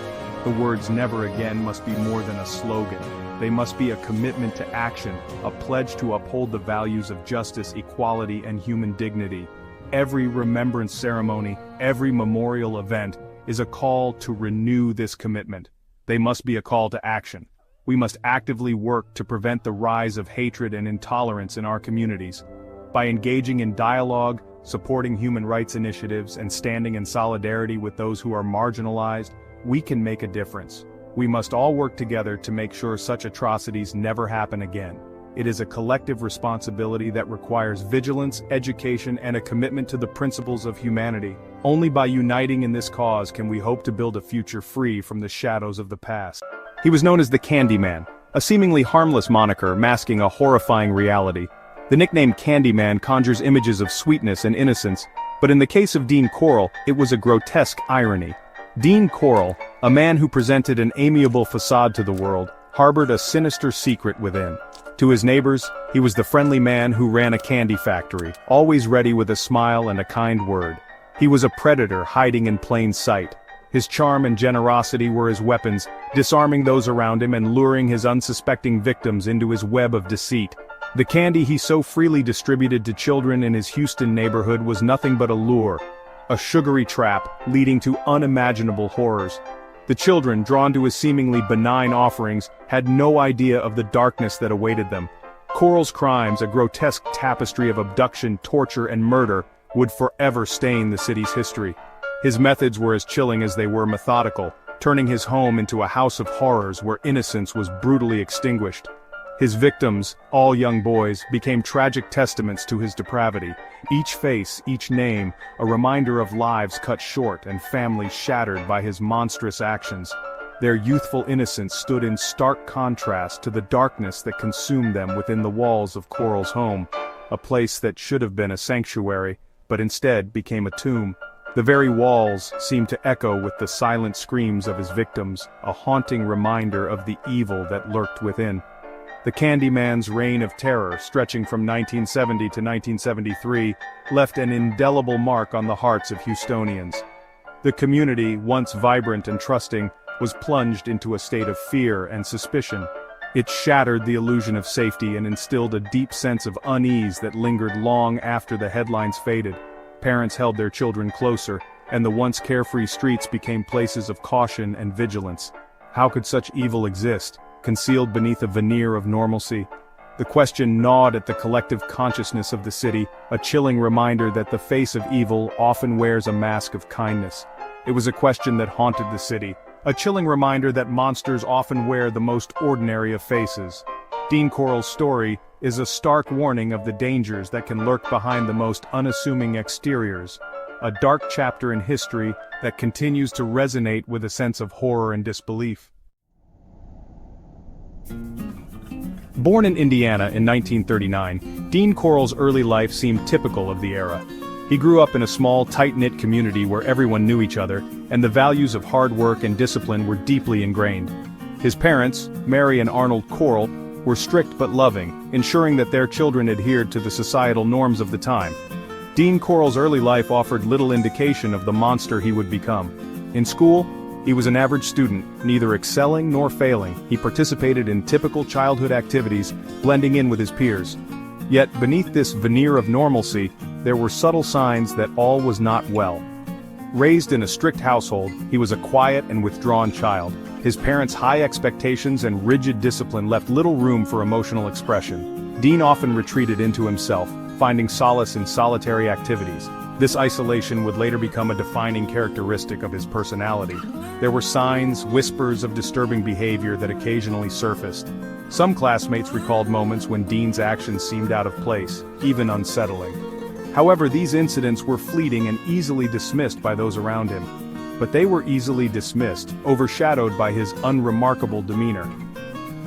The words "never again" must be more than a slogan. They must be a commitment to action, a pledge to uphold the values of justice, equality, and human dignity. Every remembrance ceremony, every memorial event, is a call to renew this commitment. They must be a call to action. We must actively work to prevent the rise of hatred and intolerance in our communities. By engaging in dialogue, supporting human rights initiatives, and standing in solidarity with those who are marginalized, we can make a difference. We must all work together to make sure such atrocities never happen again. It is a collective responsibility that requires vigilance, education, and a commitment to the principles of humanity. Only by uniting in this cause can we hope to build a future free from the shadows of the past. He was known as the Candyman, a seemingly harmless moniker masking a horrifying reality. The nickname Candyman conjures images of sweetness and innocence, but in the case of Dean Corll, it was a grotesque irony. Dean Corll, a man who presented an amiable facade to the world, harbored a sinister secret within. To his neighbors, he was the friendly man who ran a candy factory, always ready with a smile and a kind word. He was a predator hiding in plain sight. His charm and generosity were his weapons, disarming those around him and luring his unsuspecting victims into his web of deceit. The candy he so freely distributed to children in his Houston neighborhood was nothing but a lure, a sugary trap leading to unimaginable horrors. The children, drawn to his seemingly benign offerings, had no idea of the darkness that awaited them. Corll's crimes, a grotesque tapestry of abduction, torture, and murder, would forever stain the city's history. His methods were as chilling as they were methodical, turning his home into a house of horrors where innocence was brutally extinguished. His victims, all young boys, became tragic testaments to his depravity. Each face, each name, a reminder of lives cut short and families shattered by his monstrous actions. Their youthful innocence stood in stark contrast to the darkness that consumed them within the walls of Corll's home, a place that should have been a sanctuary, but instead became a tomb. The very walls seemed to echo with the silent screams of his victims, a haunting reminder of the evil that lurked within. The Candyman's reign of terror, stretching from 1970 to 1973, left an indelible mark on the hearts of Houstonians. The community, once vibrant and trusting, was plunged into a state of fear and suspicion. It shattered the illusion of safety and instilled a deep sense of unease that lingered long after the headlines faded. Parents held their children closer, and the once carefree streets became places of caution and vigilance. How could such evil exist, concealed beneath a veneer of normalcy? The question gnawed at the collective consciousness of the city, a chilling reminder that the face of evil often wears a mask of kindness. It was a question that haunted the city, a chilling reminder that monsters often wear the most ordinary of faces. Dean Corll's story is a stark warning of the dangers that can lurk behind the most unassuming exteriors, a dark chapter in history that continues to resonate with a sense of horror and disbelief. Born in Indiana in 1939, Dean Corll's early life seemed typical of the era. He grew up in a small, tight-knit community where everyone knew each other, and the values of hard work and discipline were deeply ingrained. His parents, Mary and Arnold Corll, were strict but loving, ensuring that their children adhered to the societal norms of the time. Dean Corll's early life offered little indication of the monster he would become. In school, he was an average student, neither excelling nor failing. He participated in typical childhood activities, blending in with his peers. Yet beneath this veneer of normalcy, there were subtle signs that all was not well. Raised in a strict household, he was a quiet and withdrawn child. His parents' high expectations and rigid discipline left little room for emotional expression. Dean often retreated into himself, finding solace in solitary activities. This isolation would later become a defining characteristic of his personality. There were signs, whispers of disturbing behavior that occasionally surfaced. Some classmates recalled moments when Dean's actions seemed out of place, even unsettling. However, these incidents were fleeting and easily dismissed by those around him. But they were easily dismissed, overshadowed by his unremarkable demeanor.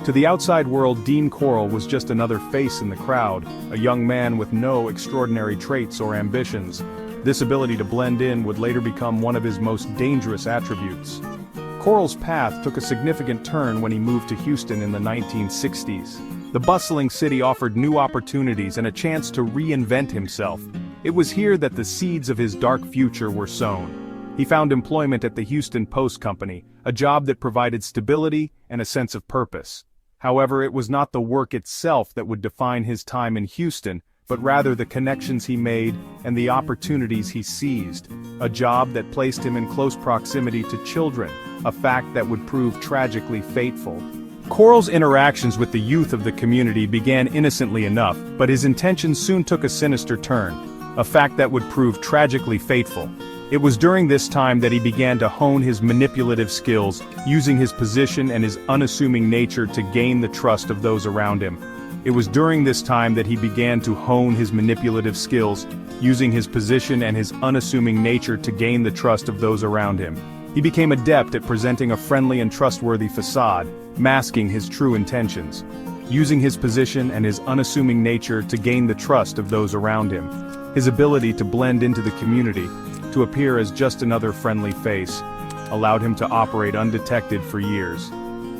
To the outside world, Dean Corll was just another face in the crowd, a young man with no extraordinary traits or ambitions. This ability to blend in would later become one of his most dangerous attributes. Corll's path took a significant turn when he moved to Houston in the 1960s. The bustling city offered new opportunities and a chance to reinvent himself. It was here that the seeds of his dark future were sown. He found employment at the Houston Post Company, a job that provided stability and a sense of purpose. However, it was not the work itself that would define his time in Houston, but rather the connections he made and the opportunities he seized. A job that placed him in close proximity to children, a fact that would prove tragically fateful. Corll's interactions with the youth of the community began innocently enough, but his intentions soon took a sinister turn, a fact that would prove tragically fateful. It was during this time that he began to hone his manipulative skills, using his position and his unassuming nature to gain the trust of those around him. It was during this time that he began to hone his manipulative skills, using his position and his unassuming nature to gain the trust of those around him. He became adept at presenting a friendly and trustworthy facade, masking his true intentions. Using his position and his unassuming nature to gain the trust of those around him. His ability to blend into the community, to appear as just another friendly face, allowed him to operate undetected for years.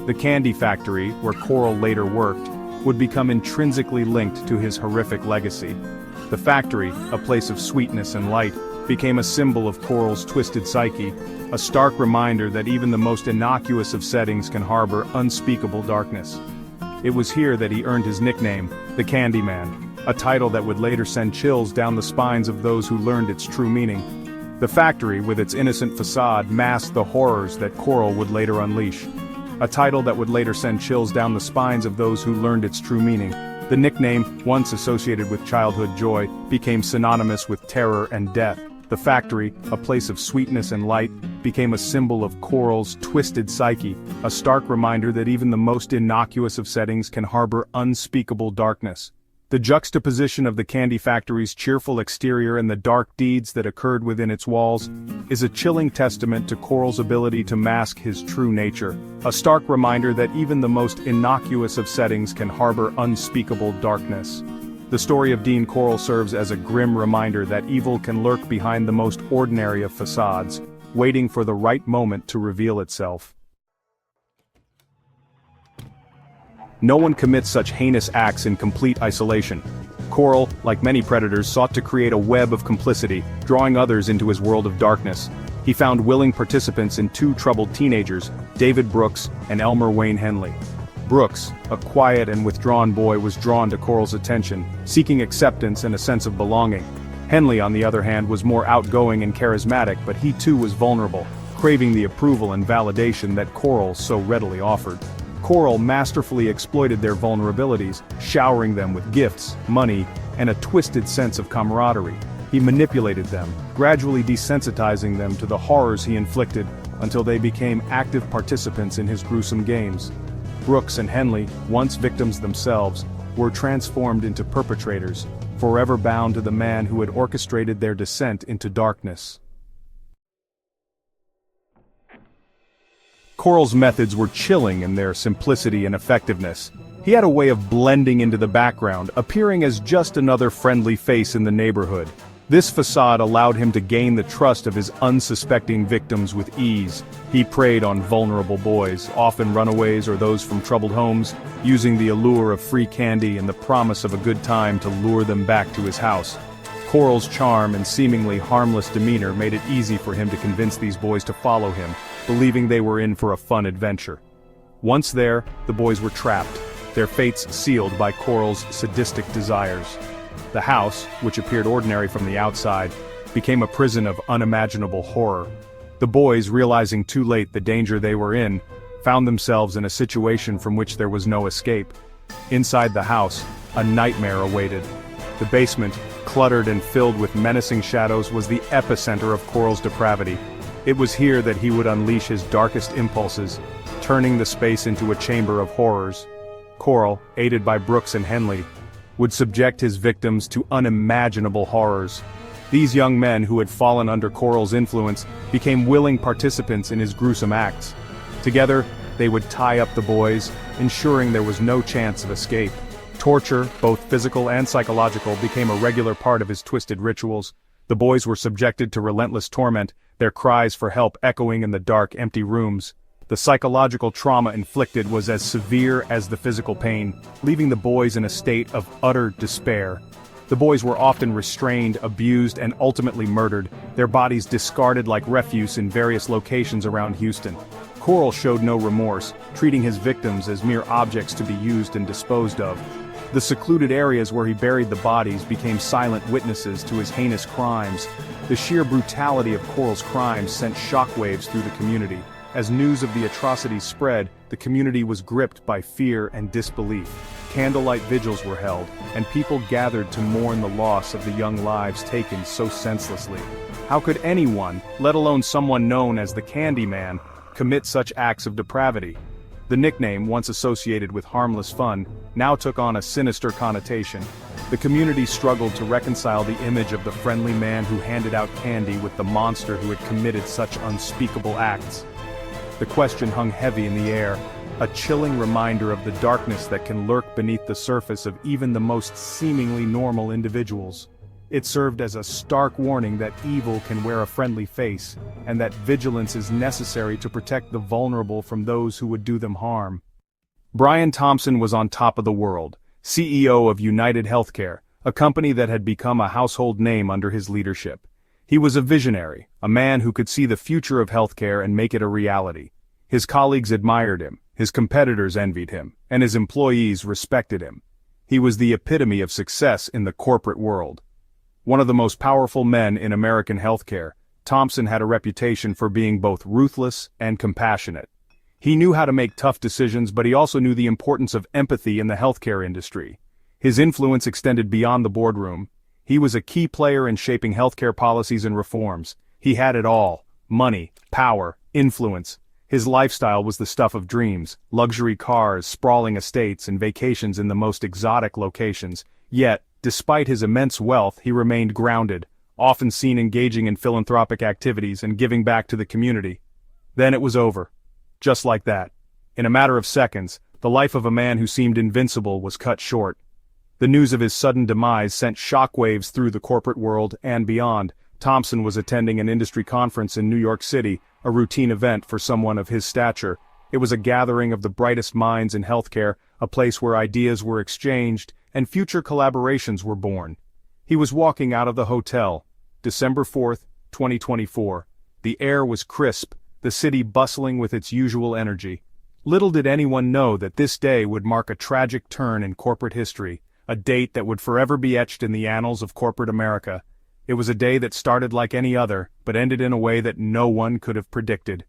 The candy factory, where Corll later worked, would become intrinsically linked to his horrific legacy. The factory, a place of sweetness and light, became a symbol of Corll's twisted psyche, a stark reminder that even the most innocuous of settings can harbor unspeakable darkness. It was here that he earned his nickname, the Candyman, a title that would later send chills down the spines of those who learned its true meaning. The factory, with its innocent facade, masked the horrors that Corll would later unleash. A title that would later send chills down the spines of those who learned its true meaning. The nickname, once associated with childhood joy, became synonymous with terror and death. The factory, a place of sweetness and light, became a symbol of Corll's twisted psyche, a stark reminder that even the most innocuous of settings can harbor unspeakable darkness. The juxtaposition of the candy factory's cheerful exterior and the dark deeds that occurred within its walls is a chilling testament to Corll's ability to mask his true nature, a stark reminder that even the most innocuous of settings can harbor unspeakable darkness. The story of Dean Corll serves as a grim reminder that evil can lurk behind the most ordinary of facades, waiting for the right moment to reveal itself. No one commits such heinous acts in complete isolation. Corll, like many predators, sought to create a web of complicity, drawing others into his world of darkness. He found willing participants in two troubled teenagers, David Brooks and Elmer Wayne Henley. Brooks, a quiet and withdrawn boy, was drawn to Corll's attention, seeking acceptance and a sense of belonging. Henley, on the other hand, was more outgoing and charismatic, but he too was vulnerable, craving the approval and validation that Coral so readily offered. Coral masterfully exploited their vulnerabilities, showering them with gifts, money, and a twisted sense of camaraderie. He manipulated them, gradually desensitizing them to the horrors he inflicted until they became active participants in his gruesome games. Brooks and Henley, once victims themselves, were transformed into perpetrators, forever bound to the man who had orchestrated their descent into darkness. Coral's methods were chilling in their simplicity and effectiveness. He had a way of blending into the background, appearing as just another friendly face in the neighborhood. This facade allowed him to gain the trust of his unsuspecting victims with ease. He preyed on vulnerable boys, often runaways or those from troubled homes, using the allure of free candy and the promise of a good time to lure them back to his house. Coral's charm and seemingly harmless demeanor made it easy for him to convince these boys to follow him, believing they were in for a fun adventure. Once there, the boys were trapped, their fates sealed by Coral's sadistic desires. The house, which appeared ordinary from the outside, became a prison of unimaginable horror. The boys, realizing too late the danger they were in, found themselves in a situation from which there was no escape. Inside the house, a nightmare awaited. The basement, cluttered and filled with menacing shadows, was the epicenter of Coral's depravity. It was here that he would unleash his darkest impulses, turning the space into a chamber of horrors. Coral, aided by Brooks and Henley, would subject his victims to unimaginable horrors. These young men who had fallen under Coral's influence became willing participants in his gruesome acts. Together, they would tie up the boys, ensuring there was no chance of escape. Torture, both physical and psychological, became a regular part of his twisted rituals. The boys were subjected to relentless torment, their cries for help echoing in the dark, empty rooms. The psychological trauma inflicted was as severe as the physical pain, leaving the boys in a state of utter despair. The boys were often restrained, abused, and ultimately murdered, their bodies discarded like refuse in various locations around Houston. Coral showed no remorse, treating his victims as mere objects to be used and disposed of. The secluded areas where he buried the bodies became silent witnesses to his heinous crimes. The sheer brutality of Coral's crimes sent shockwaves through the community. As news of the atrocities spread, the community was gripped by fear and disbelief. Candlelight vigils were held, and people gathered to mourn the loss of the young lives taken so senselessly. How could anyone, let alone someone known as the Candyman, commit such acts of depravity? The nickname, once associated with harmless fun, now took on a sinister connotation. The community struggled to reconcile the image of the friendly man who handed out candy with the monster who had committed such unspeakable acts. The question hung heavy in the air, a chilling reminder of the darkness that can lurk beneath the surface of even the most seemingly normal individuals. It served as a stark warning that evil can wear a friendly face, and that vigilance is necessary to protect the vulnerable from those who would do them harm. Brian Thompson was on top of the world, CEO of United Healthcare, a company that had become a household name under his leadership. He was a visionary, a man who could see the future of healthcare and make it a reality. His colleagues admired him, his competitors envied him, and his employees respected him. He was the epitome of success in the corporate world. One of the most powerful men in American healthcare, Thompson had a reputation for being both ruthless and compassionate. He knew how to make tough decisions, but he also knew the importance of empathy in the healthcare industry. His influence extended beyond the boardroom. He was a key player in shaping healthcare policies and reforms. He had it all: money, power, influence. His lifestyle was the stuff of dreams: luxury cars, sprawling estates, and vacations in the most exotic locations. Yet, despite his immense wealth, he remained grounded, often seen engaging in philanthropic activities and giving back to the community. Then it was over. Just like that. In a matter of seconds, the life of a man who seemed invincible was cut short. The news of his sudden demise sent shockwaves through the corporate world and beyond. Thompson was attending an industry conference in New York City, a routine event for someone of his stature. It was a gathering of the brightest minds in healthcare, a place where ideas were exchanged and future collaborations were born. He was walking out of the hotel, December 4th, 2024. The air was crisp, the city bustling with its usual energy. Little did anyone know that this day would mark a tragic turn in corporate history, a date that would forever be etched in the annals of corporate America. It was a day that started like any other, but ended in a way that no one could have predicted.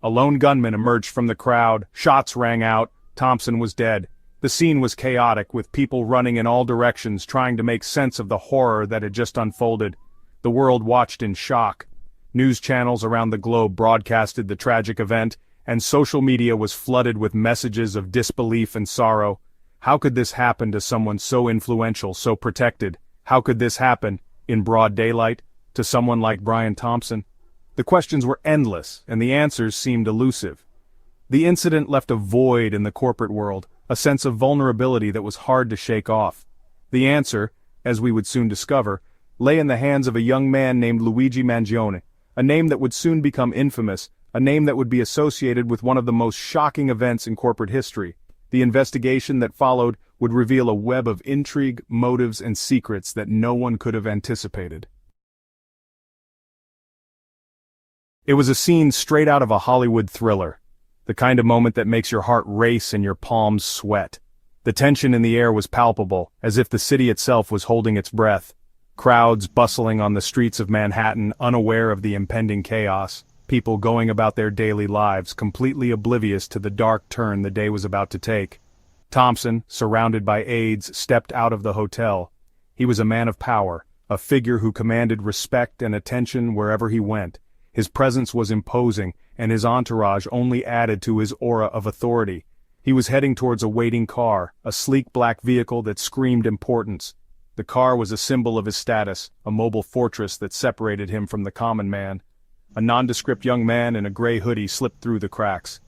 A lone gunman emerged from the crowd, shots rang out, Thompson was dead. The scene was chaotic, with people running in all directions trying to make sense of the horror that had just unfolded. The world watched in shock. News channels around the globe broadcasted the tragic event, and social media was flooded with messages of disbelief and sorrow. How could this happen to someone so influential, so protected? How could this happen, in broad daylight, to someone like Brian Thompson? The questions were endless, and the answers seemed elusive. The incident left a void in the corporate world, a sense of vulnerability that was hard to shake off. The answer, as we would soon discover, lay in the hands of a young man named Luigi Mangione, a name that would soon become infamous, a name that would be associated with one of the most shocking events in corporate history. The investigation that followed would reveal a web of intrigue, motives, and secrets that no one could have anticipated. It was a scene straight out of a Hollywood thriller, the kind of moment that makes your heart race and your palms sweat. The tension in the air was palpable, as if the city itself was holding its breath. Crowds bustling on the streets of Manhattan, unaware of the impending chaos. People going about their daily lives, completely oblivious to the dark turn the day was about to take. Thompson, surrounded by aides, stepped out of the hotel. He was a man of power, a figure who commanded respect and attention wherever he went. His presence was imposing, and his entourage only added to his aura of authority. He was heading towards a waiting car, a sleek black vehicle that screamed importance. The car was a symbol of his status, a mobile fortress that separated him from the common man. A nondescript young man in a gray hoodie slipped through the cracks.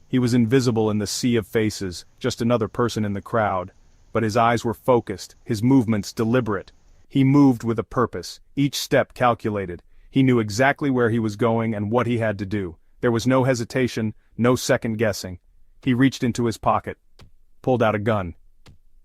He was invisible in the sea of faces, just another person in the crowd. But his eyes were focused, his movements deliberate. He moved with a purpose, each step calculated. He knew exactly where he was going and what he had to do. There was no hesitation, no second guessing. He reached into his pocket, pulled out a gun.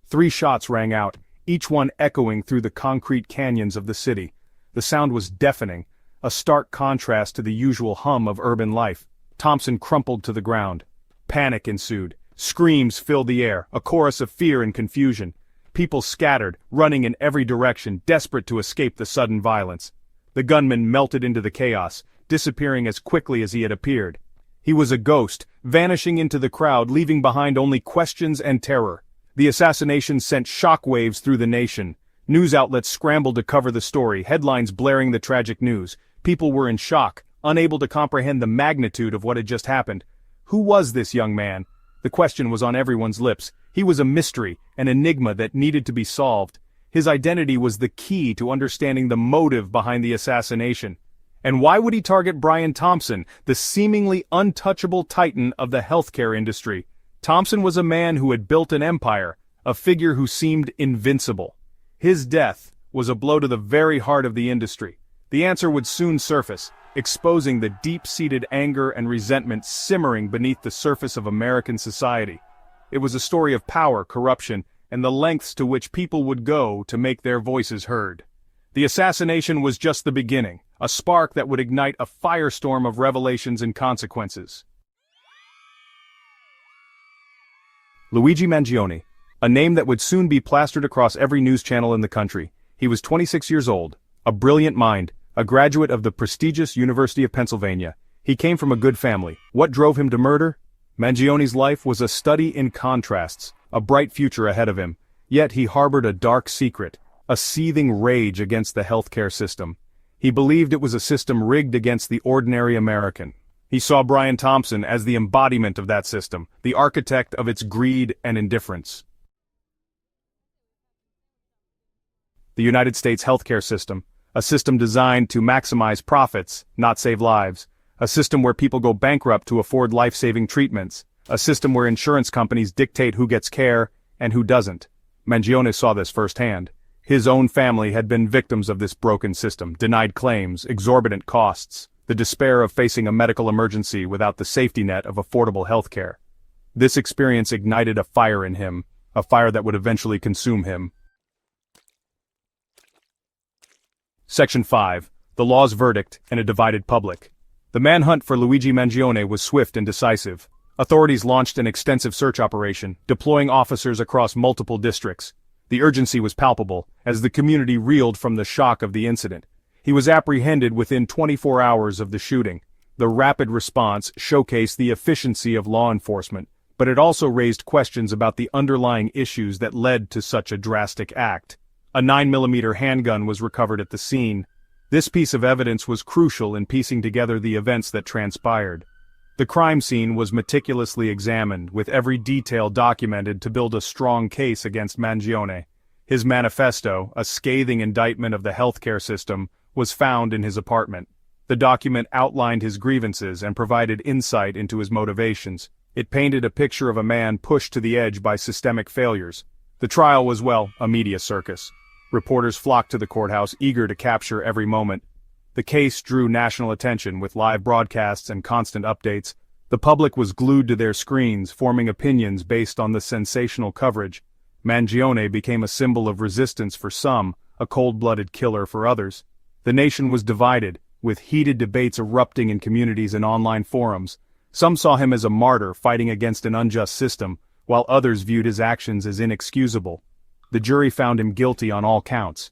3 shots rang out, each one echoing through the concrete canyons of the city. The sound was deafening, a stark contrast to the usual hum of urban life. Thompson crumpled to the ground. Panic ensued. Screams filled the air, a chorus of fear and confusion. People scattered, running in every direction, desperate to escape the sudden violence. The gunman melted into the chaos, disappearing as quickly as he had appeared. He was a ghost, vanishing into the crowd, leaving behind only questions and terror. The assassination sent shockwaves through the nation. News outlets scrambled to cover the story, headlines blaring the tragic news. People were in shock, unable to comprehend the magnitude of what had just happened. Who was this young man? The question was on everyone's lips. He was a mystery, an enigma that needed to be solved. His identity was the key to understanding the motive behind the assassination. And why would he target Brian Thompson, the seemingly untouchable titan of the healthcare industry? Thompson was a man who had built an empire, a figure who seemed invincible. His death was a blow to the very heart of the industry. The answer would soon surface, exposing the deep-seated anger and resentment simmering beneath the surface of American society. It was a story of power, corruption, and the lengths to which people would go to make their voices heard. The assassination was just the beginning, a spark that would ignite a firestorm of revelations and consequences. Luigi Mangione, a name that would soon be plastered across every news channel in the country. He was 26 years old, a brilliant mind, a graduate of the prestigious University of Pennsylvania. He came from a good family. What drove him to murder? Mangione's life was a study in contrasts, a bright future ahead of him. Yet he harbored a dark secret, a seething rage against the healthcare system. He believed it was a system rigged against the ordinary American. He saw Brian Thompson as the embodiment of that system, the architect of its greed and indifference. The United States healthcare system, a system designed to maximize profits, not save lives. A system where people go bankrupt to afford life-saving treatments. A system where insurance companies dictate who gets care and who doesn't. Mangione saw this firsthand. His own family had been victims of this broken system, denied claims, exorbitant costs, the despair of facing a medical emergency without the safety net of affordable health care. This experience ignited a fire in him, a fire that would eventually consume him. Section 5. The Law's Verdict and a Divided Public. The manhunt for Luigi Mangione was swift and decisive. Authorities launched an extensive search operation, deploying officers across multiple districts. The urgency was palpable, as the community reeled from the shock of the incident. He was apprehended within 24 hours of the shooting. The rapid response showcased the efficiency of law enforcement, but it also raised questions about the underlying issues that led to such a drastic act. A 9mm handgun was recovered at the scene. This piece of evidence was crucial in piecing together the events that transpired. The crime scene was meticulously examined, with every detail documented to build a strong case against Mangione. His manifesto, a scathing indictment of the healthcare system, was found in his apartment. The document outlined his grievances and provided insight into his motivations. It painted a picture of a man pushed to the edge by systemic failures. The trial was, well, a media circus. Reporters flocked to the courthouse, eager to capture every moment. The case drew national attention with live broadcasts and constant updates. The public was glued to their screens, forming opinions based on the sensational coverage. Mangione became a symbol of resistance for some, a cold-blooded killer for others. The nation was divided, with heated debates erupting in communities and online forums. Some saw him as a martyr fighting against an unjust system, while others viewed his actions as inexcusable. The jury found him guilty on all counts.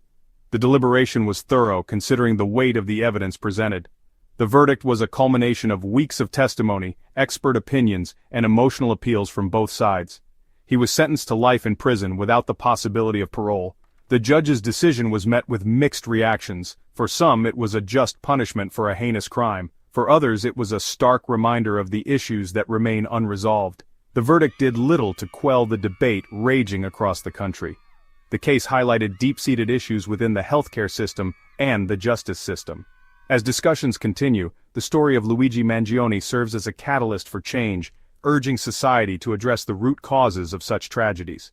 The deliberation was thorough, considering the weight of the evidence presented. The verdict was a culmination of weeks of testimony, expert opinions, and emotional appeals from both sides. He was sentenced to life in prison without the possibility of parole. The judge's decision was met with mixed reactions. For some, it was a just punishment for a heinous crime. For others, it was a stark reminder of the issues that remain unresolved. The verdict did little to quell the debate raging across the country. The case highlighted deep-seated issues within the healthcare system and the justice system. As discussions continue, the story of Luigi Mangione serves as a catalyst for change, urging society to address the root causes of such tragedies.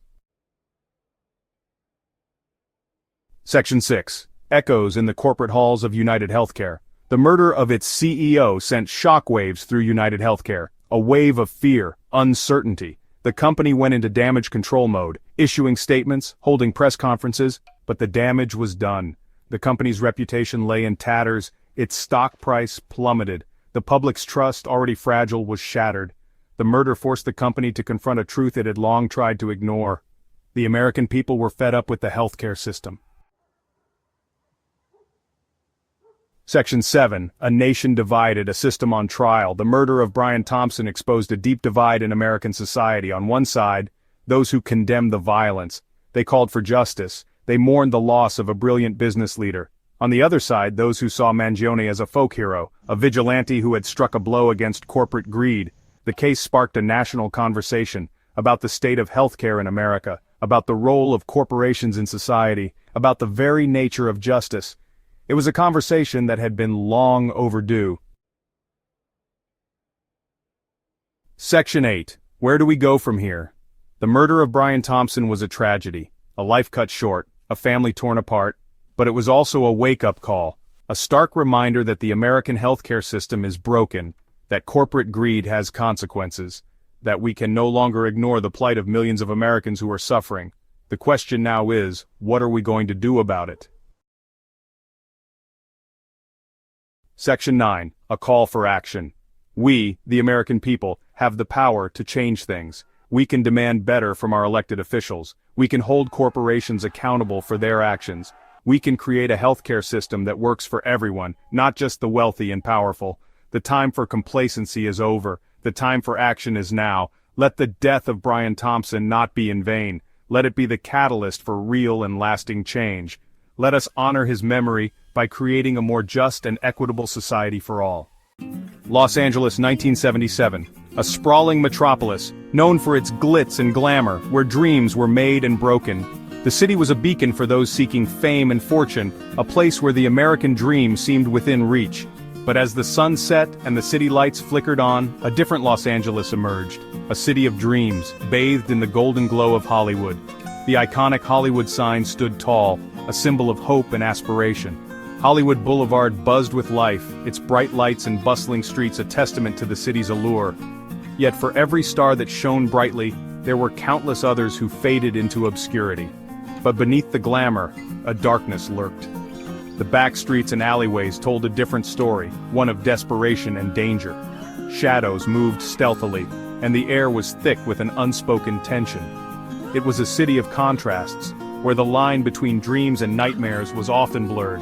Section 6. Echoes in the corporate halls of United Healthcare. The murder of its CEO sent shockwaves through United Healthcare, a wave of fear, uncertainty. The company went into damage control mode, issuing statements, holding press conferences, but the damage was done. The company's reputation lay in tatters, its stock price plummeted. The public's trust, already fragile, was shattered. The murder forced the company to confront a truth it had long tried to ignore. The American people were fed up with the healthcare system. Section 7. A nation divided, a system on trial. The murder of Brian Thompson exposed a deep divide in American society. On one side, those who condemned the violence. They called for justice. They mourned the loss of a brilliant business leader. On the other side, those who saw Mangione as a folk hero, a vigilante who had struck a blow against corporate greed. The case sparked a national conversation about the state of healthcare in America, about the role of corporations in society, about the very nature of justice. It was a conversation that had been long overdue. Section 8. Where do we go from here? The murder of Brian Thompson was a tragedy, a life cut short, a family torn apart, but it was also a wake-up call, a stark reminder that the American healthcare system is broken, that corporate greed has consequences, that we can no longer ignore the plight of millions of Americans who are suffering. The question now is, what are we going to do about it? Section 9. A call for action. We, the American people, have the power to change things. We can demand better from our elected officials. We can hold corporations accountable for their actions. We can create a healthcare system that works for everyone, not just the wealthy and powerful. The time for complacency is over. The time for action is now. Let the death of Brian Thompson not be in vain. Let it be the catalyst for real and lasting change. Let us honor his memory by creating a more just and equitable society for all. Los Angeles, 1977. A sprawling metropolis, known for its glitz and glamour, where dreams were made and broken. The city was a beacon for those seeking fame and fortune, a place where the American dream seemed within reach. But as the sun set and the city lights flickered on, a different Los Angeles emerged. A city of dreams, bathed in the golden glow of Hollywood. The iconic Hollywood sign stood tall, a symbol of hope and aspiration. Hollywood Boulevard buzzed with life, its bright lights and bustling streets a testament to the city's allure. Yet for every star that shone brightly, there were countless others who faded into obscurity. But beneath the glamour, a darkness lurked. The back streets and alleyways told a different story, one of desperation and danger. Shadows moved stealthily, and the air was thick with an unspoken tension. It was a city of contrasts, where the line between dreams and nightmares was often blurred.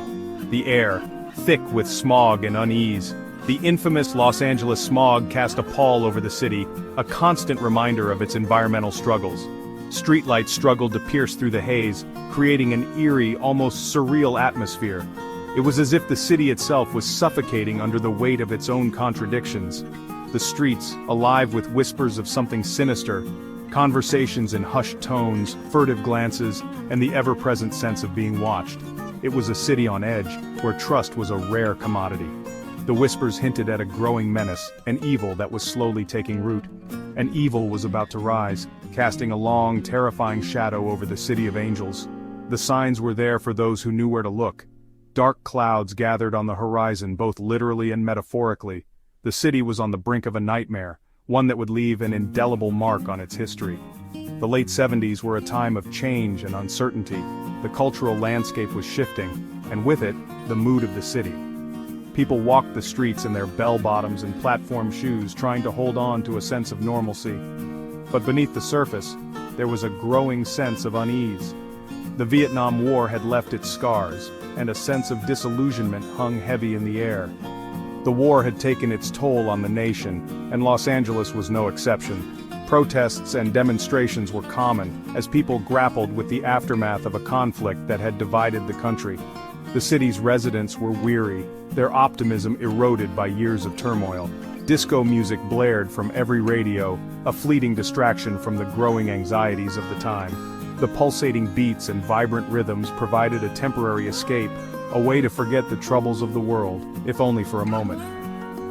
The air, thick with smog and unease. The infamous Los Angeles smog cast a pall over the city, a constant reminder of its environmental struggles. Streetlights struggled to pierce through the haze, creating an eerie, almost surreal atmosphere. It was as if the city itself was suffocating under the weight of its own contradictions. The streets, alive with whispers of something sinister, conversations in hushed tones, furtive glances, and the ever-present sense of being watched. It was a city on edge, where trust was a rare commodity. The whispers hinted at a growing menace, an evil that was slowly taking root. An evil was about to rise, casting a long, terrifying shadow over the city of angels. The signs were there for those who knew where to look. Dark clouds gathered on the horizon, both literally and metaphorically. The city was on the brink of a nightmare, one that would leave an indelible mark on its history. The late 70s were a time of change and uncertainty. The cultural landscape was shifting, and with it, the mood of the city. People walked the streets in their bell-bottoms and platform shoes, trying to hold on to a sense of normalcy. But beneath the surface, there was a growing sense of unease. The Vietnam War had left its scars, and a sense of disillusionment hung heavy in the air. The war had taken its toll on the nation, and Los Angeles was no exception. Protests and demonstrations were common, as people grappled with the aftermath of a conflict that had divided the country. The city's residents were weary, their optimism eroded by years of turmoil. Disco music blared from every radio, a fleeting distraction from the growing anxieties of the time. The pulsating beats and vibrant rhythms provided a temporary escape, a way to forget the troubles of the world, if only for a moment.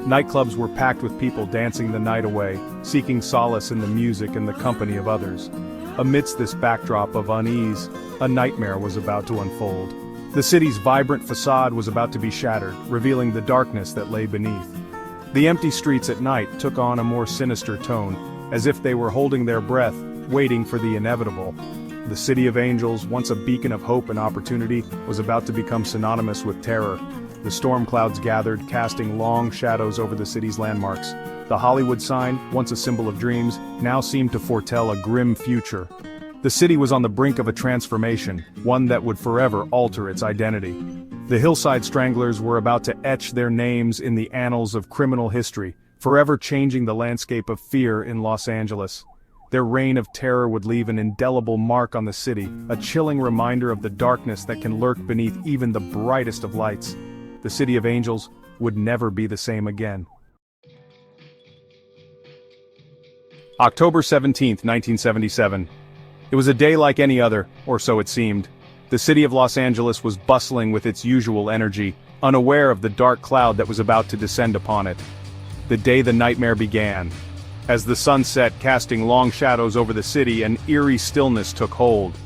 Nightclubs were packed with people dancing the night away, seeking solace in the music and the company of others. Amidst this backdrop of unease, a nightmare was about to unfold. The city's vibrant facade was about to be shattered, revealing the darkness that lay beneath. The empty streets at night took on a more sinister tone, as if they were holding their breath, waiting for the inevitable. The city of angels, once a beacon of hope and opportunity, was about to become synonymous with terror. The storm clouds gathered, casting long shadows over the city's landmarks. The Hollywood sign, once a symbol of dreams, now seemed to foretell a grim future. The city was on the brink of a transformation, one that would forever alter its identity. The Hillside Stranglers were about to etch their names in the annals of criminal history, forever changing the landscape of fear in Los Angeles. Their reign of terror would leave an indelible mark on the city, a chilling reminder of the darkness that can lurk beneath even the brightest of lights. The city of angels would never be the same again. October 17, 1977. It was a day like any other, or so it seemed. The city of Los Angeles was bustling with its usual energy, unaware of the dark cloud that was about to descend upon it. The day the nightmare began. As the sun set, casting long shadows over the city, an eerie stillness took hold.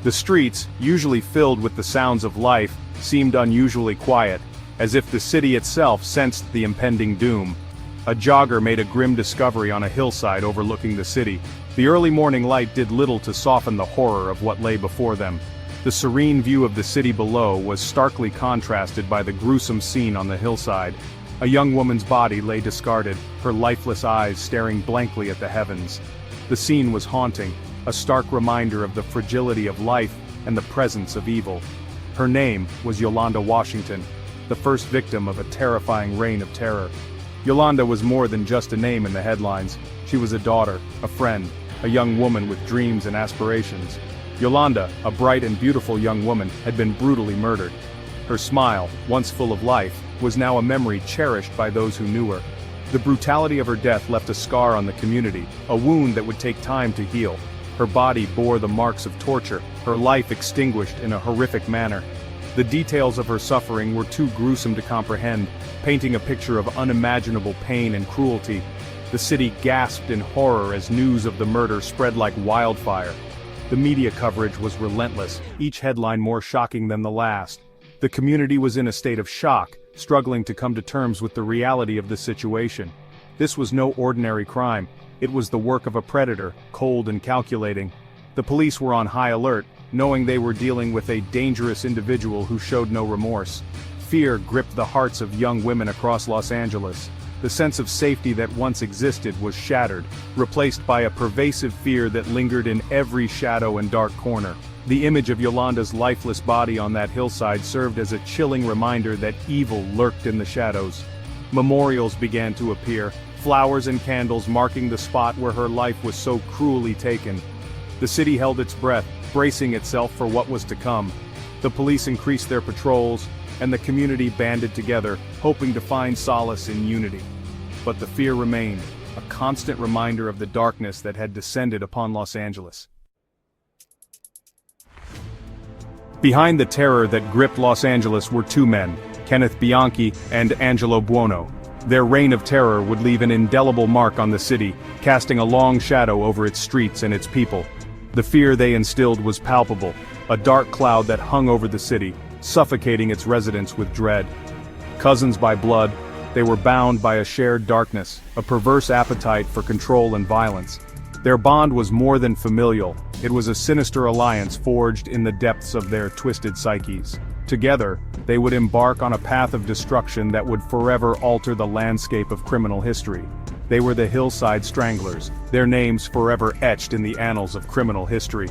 The streets, usually filled with the sounds of life, seemed unusually quiet, as if the city itself sensed the impending doom. A jogger made a grim discovery on a hillside overlooking the city. The early morning light did little to soften the horror of what lay before them. The serene view of the city below was starkly contrasted by the gruesome scene on the hillside. A young woman's body lay discarded, her lifeless eyes staring blankly at the heavens. The scene was haunting, a stark reminder of the fragility of life and the presence of evil. Her name was Yolanda Washington, the first victim of a terrifying reign of terror. Yolanda was more than just a name in the headlines. She was a daughter, a friend, a young woman with dreams and aspirations. Yolanda, a bright and beautiful young woman, had been brutally murdered. Her smile, once full of life, was now a memory cherished by those who knew her. The brutality of her death left a scar on the community, a wound that would take time to heal. Her body bore the marks of torture, her life extinguished in a horrific manner. The details of her suffering were too gruesome to comprehend, painting a picture of unimaginable pain and cruelty. The city gasped in horror as news of the murder spread like wildfire. The media coverage was relentless, each headline more shocking than the last. The community was in a state of shock, struggling to come to terms with the reality of the situation. This was no ordinary crime. It was the work of a predator, cold and calculating. The police were on high alert, knowing they were dealing with a dangerous individual who showed no remorse. Fear gripped the hearts of young women across Los Angeles. The sense of safety that once existed was shattered, replaced by a pervasive fear that lingered in every shadow and dark corner. The image of Yolanda's lifeless body on that hillside served as a chilling reminder that evil lurked in the shadows. Memorials began to appear, flowers and candles marking the spot where her life was so cruelly taken. The city held its breath, bracing itself for what was to come. The police increased their patrols, and the community banded together, hoping to find solace in unity. But the fear remained, a constant reminder of the darkness that had descended upon Los Angeles. Behind the terror that gripped Los Angeles were two men, Kenneth Bianchi and Angelo Buono. Their reign of terror would leave an indelible mark on the city, casting a long shadow over its streets and its people. The fear they instilled was palpable, a dark cloud that hung over the city, suffocating its residents with dread. Cousins by blood, they were bound by a shared darkness, a perverse appetite for control and violence. Their bond was more than familial, it was a sinister alliance forged in the depths of their twisted psyches. Together, they would embark on a path of destruction that would forever alter the landscape of criminal history. They were the Hillside Stranglers, their names forever etched in the annals of criminal history.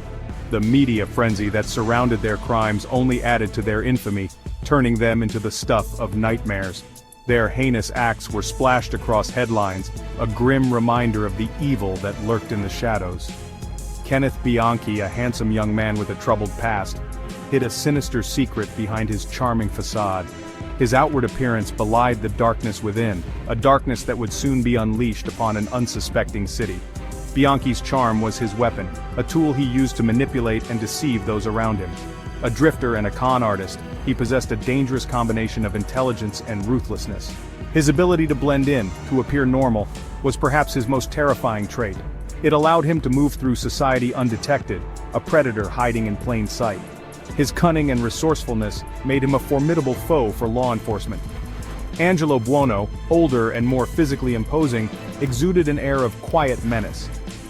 The media frenzy that surrounded their crimes only added to their infamy, turning them into the stuff of nightmares. Their heinous acts were splashed across headlines, a grim reminder of the evil that lurked in the shadows. Kenneth Bianchi, a handsome young man with a troubled past, hid a sinister secret behind his charming facade. His outward appearance belied the darkness within, a darkness that would soon be unleashed upon an unsuspecting city. Bianchi's charm was his weapon, a tool he used to manipulate and deceive those around him. A drifter and a con artist, he possessed a dangerous combination of intelligence and ruthlessness. His ability to blend in, to appear normal, was perhaps his most terrifying trait. It allowed him to move through society undetected, a predator hiding in plain sight. His cunning and resourcefulness made him a formidable foe for law enforcement. Angelo Buono, older and more physically imposing, exuded an air of quiet menace.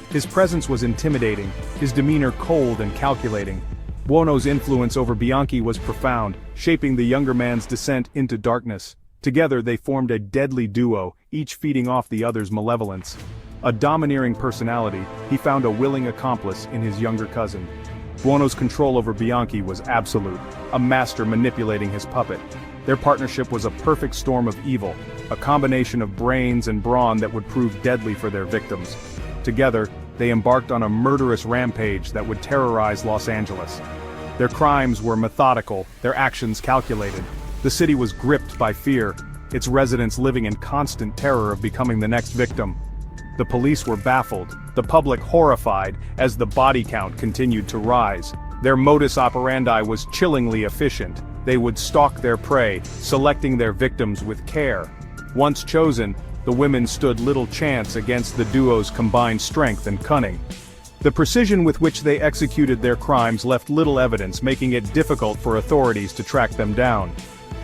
His presence was intimidating, his demeanor cold and calculating. Buono's influence over Bianchi was profound, shaping the younger man's descent into darkness. Together they formed a deadly duo, each feeding off the other's malevolence. A domineering personality, he found a willing accomplice in his younger cousin. Buono's control over Bianchi was absolute, a master manipulating his puppet. Their partnership was a perfect storm of evil, a combination of brains and brawn that would prove deadly for their victims. Together, they embarked on a murderous rampage that would terrorize Los Angeles. Their crimes were methodical, their actions calculated. The city was gripped by fear, its residents living in constant terror of becoming the next victim. The police were baffled, the public horrified, as the body count continued to rise. Their modus operandi was chillingly efficient. They would stalk their prey, selecting their victims with care. Once chosen, the women stood little chance against the duo's combined strength and cunning. The precision with which they executed their crimes left little evidence, making it difficult for authorities to track them down.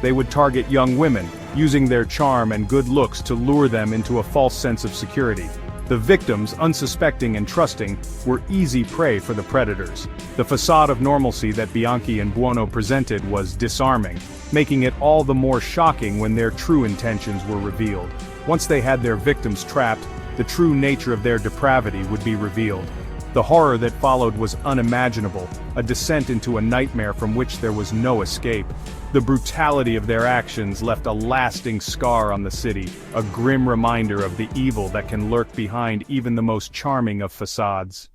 They would target young women, using their charm and good looks to lure them into a false sense of security. The victims, unsuspecting and trusting, were easy prey for the predators. The facade of normalcy that Bianchi and Buono presented was disarming, making it all the more shocking when their true intentions were revealed. Once they had their victims trapped, the true nature of their depravity would be revealed. The horror that followed was unimaginable, a descent into a nightmare from which there was no escape. The brutality of their actions left a lasting scar on the city, a grim reminder of the evil that can lurk behind even the most charming of facades.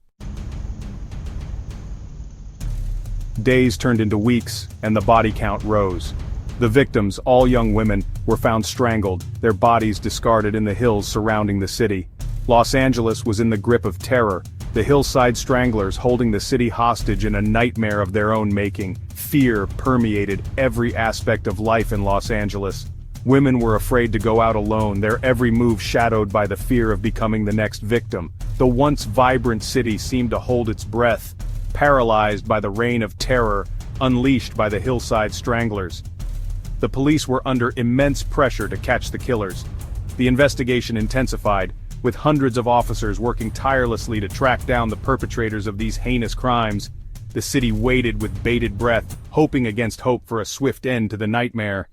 Days turned into weeks, and the body count rose. The victims, all young women, were found strangled, their bodies discarded in the hills surrounding the city. Los Angeles was in the grip of terror, the Hillside Stranglers holding the city hostage in a nightmare of their own making. Fear permeated every aspect of life in Los Angeles. Women were afraid to go out alone, their every move shadowed by the fear of becoming the next victim. The once vibrant city seemed to hold its breath, paralyzed by the reign of terror unleashed by the Hillside Stranglers. The police were under immense pressure to catch the killers. The investigation intensified, with hundreds of officers working tirelessly to track down the perpetrators of these heinous crimes. The city waited with bated breath, hoping against hope for a swift end to the nightmare.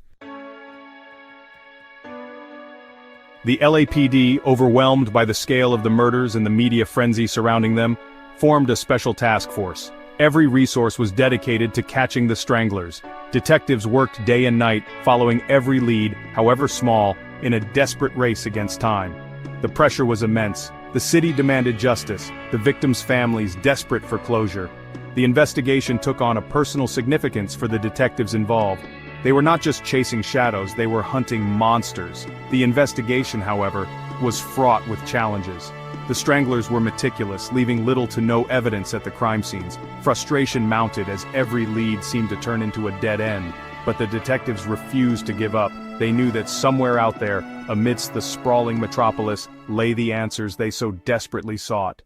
The LAPD, overwhelmed by the scale of the murders and the media frenzy surrounding them, formed a special task force. Every resource was dedicated to catching the stranglers. Detectives worked day and night, following every lead, however small, in a desperate race against time. The pressure was immense. The city demanded justice, the victims' families desperate for closure. The investigation took on a personal significance for the detectives involved. They were not just chasing shadows, they were hunting monsters. The investigation, however, was fraught with challenges. The stranglers were meticulous, leaving little to no evidence at the crime scenes. Frustration mounted as every lead seemed to turn into a dead end. But the detectives refused to give up. They knew that somewhere out there, amidst the sprawling metropolis, lay the answers they so desperately sought.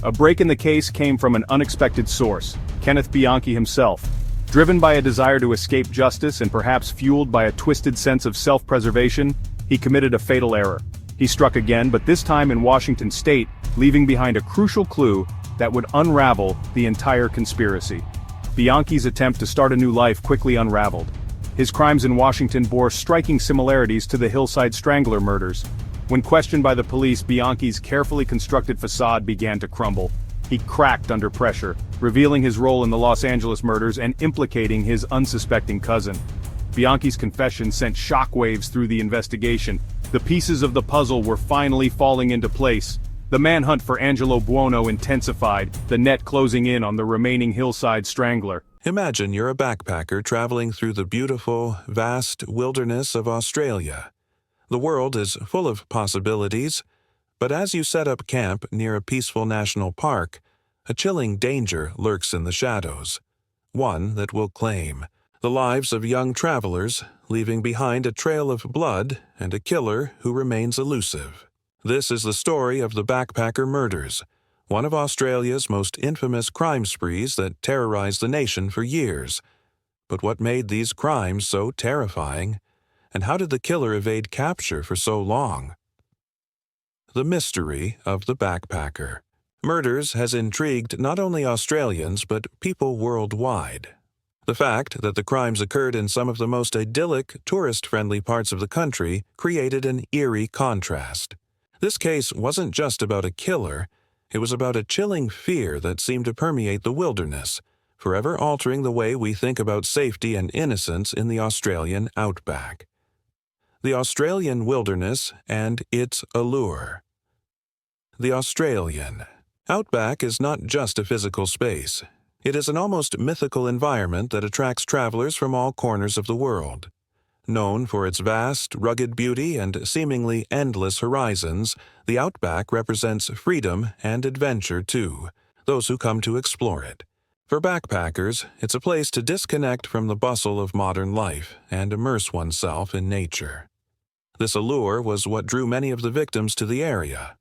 A break in the case came from an unexpected source, Kenneth Bianchi himself. Driven by a desire to escape justice and perhaps fueled by a twisted sense of self-preservation, he committed a fatal error. He struck again, but this time in Washington state, leaving behind a crucial clue that would unravel the entire conspiracy. Bianchi's attempt to start a new life quickly unraveled. His crimes in Washington bore striking similarities to the Hillside Strangler murders. When questioned by the police, Bianchi's carefully constructed facade began to crumble. He cracked under pressure, revealing his role in the Los Angeles murders and implicating his unsuspecting cousin. Bianchi's confession sent shockwaves through the investigation. The pieces of the puzzle were finally falling into place. The manhunt for Angelo Buono intensified, the net closing in on the remaining Hillside Strangler. Imagine you're a backpacker traveling through the beautiful, vast wilderness of Australia. The world is full of possibilities, but as you set up camp near a peaceful national park, a chilling danger lurks in the shadows. One that will claim the lives of young travelers, leaving behind a trail of blood and a killer who remains elusive. This is the story of the Backpacker Murders, one of Australia's most infamous crime sprees that terrorized the nation for years. But what made these crimes so terrifying? And how did the killer evade capture for so long? The mystery of the backpacker. Murders has intrigued not only Australians but people worldwide. The fact that the crimes occurred in some of the most idyllic, tourist-friendly parts of the country created an eerie contrast. This case wasn't just about a killer, it was about a chilling fear that seemed to permeate the wilderness, forever altering the way we think about safety and innocence in the Australian outback. The Australian wilderness and its allure. The Australian outback is not just a physical space. It is an almost mythical environment that attracts travelers from all corners of the world. Known for its vast, rugged beauty and seemingly endless horizons, the outback represents freedom and adventure to those who come to explore it. For backpackers, it's a place to disconnect from the bustle of modern life and immerse oneself in nature. This allure was what drew many of the victims to the area.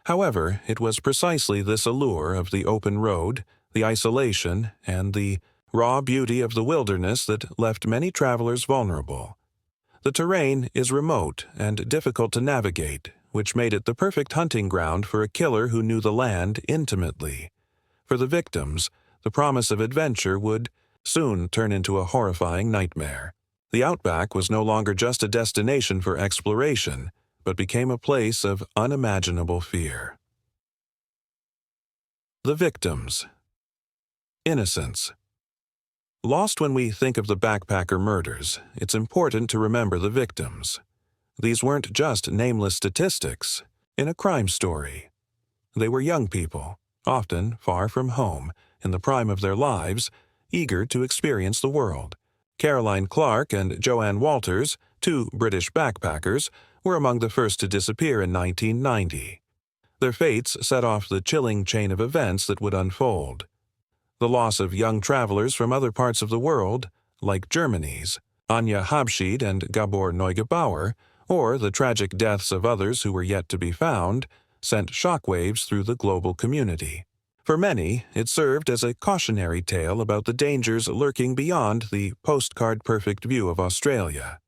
However, it was precisely this allure of the open road, the isolation, and the raw beauty of the wilderness that left many travelers vulnerable. The terrain is remote and difficult to navigate, which made it the perfect hunting ground for a killer who knew the land intimately. For the victims, the promise of adventure would soon turn into a horrifying nightmare. The outback was no longer just a destination for exploration, but became a place of unimaginable fear. The victims. Innocence. Lost when we think of the backpacker murders, it's important to remember the victims. These weren't just nameless statistics in a crime story. They were young people, often far from home, in the prime of their lives, eager to experience the world. Caroline Clark and Joanne Walters, two British backpackers, were among the first to disappear in 1990. Their fates set off the chilling chain of events that would unfold. The loss of young travelers from other parts of the world, like Germany's Anja Habschied and Gabor Neugebauer, or the tragic deaths of others who were yet to be found, sent shockwaves through the global community. For many, it served as a cautionary tale about the dangers lurking beyond the postcard-perfect view of Australia.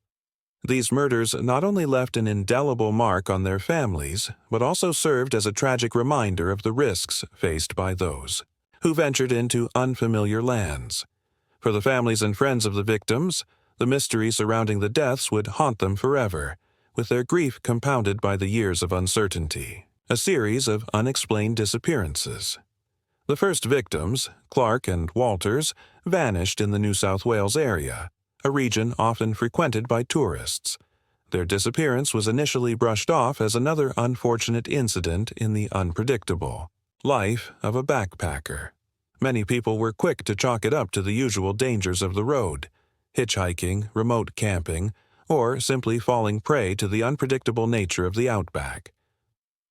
These murders not only left an indelible mark on their families, but also served as a tragic reminder of the risks faced by those who ventured into unfamiliar lands. For the families and friends of the victims, the mystery surrounding the deaths would haunt them forever, with their grief compounded by the years of uncertainty. a series of unexplained disappearances. The first victims, Clark and Walters, vanished in the New South Wales area, a region often frequented by tourists. Their disappearance was initially brushed off as another unfortunate incident in the unpredictable life of a backpacker. Many people were quick to chalk it up to the usual dangers of the road: hitchhiking, remote camping, or simply falling prey to the unpredictable nature of the outback.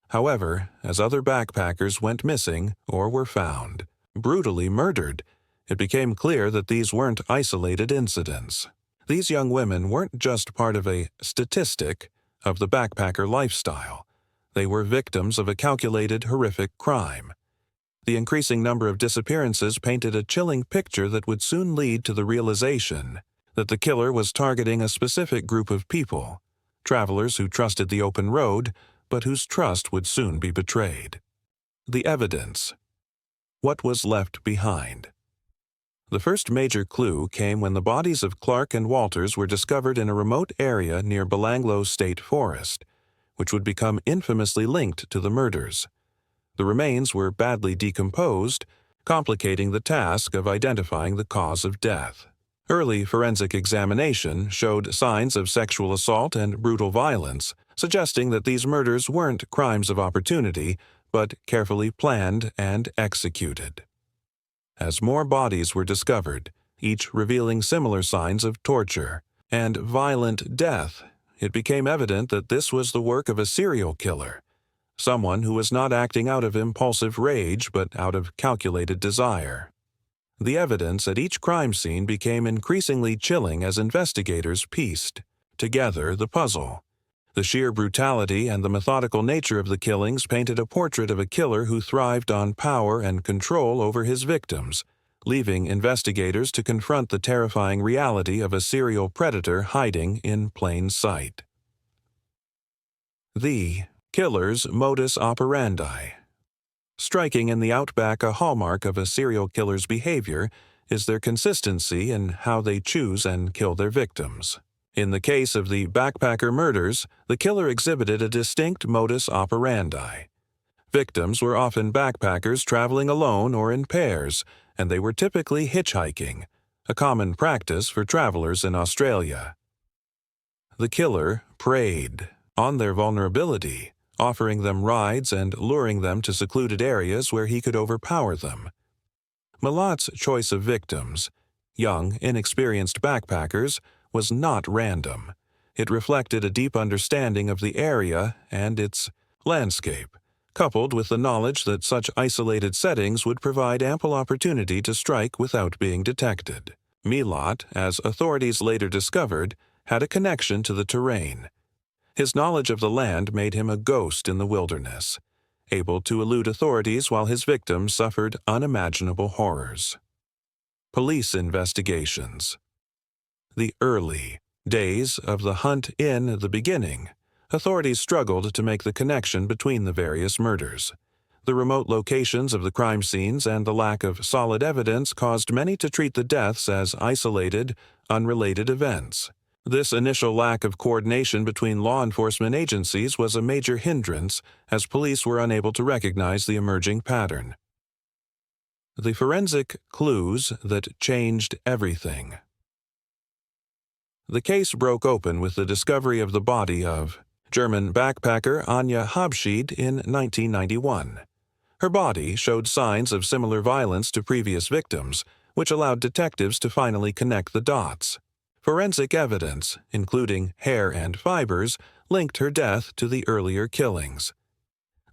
However, as other backpackers went missing or were found, brutally murdered, it became clear that these weren't isolated incidents. These young women weren't just part of a statistic of the backpacker lifestyle. They were victims of a calculated, horrific crime. The increasing number of disappearances painted a chilling picture that would soon lead to the realization that the killer was targeting a specific group of people, travelers who trusted the open road, but whose trust would soon be betrayed. The evidence. What was left behind? The first major clue came when the bodies of Clark and Walters were discovered in a remote area near Belanglo State Forest, which would become infamously linked to the murders. The remains were badly decomposed, complicating the task of identifying the cause of death. Early forensic examination showed signs of sexual assault and brutal violence, suggesting that these murders weren't crimes of opportunity, but carefully planned and executed. As more bodies were discovered, each revealing similar signs of torture and violent death, it became evident that this was the work of a serial killer, someone who was not acting out of impulsive rage but out of calculated desire. The evidence at each crime scene became increasingly chilling as investigators pieced together the puzzle. The sheer brutality and the methodical nature of the killings painted a portrait of a killer who thrived on power and control over his victims, leaving investigators to confront the terrifying reality of a serial predator hiding in plain sight. The killer's modus operandi. Striking in the outback, a hallmark of a serial killer's behavior is their consistency in how they choose and kill their victims. In the case of the backpacker murders, the killer exhibited a distinct modus operandi. Victims were often backpackers traveling alone or in pairs, and they were typically hitchhiking, a common practice for travelers in Australia. The killer preyed on their vulnerability, offering them rides and luring them to secluded areas where he could overpower them. Milat's choice of victims, young, inexperienced backpackers, was not random. It reflected a deep understanding of the area and its landscape, coupled with the knowledge that such isolated settings would provide ample opportunity to strike without being detected. Milat, as authorities later discovered, had a connection to the terrain. His knowledge of the land made him a ghost in the wilderness, able to elude authorities while his victims suffered unimaginable horrors. Police investigations. The early days of the hunt in the beginning, authorities struggled to make the connection between the various murders. The remote locations of the crime scenes and the lack of solid evidence caused many to treat the deaths as isolated, unrelated events. This initial lack of coordination between law enforcement agencies was a major hindrance, as police were unable to recognize the emerging pattern. The forensic clues that changed everything. The case broke open with the discovery of the body of German backpacker Anja Habschied in 1991. Her body showed signs of similar violence to previous victims, which allowed detectives to finally connect the dots. Forensic evidence, including hair and fibers, linked her death to the earlier killings.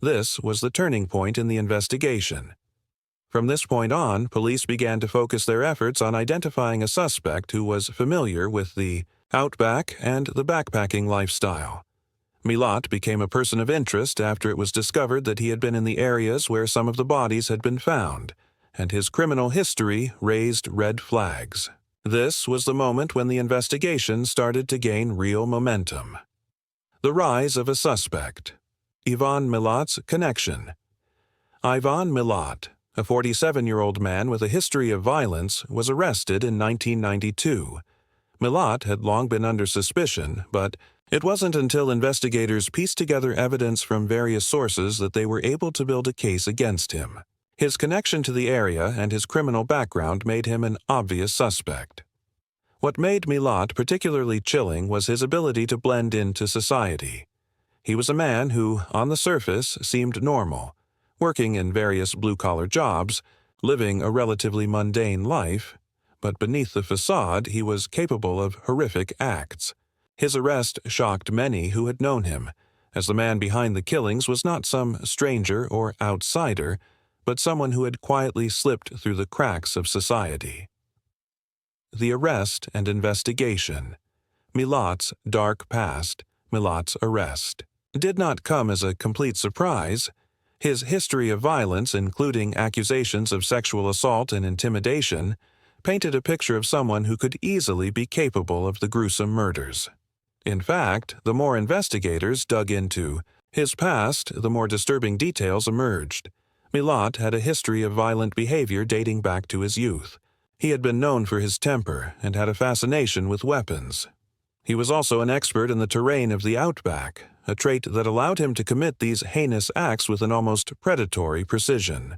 This was the turning point in the investigation. From this point on, police began to focus their efforts on identifying a suspect who was familiar with the outback and the backpacking lifestyle. Milat became a person of interest after it was discovered that he had been in the areas where some of the bodies had been found, and his criminal history raised red flags. This was the moment when the investigation started to gain real momentum. The rise of a suspect. Ivan Milat's connection. Ivan Milat, a 47-year-old man with a history of violence, was arrested in 1992. Milat had long been under suspicion, but It wasn't until investigators pieced together evidence from various sources that they were able to build a case against him. His connection to the area and his criminal background made him an obvious suspect. What made Milat particularly chilling was his ability to blend into society. He was a man who, on the surface, seemed normal, working in various blue-collar jobs, living a relatively mundane life, but beneath the facade he was capable of horrific acts. His arrest shocked many who had known him, as the man behind the killings was not some stranger or outsider, but someone who had quietly slipped through the cracks of society. The arrest and investigation. Milat's dark past, Milat's arrest, did not come as a complete surprise. His history of violence, including accusations of sexual assault and intimidation, painted a picture of someone who could easily be capable of the gruesome murders. In fact, the more investigators dug into his past, the more disturbing details emerged. Milat had a history of violent behavior dating back to his youth. He had been known for his temper and had a fascination with weapons. He was also an expert in the terrain of the outback, a trait that allowed him to commit these heinous acts with an almost predatory precision.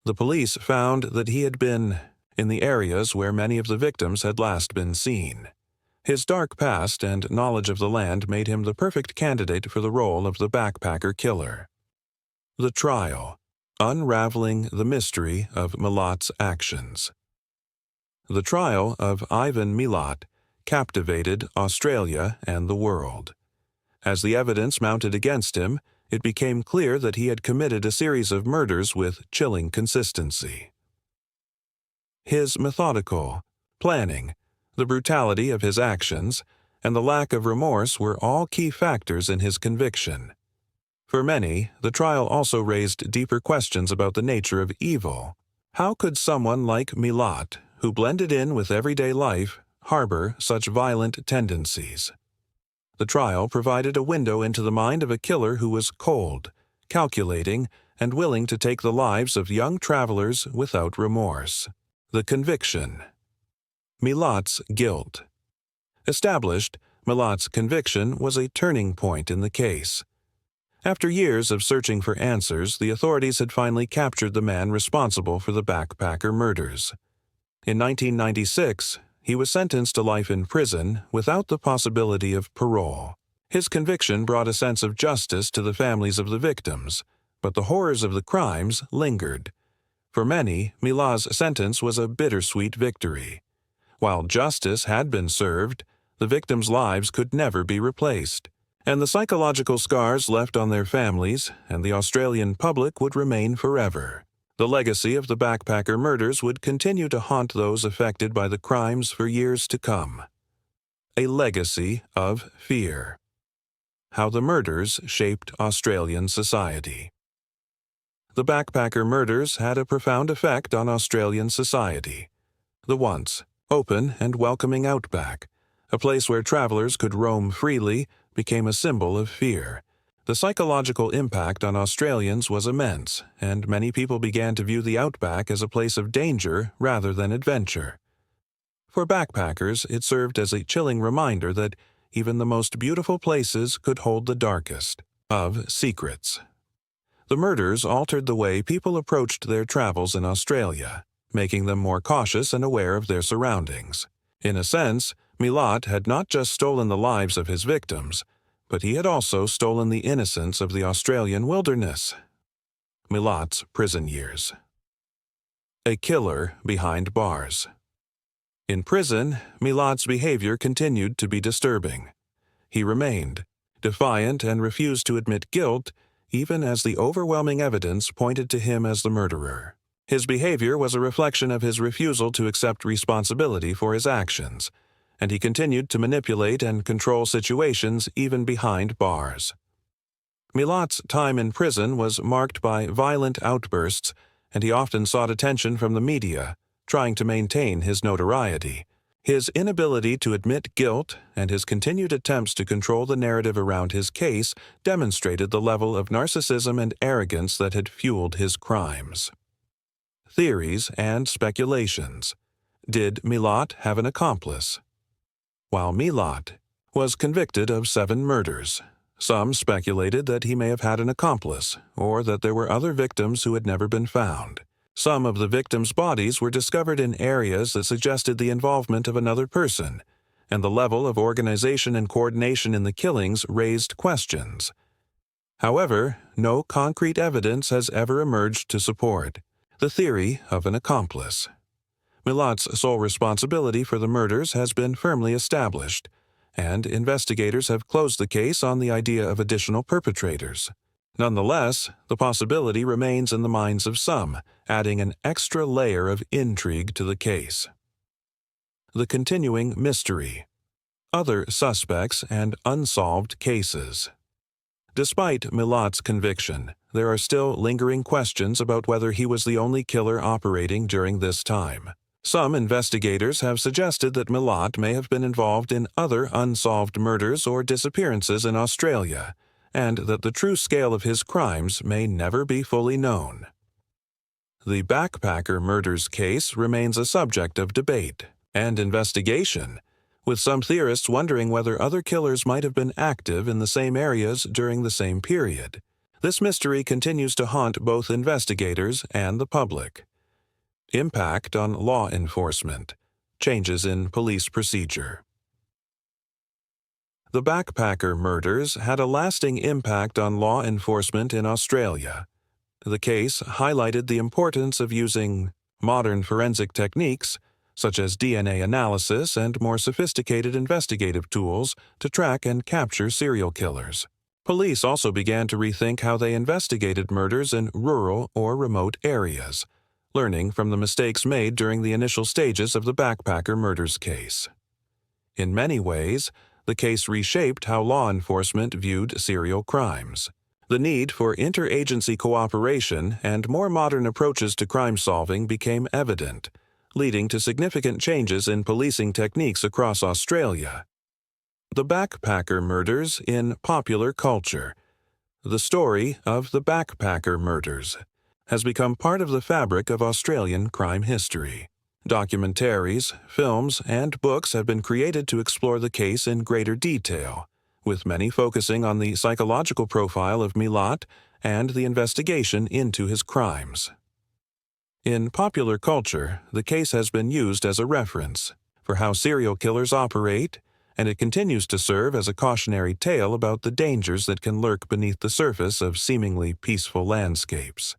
The police found that he had been in the areas where many of the victims had last been seen. His dark past and knowledge of the land made him the perfect candidate for the role of the backpacker killer. The trial. Unraveling the mystery of Milat's actions. The trial of Ivan Milat captivated Australia and the world. As the evidence mounted against him, it became clear that he had committed a series of murders with chilling consistency. His methodical planning, the brutality of his actions, and the lack of remorse were all key factors in his conviction. For many, the trial also raised deeper questions about the nature of evil. How could someone like Milat, who blended in with everyday life, harbor such violent tendencies? The trial provided a window into the mind of a killer who was cold, calculating, and willing to take the lives of young travelers without remorse. The conviction. Milat's guilt. Established, Milat's conviction was a turning point in the case. After years of searching for answers, the authorities had finally captured the man responsible for the backpacker murders. In 1996, he was sentenced to life in prison without the possibility of parole. His conviction brought a sense of justice to the families of the victims, but the horrors of the crimes lingered. For many, Milat's sentence was a bittersweet victory. While justice had been served, the victims' lives could never be replaced, and the psychological scars left on their families and the Australian public would remain forever. The legacy of the backpacker murders would continue to haunt those affected by the crimes for years to come. A legacy of fear. How the murders shaped Australian society. The backpacker murders had a profound effect on Australian society. The once open and welcoming outback, a place where travelers could roam freely, became a symbol of fear. The psychological impact on Australians was immense, and many people began to view the outback as a place of danger rather than adventure. For backpackers, it served as a chilling reminder that even the most beautiful places could hold the darkest of secrets. The murders altered the way people approached their travels in Australia, making them more cautious and aware of their surroundings. In a sense, Milat had not just stolen the lives of his victims, but he had also stolen the innocence of the Australian wilderness. Milat's prison years. A killer behind bars. In prison, Milat's behavior continued to be disturbing. He remained defiant and refused to admit guilt, even as the overwhelming evidence pointed to him as the murderer. His behavior was a reflection of his refusal to accept responsibility for his actions, and he continued to manipulate and control situations even behind bars. Milat's time in prison was marked by violent outbursts, and he often sought attention from the media, trying to maintain his notoriety. His inability to admit guilt and his continued attempts to control the narrative around his case demonstrated the level of narcissism and arrogance that had fueled his crimes. Theories and speculations. Did Milat have an accomplice? While Milat was convicted of 7 murders. Some speculated that he may have had an accomplice, or that there were other victims who had never been found. Some of the victims' bodies were discovered in areas that suggested the involvement of another person, and the level of organization and coordination in the killings raised questions. However, no concrete evidence has ever emerged to support the theory of an accomplice. Milat's sole responsibility for the murders has been firmly established, and investigators have closed the case on the idea of additional perpetrators. Nonetheless, the possibility remains in the minds of some, adding an extra layer of intrigue to the case. The continuing mystery. Other suspects and unsolved cases. Despite Milat's conviction, there are still lingering questions about whether he was the only killer operating during this time. Some investigators have suggested that Milat may have been involved in other unsolved murders or disappearances in Australia, and that the true scale of his crimes may never be fully known. The backpacker murders case remains a subject of debate and investigation, with some theorists wondering whether other killers might have been active in the same areas during the same period. This mystery continues to haunt both investigators and the public. Impact on law enforcement. Changes in police procedure. The backpacker murders had a lasting impact on law enforcement in Australia. The case highlighted the importance of using modern forensic techniques, such as DNA analysis and more sophisticated investigative tools, to track and capture serial killers. Police also began to rethink how they investigated murders in rural or remote areas, learning from the mistakes made during the initial stages of the backpacker murders case. In many ways, the case reshaped how law enforcement viewed serial crimes. The need for interagency cooperation and more modern approaches to crime solving became evident, leading to significant changes in policing techniques across Australia. The backpacker murders in popular culture. The story of the backpacker murders has become part of the fabric of Australian crime history. Documentaries, films, and books have been created to explore the case in greater detail, with many focusing on the psychological profile of Milat and the investigation into his crimes. In popular culture, the case has been used as a reference for how serial killers operate, and it continues to serve as a cautionary tale about the dangers that can lurk beneath the surface of seemingly peaceful landscapes.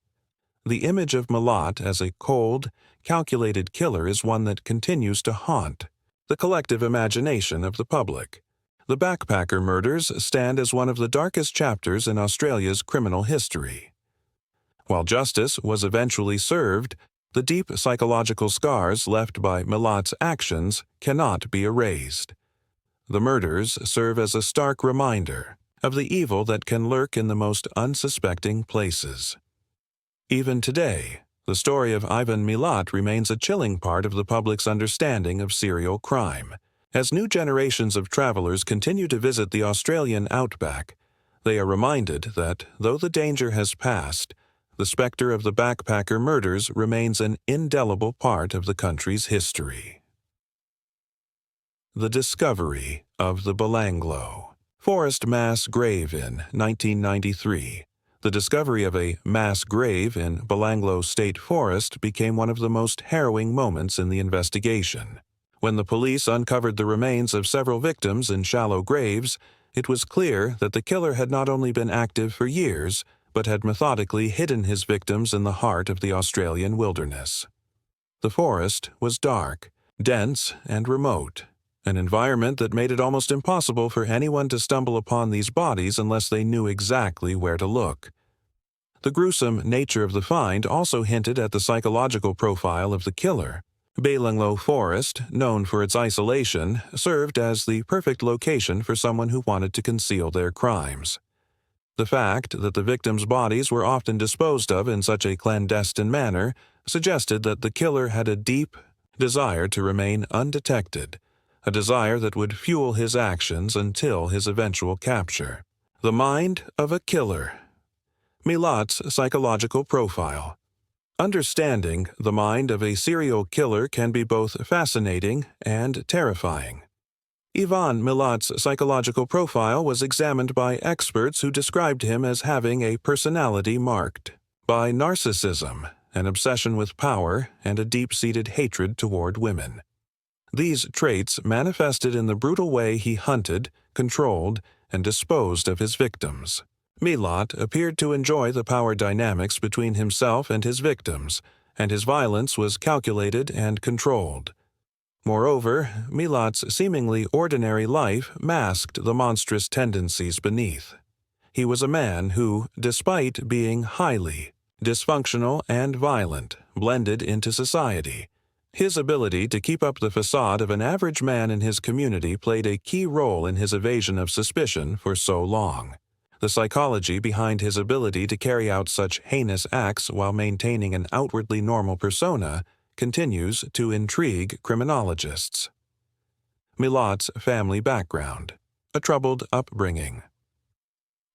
The image of Milat as a cold, calculated killer is one that continues to haunt the collective imagination of the public. The backpacker murders stand as one of the darkest chapters in Australia's criminal history. While justice was eventually served, the deep psychological scars left by Milat's actions cannot be erased. The murders serve as a stark reminder of the evil that can lurk in the most unsuspecting places. Even today, the story of Ivan Milat remains a chilling part of the public's understanding of serial crime. As new generations of travelers continue to visit the Australian outback, they are reminded that, though the danger has passed, the specter of the backpacker murders remains an indelible part of the country's history. The discovery of the Belanglo. Forest mass grave in 1993. The discovery of a mass grave in Belanglo State Forest became one of the most harrowing moments in the investigation. When the police uncovered the remains of several victims in shallow graves, it was clear that the killer had not only been active for years, but had methodically hidden his victims in the heart of the Australian wilderness. The forest was dark, dense, and remote, an environment that made it almost impossible for anyone to stumble upon these bodies unless they knew exactly where to look. The gruesome nature of the find also hinted at the psychological profile of the killer. Belanglo Forest, known for its isolation, served as the perfect location for someone who wanted to conceal their crimes. The fact that the victims' bodies were often disposed of in such a clandestine manner suggested that the killer had a deep desire to remain undetected, a desire that would fuel his actions until his eventual capture. The mind of a killer. Milat's psychological profile. Understanding the mind of a serial killer can be both fascinating and terrifying. Ivan Milat's psychological profile was examined by experts who described him as having a personality marked by narcissism, an obsession with power, and a deep-seated hatred toward women. These traits manifested in the brutal way he hunted, controlled, and disposed of his victims. Milat appeared to enjoy the power dynamics between himself and his victims, and his violence was calculated and controlled. Moreover, Milat's seemingly ordinary life masked the monstrous tendencies beneath. He was a man who, despite being highly dysfunctional and violent, blended into society. His ability to keep up the facade of an average man in his community played a key role in his evasion of suspicion for so long. The psychology behind his ability to carry out such heinous acts while maintaining an outwardly normal persona continues to intrigue criminologists. Milat's family background. A troubled upbringing.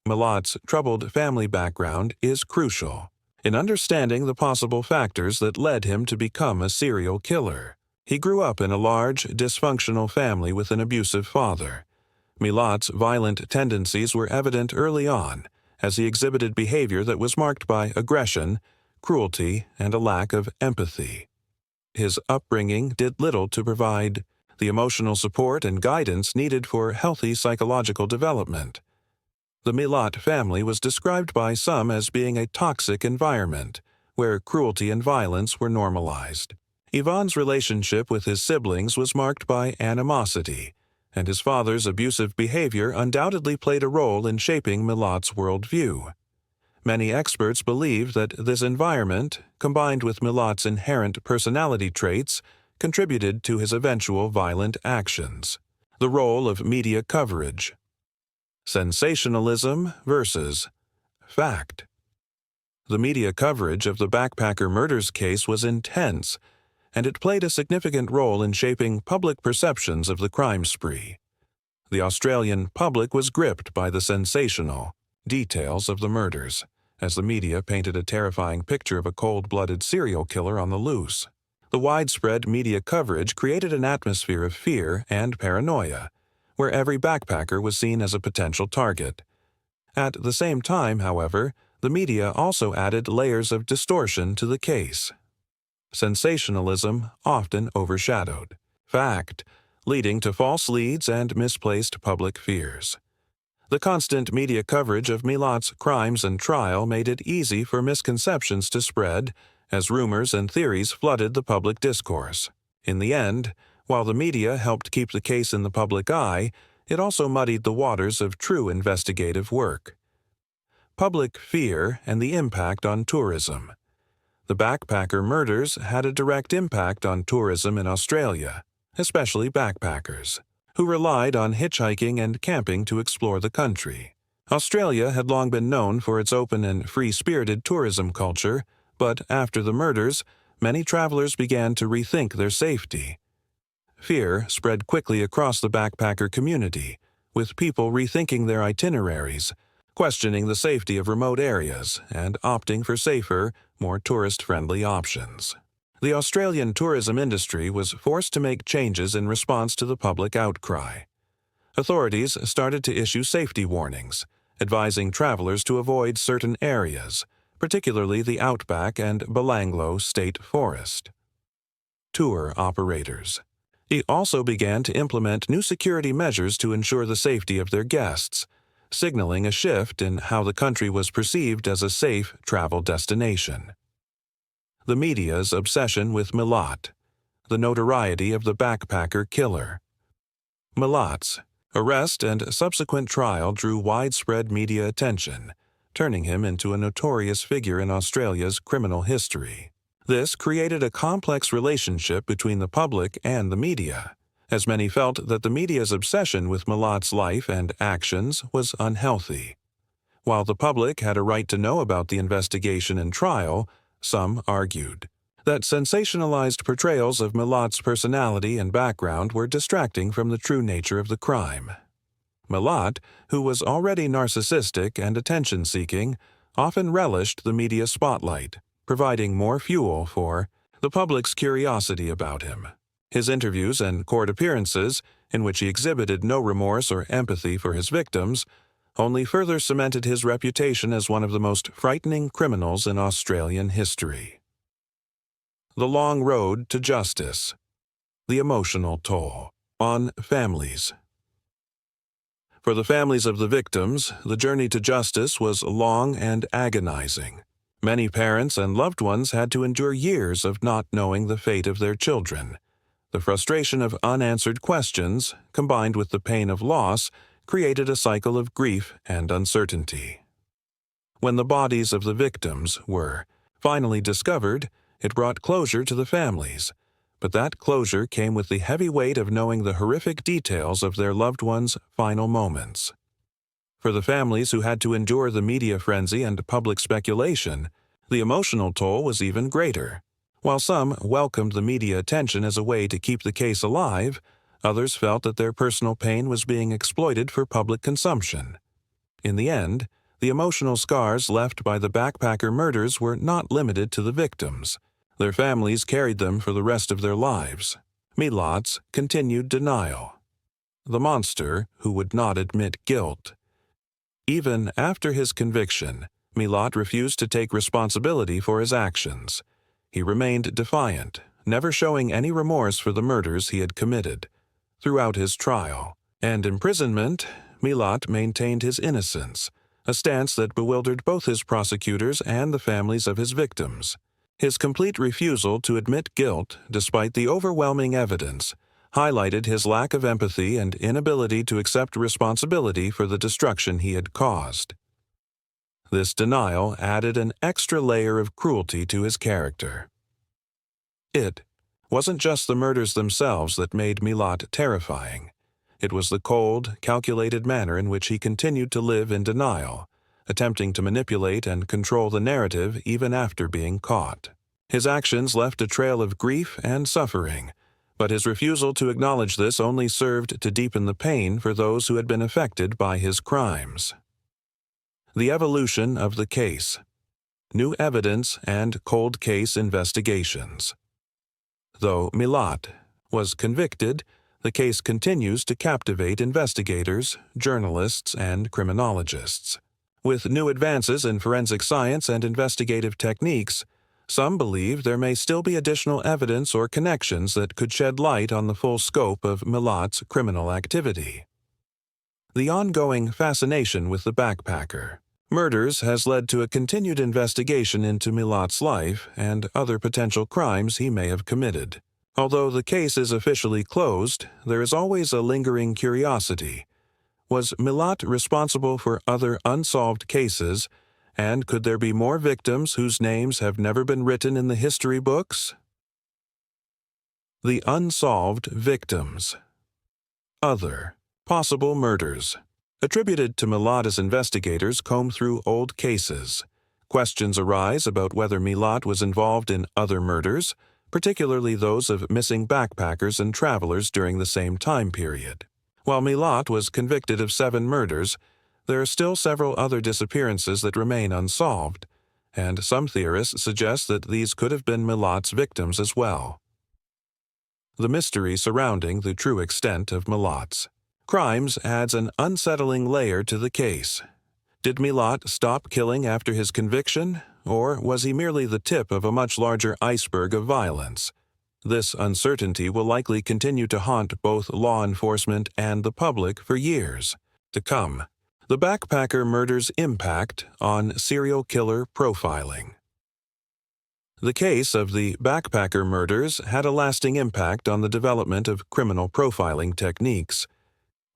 Milat's troubled family background is crucial in understanding the possible factors that led him to become a serial killer. He grew up in a large, dysfunctional family with an abusive father. Milat's violent tendencies were evident early on, as he exhibited behavior that was marked by aggression, cruelty, and a lack of empathy. His upbringing did little to provide the emotional support and guidance needed for healthy psychological development. The Milat family was described by some as being a toxic environment, where cruelty and violence were normalized. Ivan's relationship with his siblings was marked by animosity, and his father's abusive behavior undoubtedly played a role in shaping Milat's worldview. Many experts believe that this environment, combined with Milat's inherent personality traits, contributed to his eventual violent actions. The role of media coverage. Sensationalism versus fact. The media coverage of the backpacker murders case was intense, and it played a significant role in shaping public perceptions of the crime spree. The Australian public was gripped by the sensational details of the murders, as the media painted a terrifying picture of a cold-blooded serial killer on the loose. The widespread media coverage created an atmosphere of fear and paranoia, where every backpacker was seen as a potential target. At the same time, however, the media also added layers of distortion to the case. Sensationalism often overshadowed fact, leading to false leads and misplaced public fears. The constant media coverage of Milat's crimes and trial made it easy for misconceptions to spread, as rumors and theories flooded the public discourse. In the end, while the media helped keep the case in the public eye, it also muddied the waters of true investigative work. Public fear and the impact on tourism. The backpacker murders had a direct impact on tourism in Australia, especially backpackers, who relied on hitchhiking and camping to explore the country. Australia had long been known for its open and free-spirited tourism culture, but after the murders, many travelers began to rethink their safety. Fear spread quickly across the backpacker community, with people rethinking their itineraries, questioning the safety of remote areas, and opting for safer, more tourist-friendly options. The Australian tourism industry was forced to make changes in response to the public outcry. Authorities started to issue safety warnings, advising travelers to avoid certain areas, particularly the outback and Belanglo State Forest. Tour operators. He also began to implement new security measures to ensure the safety of their guests, signaling a shift in how the country was perceived as a safe travel destination. The media's obsession with Milat. The notoriety of the backpacker killer. Milat's arrest and subsequent trial drew widespread media attention, turning him into a notorious figure in Australia's criminal history. This created a complex relationship between the public and the media, as many felt that the media's obsession with Milat's life and actions was unhealthy. While the public had a right to know about the investigation and trial, some argued that sensationalized portrayals of Milat's personality and background were distracting from the true nature of the crime. Milat, who was already narcissistic and attention-seeking, often relished the media spotlight, providing more fuel for the public's curiosity about him. His interviews and court appearances, in which he exhibited no remorse or empathy for his victims, only further cemented his reputation as one of the most frightening criminals in Australian history. The long road to justice. The emotional toll on families. For the families of the victims, the journey to justice was long and agonizing. Many parents and loved ones had to endure years of not knowing the fate of their children. The frustration of unanswered questions, combined with the pain of loss, created a cycle of grief and uncertainty. When the bodies of the victims were finally discovered, it brought closure to the families, but that closure came with the heavy weight of knowing the horrific details of their loved ones' final moments. For the families who had to endure the media frenzy and public speculation, the emotional toll was even greater. While some welcomed the media attention as a way to keep the case alive, others felt that their personal pain was being exploited for public consumption. In the end, the emotional scars left by the backpacker murders were not limited to the victims. Their families carried them for the rest of their lives. Milat's continued denial. The monster who would not admit guilt. Even after his conviction, Milat refused to take responsibility for his actions. He remained defiant, never showing any remorse for the murders he had committed. Throughout his trial and imprisonment, Milat maintained his innocence, a stance that bewildered both his prosecutors and the families of his victims. His complete refusal to admit guilt, despite the overwhelming evidence, highlighted his lack of empathy and inability to accept responsibility for the destruction he had caused. This denial added an extra layer of cruelty to his character. It wasn't just the murders themselves that made Milat terrifying. It was the cold, calculated manner in which he continued to live in denial, attempting to manipulate and control the narrative even after being caught. His actions left a trail of grief and suffering, but his refusal to acknowledge this only served to deepen the pain for those who had been affected by his crimes. The evolution of the case. New evidence and cold case investigations. Though Milat was convicted, the case continues to captivate investigators, journalists, and criminologists. With new advances in forensic science and investigative techniques, some believe there may still be additional evidence or connections that could shed light on the full scope of Milat's criminal activity. The ongoing fascination with the backpacker murders has led to a continued investigation into Milat's life and other potential crimes he may have committed. Although the case is officially closed, there is always a lingering curiosity. Was Milat responsible for other unsolved cases, and could there be more victims whose names have never been written in the history books? The unsolved victims. Other possible murders. Attributed to Milat as investigators comb through old cases. Questions arise about whether Milat was involved in other murders, particularly those of missing backpackers and travelers during the same time period. While Milat was convicted of 7 murders, there are still several other disappearances that remain unsolved, and some theorists suggest that these could have been Milat's victims as well. The mystery surrounding the true extent of Milat's crimes adds an unsettling layer to the case. Did Milat stop killing after his conviction, or was he merely the tip of a much larger iceberg of violence? This uncertainty will likely continue to haunt both law enforcement and the public for years to come. The backpacker murders' impact on serial killer profiling. The case of the backpacker murders had a lasting impact on the development of criminal profiling techniques.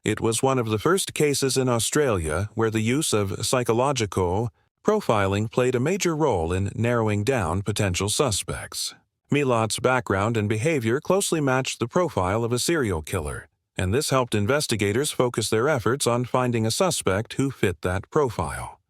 It was one of the first cases in Australia where the use of psychological profiling played a major role in narrowing down potential suspects. Milat's background and behavior closely matched the profile of a serial killer, and this helped investigators focus their efforts on finding a suspect who fit that profile.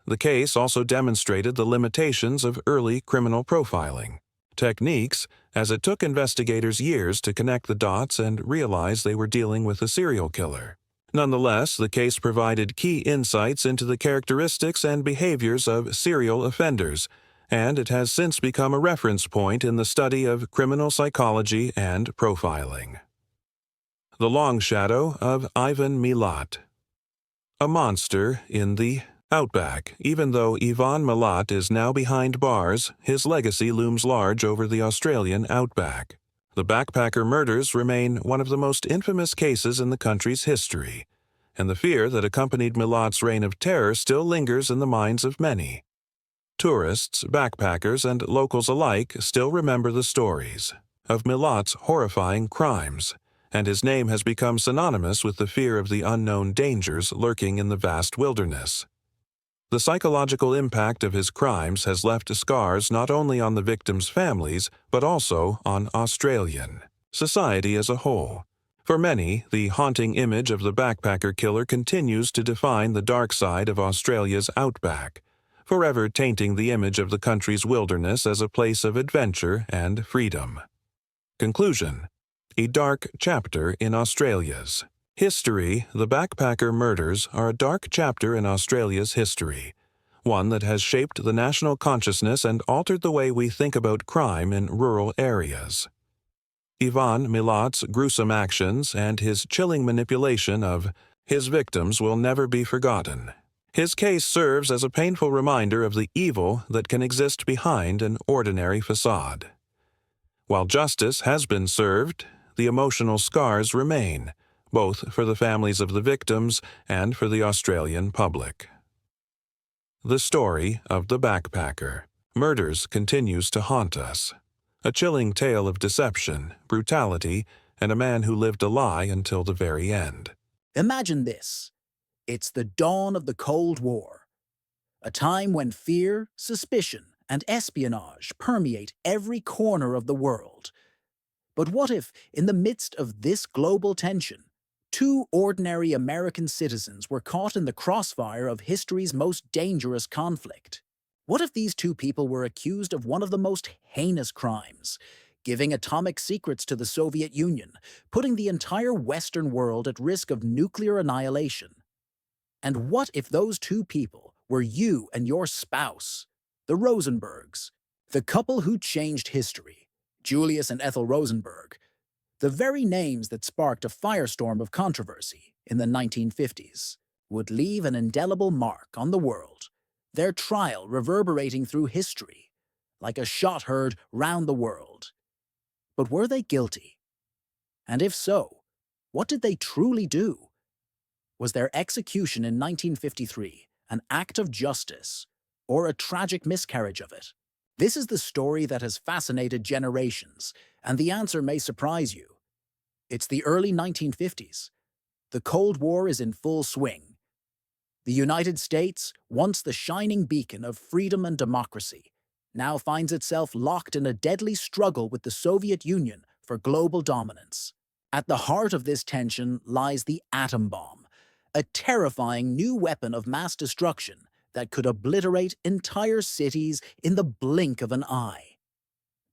The case also demonstrated the limitations of early criminal profiling techniques, as it took investigators years to connect the dots and realize they were dealing with a serial killer. Nonetheless, the case provided key insights into the characteristics and behaviors of serial offenders, and it has since become a reference point in the study of criminal psychology and profiling. The Long Shadow of Ivan Milat. A monster in the outback. Even though Ivan Milat is now behind bars, his legacy looms large over the Australian outback. The backpacker murders remain one of the most infamous cases in the country's history, and the fear that accompanied Milat's reign of terror still lingers in the minds of many. Tourists, backpackers, and locals alike still remember the stories of Milat's horrifying crimes, and his name has become synonymous with the fear of the unknown dangers lurking in the vast wilderness. The psychological impact of his crimes has left scars not only on the victims' families, but also on Australian society as a whole. For many, the haunting image of the backpacker killer continues to define the dark side of Australia's outback, forever tainting the image of the country's wilderness as a place of adventure and freedom. Conclusion: a dark chapter in Australia's history. The backpacker murders are a dark chapter in Australia's history, one that has shaped the national consciousness and altered the way we think about crime in rural areas. Ivan Milat's gruesome actions and his chilling manipulation of his victims will never be forgotten. His case serves as a painful reminder of the evil that can exist behind an ordinary facade. While justice has been served, the emotional scars remain, both for the families of the victims and for the Australian public. The story of the backpacker murders continues to haunt us. A chilling tale of deception, brutality, and a man who lived a lie until the very end. Imagine this. It's the dawn of the Cold War, a time when fear, suspicion, and espionage permeate every corner of the world. But what if, in the midst of this global tension, two ordinary American citizens were caught in the crossfire of history's most dangerous conflict? What if these two people were accused of one of the most heinous crimes, giving atomic secrets to the Soviet Union, putting the entire Western world at risk of nuclear annihilation? And what if those two people were you and your spouse, the Rosenbergs, the couple who changed history, Julius and Ethel Rosenberg, the very names that sparked a firestorm of controversy in the 1950s, would leave an indelible mark on the world, their trial reverberating through history, like a shot heard round the world. But were they guilty? And if so, what did they truly do? Was their execution in 1953 an act of justice, or a tragic miscarriage of it? This is the story that has fascinated generations, and the answer may surprise you. It's the early 1950s. The Cold War is in full swing. The United States, once the shining beacon of freedom and democracy, now finds itself locked in a deadly struggle with the Soviet Union for global dominance. At the heart of this tension lies the atom bomb, a terrifying new weapon of mass destruction that could obliterate entire cities in the blink of an eye.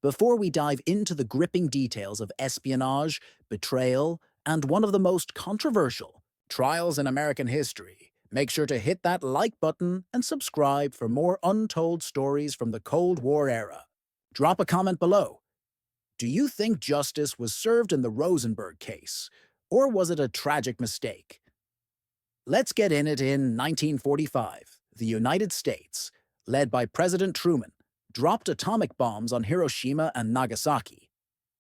Before we dive into the gripping details of espionage, betrayal, and one of the most controversial trials in American history, make sure to hit that like button and subscribe for more untold stories from the Cold War era. Drop a comment below. Do you think justice was served in the Rosenberg case, or was it a tragic mistake? Let's get in it. In 1945, the United States, led by President Truman, dropped atomic bombs on Hiroshima and Nagasaki,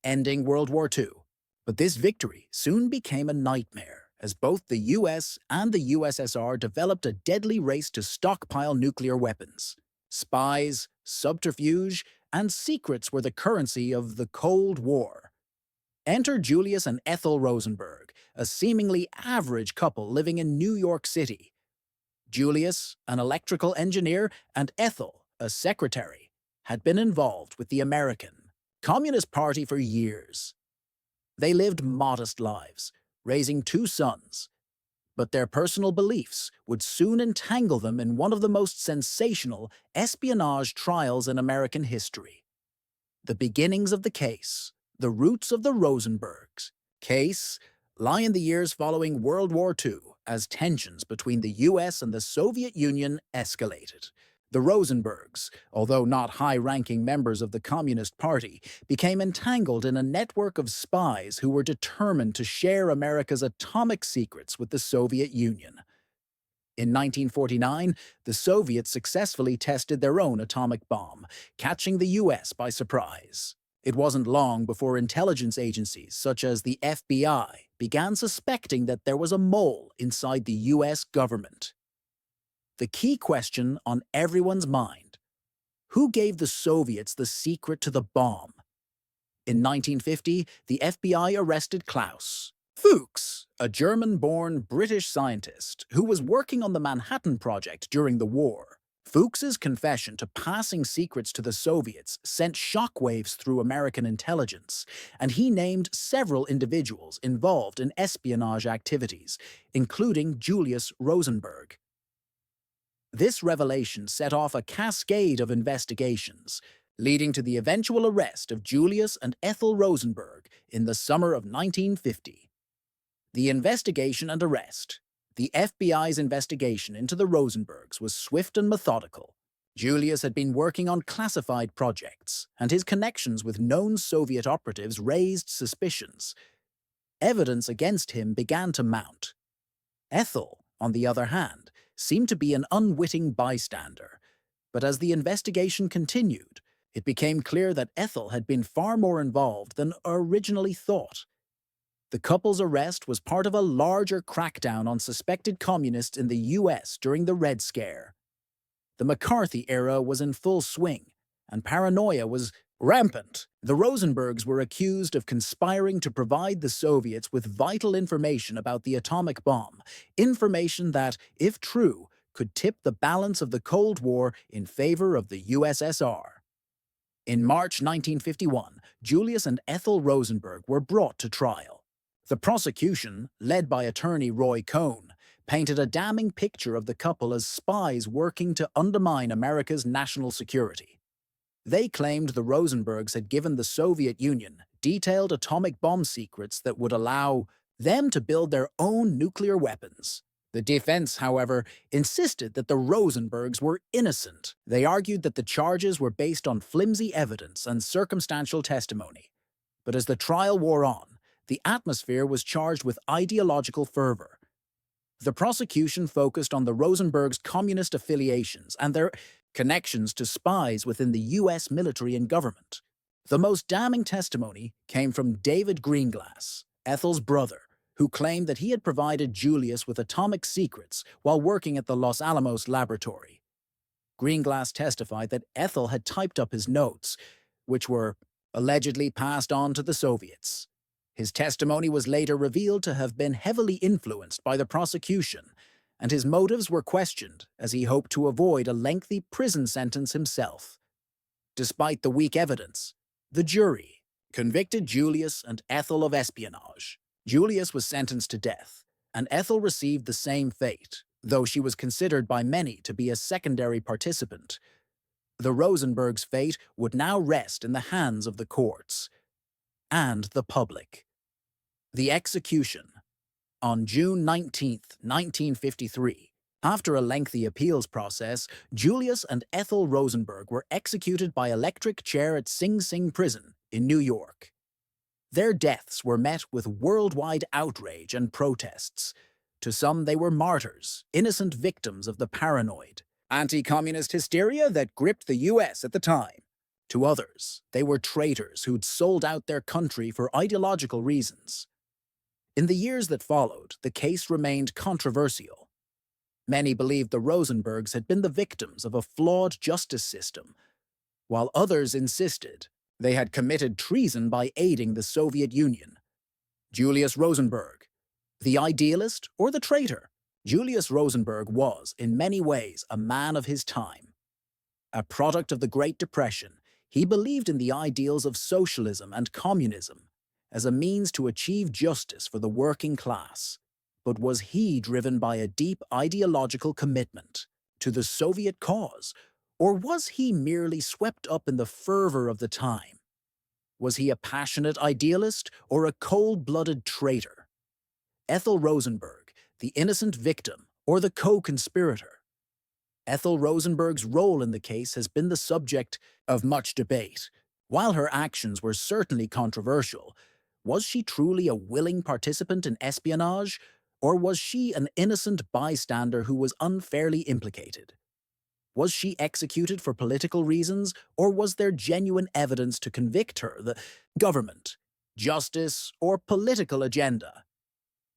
ending World War II. But this victory soon became a nightmare, as both the US and the USSR developed a deadly race to stockpile nuclear weapons. Spies, subterfuge, and secrets were the currency of the Cold War. Enter Julius and Ethel Rosenberg, a seemingly average couple living in New York City. Julius, an electrical engineer, and Ethel, a secretary, had been involved with the American Communist Party for years. They lived modest lives, raising two sons, but their personal beliefs would soon entangle them in one of the most sensational espionage trials in American history. The beginnings of the case, the roots of the Rosenbergs case, lie in the years following World War II as tensions between the US and the Soviet Union escalated. The Rosenbergs, although not high-ranking members of the Communist Party, became entangled in a network of spies who were determined to share America's atomic secrets with the Soviet Union. In 1949, the Soviets successfully tested their own atomic bomb, catching the US by surprise. It wasn't long before intelligence agencies such as the FBI began suspecting that there was a mole inside the US government. The key question on everyone's mind: who gave the Soviets the secret to the bomb? In 1950, the FBI arrested Klaus Fuchs, a German-born British scientist who was working on the Manhattan Project during the war. Fuchs's confession to passing secrets to the Soviets sent shockwaves through American intelligence, and he named several individuals involved in espionage activities, including Julius Rosenberg. This revelation set off a cascade of investigations, leading to the eventual arrest of Julius and Ethel Rosenberg in the summer of 1950. The investigation and arrest. The FBI's investigation into the Rosenbergs was swift and methodical. Julius had been working on classified projects, and his connections with known Soviet operatives raised suspicions. Evidence against him began to mount. Ethel, on the other hand, seemed to be an unwitting bystander. But as the investigation continued, it became clear that Ethel had been far more involved than originally thought. The couple's arrest was part of a larger crackdown on suspected communists in the US during the Red Scare. The McCarthy era was in full swing, and paranoia was rampant. The Rosenbergs were accused of conspiring to provide the Soviets with vital information about the atomic bomb, information that, if true, could tip the balance of the Cold War in favor of the USSR. In March 1951, Julius and Ethel Rosenberg were brought to trial. The prosecution, led by attorney Roy Cohn, painted a damning picture of the couple as spies working to undermine America's national security. They claimed the Rosenbergs had given the Soviet Union detailed atomic bomb secrets that would allow them to build their own nuclear weapons. The defense, however, insisted that the Rosenbergs were innocent. They argued that the charges were based on flimsy evidence and circumstantial testimony. But as the trial wore on, the atmosphere was charged with ideological fervor. The prosecution focused on the Rosenbergs' communist affiliations and their connections to spies within the U.S. military and government. The most damning testimony came from David Greenglass, Ethel's brother, who claimed that he had provided Julius with atomic secrets while working at the Los Alamos laboratory. Greenglass testified that Ethel had typed up his notes, which were allegedly passed on to the Soviets. His testimony was later revealed to have been heavily influenced by the prosecution, and his motives were questioned as he hoped to avoid a lengthy prison sentence himself. Despite the weak evidence, the jury convicted Julius and Ethel of espionage. Julius was sentenced to death, and Ethel received the same fate, though she was considered by many to be a secondary participant. The Rosenbergs' fate would now rest in the hands of the courts and the public. The execution. On June 19, 1953, after a lengthy appeals process, Julius and Ethel Rosenberg were executed by electric chair at Sing Sing Prison in New York. Their deaths were met with worldwide outrage and protests. To some, they were martyrs, innocent victims of the paranoid, anti-communist hysteria that gripped the U.S. at the time. To others, they were traitors who'd sold out their country for ideological reasons. In the years that followed, the case remained controversial. Many believed the Rosenbergs had been the victims of a flawed justice system, while others insisted they had committed treason by aiding the Soviet Union. Julius Rosenberg, the idealist or the traitor? Julius Rosenberg was, in many ways, a man of his time. A product of the Great Depression, he believed in the ideals of socialism and communism as a means to achieve justice for the working class. But was he driven by a deep ideological commitment to the Soviet cause, or was he merely swept up in the fervor of the time? Was he a passionate idealist or a cold-blooded traitor? Ethel Rosenberg, the innocent victim or the co-conspirator? Ethel Rosenberg's role in the case has been the subject of much debate. While her actions were certainly controversial, was she truly a willing participant in espionage, or was she an innocent bystander who was unfairly implicated? Was she executed for political reasons, or was there genuine evidence to convict her, the government, justice, or political agenda?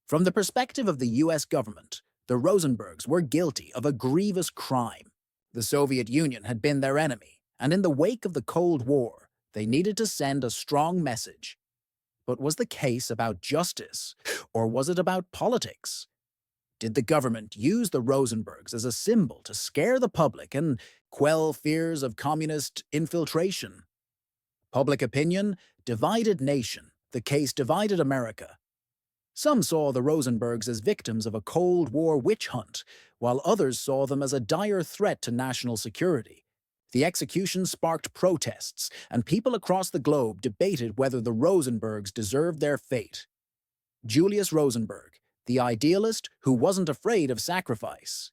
From the perspective of the US government, the Rosenbergs were guilty of a grievous crime. The Soviet Union had been their enemy, and in the wake of the Cold War, they needed to send a strong message. But was the case about justice, or was it about politics? Did the government use the Rosenbergs as a symbol to scare the public and quell fears of communist infiltration? Public opinion, divided nation. The case divided America. Some saw the Rosenbergs as victims of a Cold War witch hunt, while others saw them as a dire threat to national security. The execution sparked protests, and people across the globe debated whether the Rosenbergs deserved their fate. Julius Rosenberg, the idealist who wasn't afraid of sacrifice.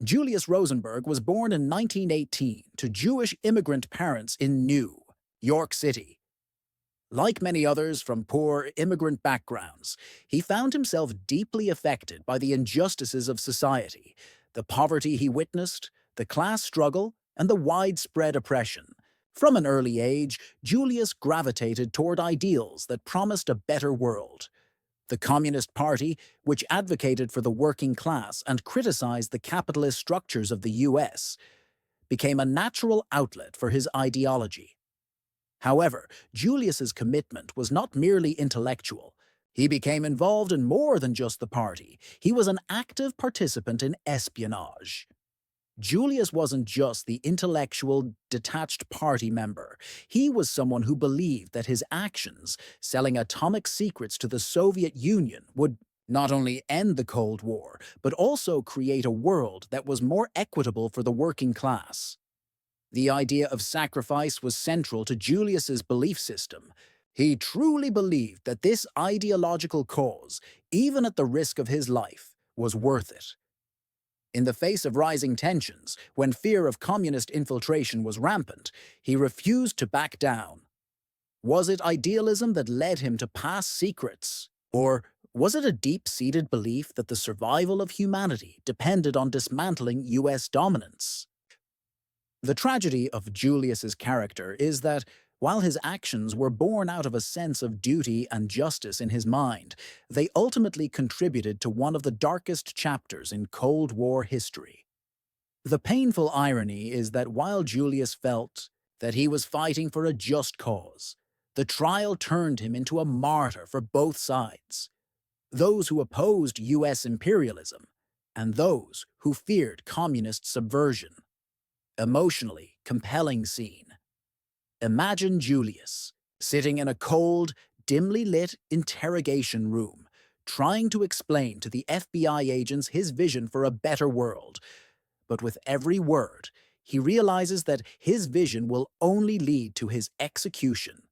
Julius Rosenberg was born in 1918 to Jewish immigrant parents in New York City. Like many others from poor immigrant backgrounds, he found himself deeply affected by the injustices of society, the poverty he witnessed, the class struggle, and the widespread oppression. From an early age, Julius gravitated toward ideals that promised a better world. The Communist Party, which advocated for the working class and criticized the capitalist structures of the US, became a natural outlet for his ideology. However, Julius's commitment was not merely intellectual. He became involved in more than just the party. He was an active participant in espionage. Julius wasn't just the intellectual, detached party member. He was someone who believed that his actions, selling atomic secrets to the Soviet Union, would not only end the Cold War, but also create a world that was more equitable for the working class. The idea of sacrifice was central to Julius's belief system. He truly believed that this ideological cause, even at the risk of his life, was worth it. In the face of rising tensions, when fear of communist infiltration was rampant, he refused to back down. Was it idealism that led him to pass secrets? Or was it a deep-seated belief that the survival of humanity depended on dismantling US dominance? The tragedy of Julius's character is that, while his actions were born out of a sense of duty and justice in his mind, they ultimately contributed to one of the darkest chapters in Cold War history. The painful irony is that while Julius felt that he was fighting for a just cause, the trial turned him into a martyr for both sides, those who opposed US imperialism and those who feared communist subversion. Emotionally compelling scene. Imagine Julius, sitting in a cold, dimly lit interrogation room, trying to explain to the FBI agents his vision for a better world. But with every word, he realizes that his vision will only lead to his execution.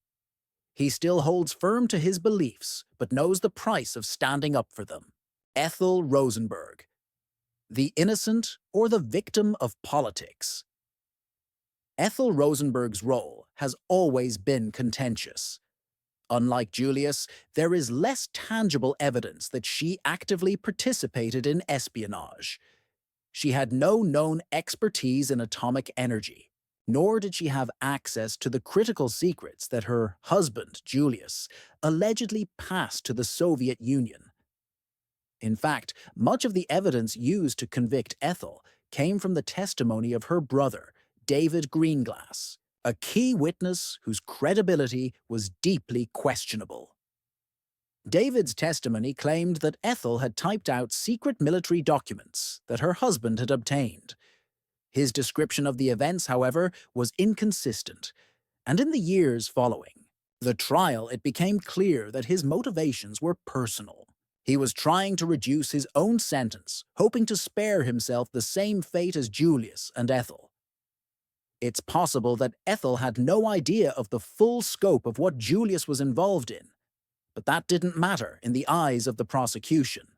He still holds firm to his beliefs, but knows the price of standing up for them. Ethel Rosenberg. The innocent or the victim of politics? Ethel Rosenberg's role has always been contentious. Unlike Julius, there is less tangible evidence that she actively participated in espionage. She had no known expertise in atomic energy, nor did she have access to the critical secrets that her husband, Julius, allegedly passed to the Soviet Union. In fact, much of the evidence used to convict Ethel came from the testimony of her brother, David Greenglass, a key witness whose credibility was deeply questionable. David's testimony claimed that Ethel had typed out secret military documents that her husband had obtained. His description of the events, however, was inconsistent, and in the years following the trial, it became clear that his motivations were personal. He was trying to reduce his own sentence, hoping to spare himself the same fate as Julius and Ethel. It's possible that Ethel had no idea of the full scope of what Julius was involved in, but that didn't matter in the eyes of the prosecution.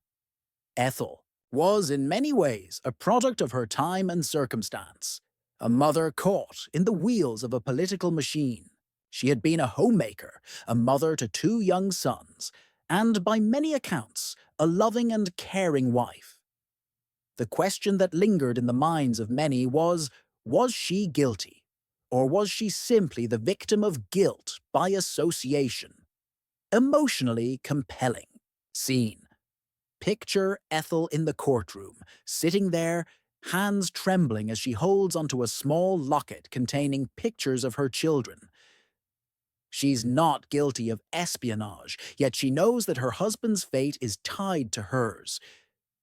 Ethel was in many ways a product of her time and circumstance. A mother caught in the wheels of a political machine. She had been a homemaker, a mother to two young sons, and by many accounts, a loving and caring wife. The question that lingered in the minds of many was she guilty? Or was she simply the victim of guilt by association? Emotionally compelling scene. Picture Ethel in the courtroom, sitting there, hands trembling as she holds onto a small locket containing pictures of her children. She's not guilty of espionage, yet she knows that her husband's fate is tied to hers.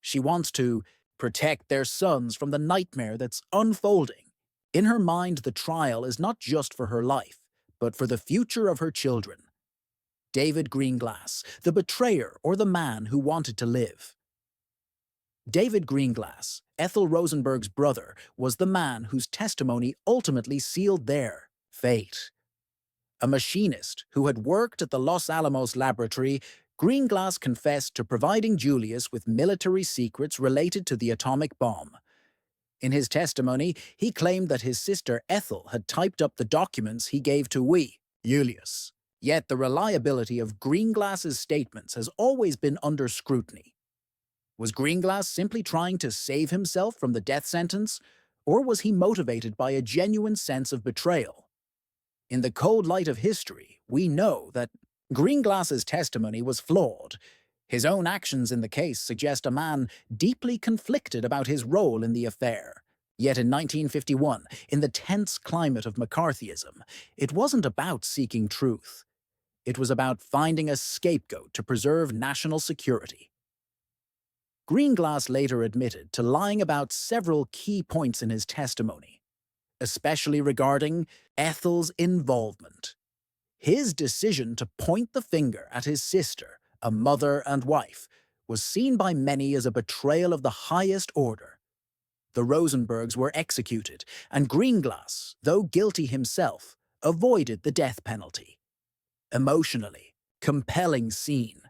She wants to protect their sons from the nightmare that's unfolding. In her mind, the trial is not just for her life, but for the future of her children. David Greenglass, the betrayer or the man who wanted to live. David Greenglass, Ethel Rosenberg's brother, was the man whose testimony ultimately sealed their fate. A machinist who had worked at the Los Alamos laboratory, Greenglass confessed to providing Julius with military secrets related to the atomic bomb. In his testimony, he claimed that his sister Ethel had typed up the documents he gave to Julius. Yet the reliability of Greenglass's statements has always been under scrutiny. Was Greenglass simply trying to save himself from the death sentence, or was he motivated by a genuine sense of betrayal? In the cold light of history, we know that Greenglass's testimony was flawed. His own actions in the case suggest a man deeply conflicted about his role in the affair. Yet in 1951, in the tense climate of McCarthyism, it wasn't about seeking truth. It was about finding a scapegoat to preserve national security. Greenglass later admitted to lying about several key points in his testimony, especially regarding Ethel's involvement. His decision to point the finger at his sister, a mother and wife, was seen by many as a betrayal of the highest order. The Rosenbergs were executed, and Greenglass, though guilty himself, avoided the death penalty. Emotionally compelling scene.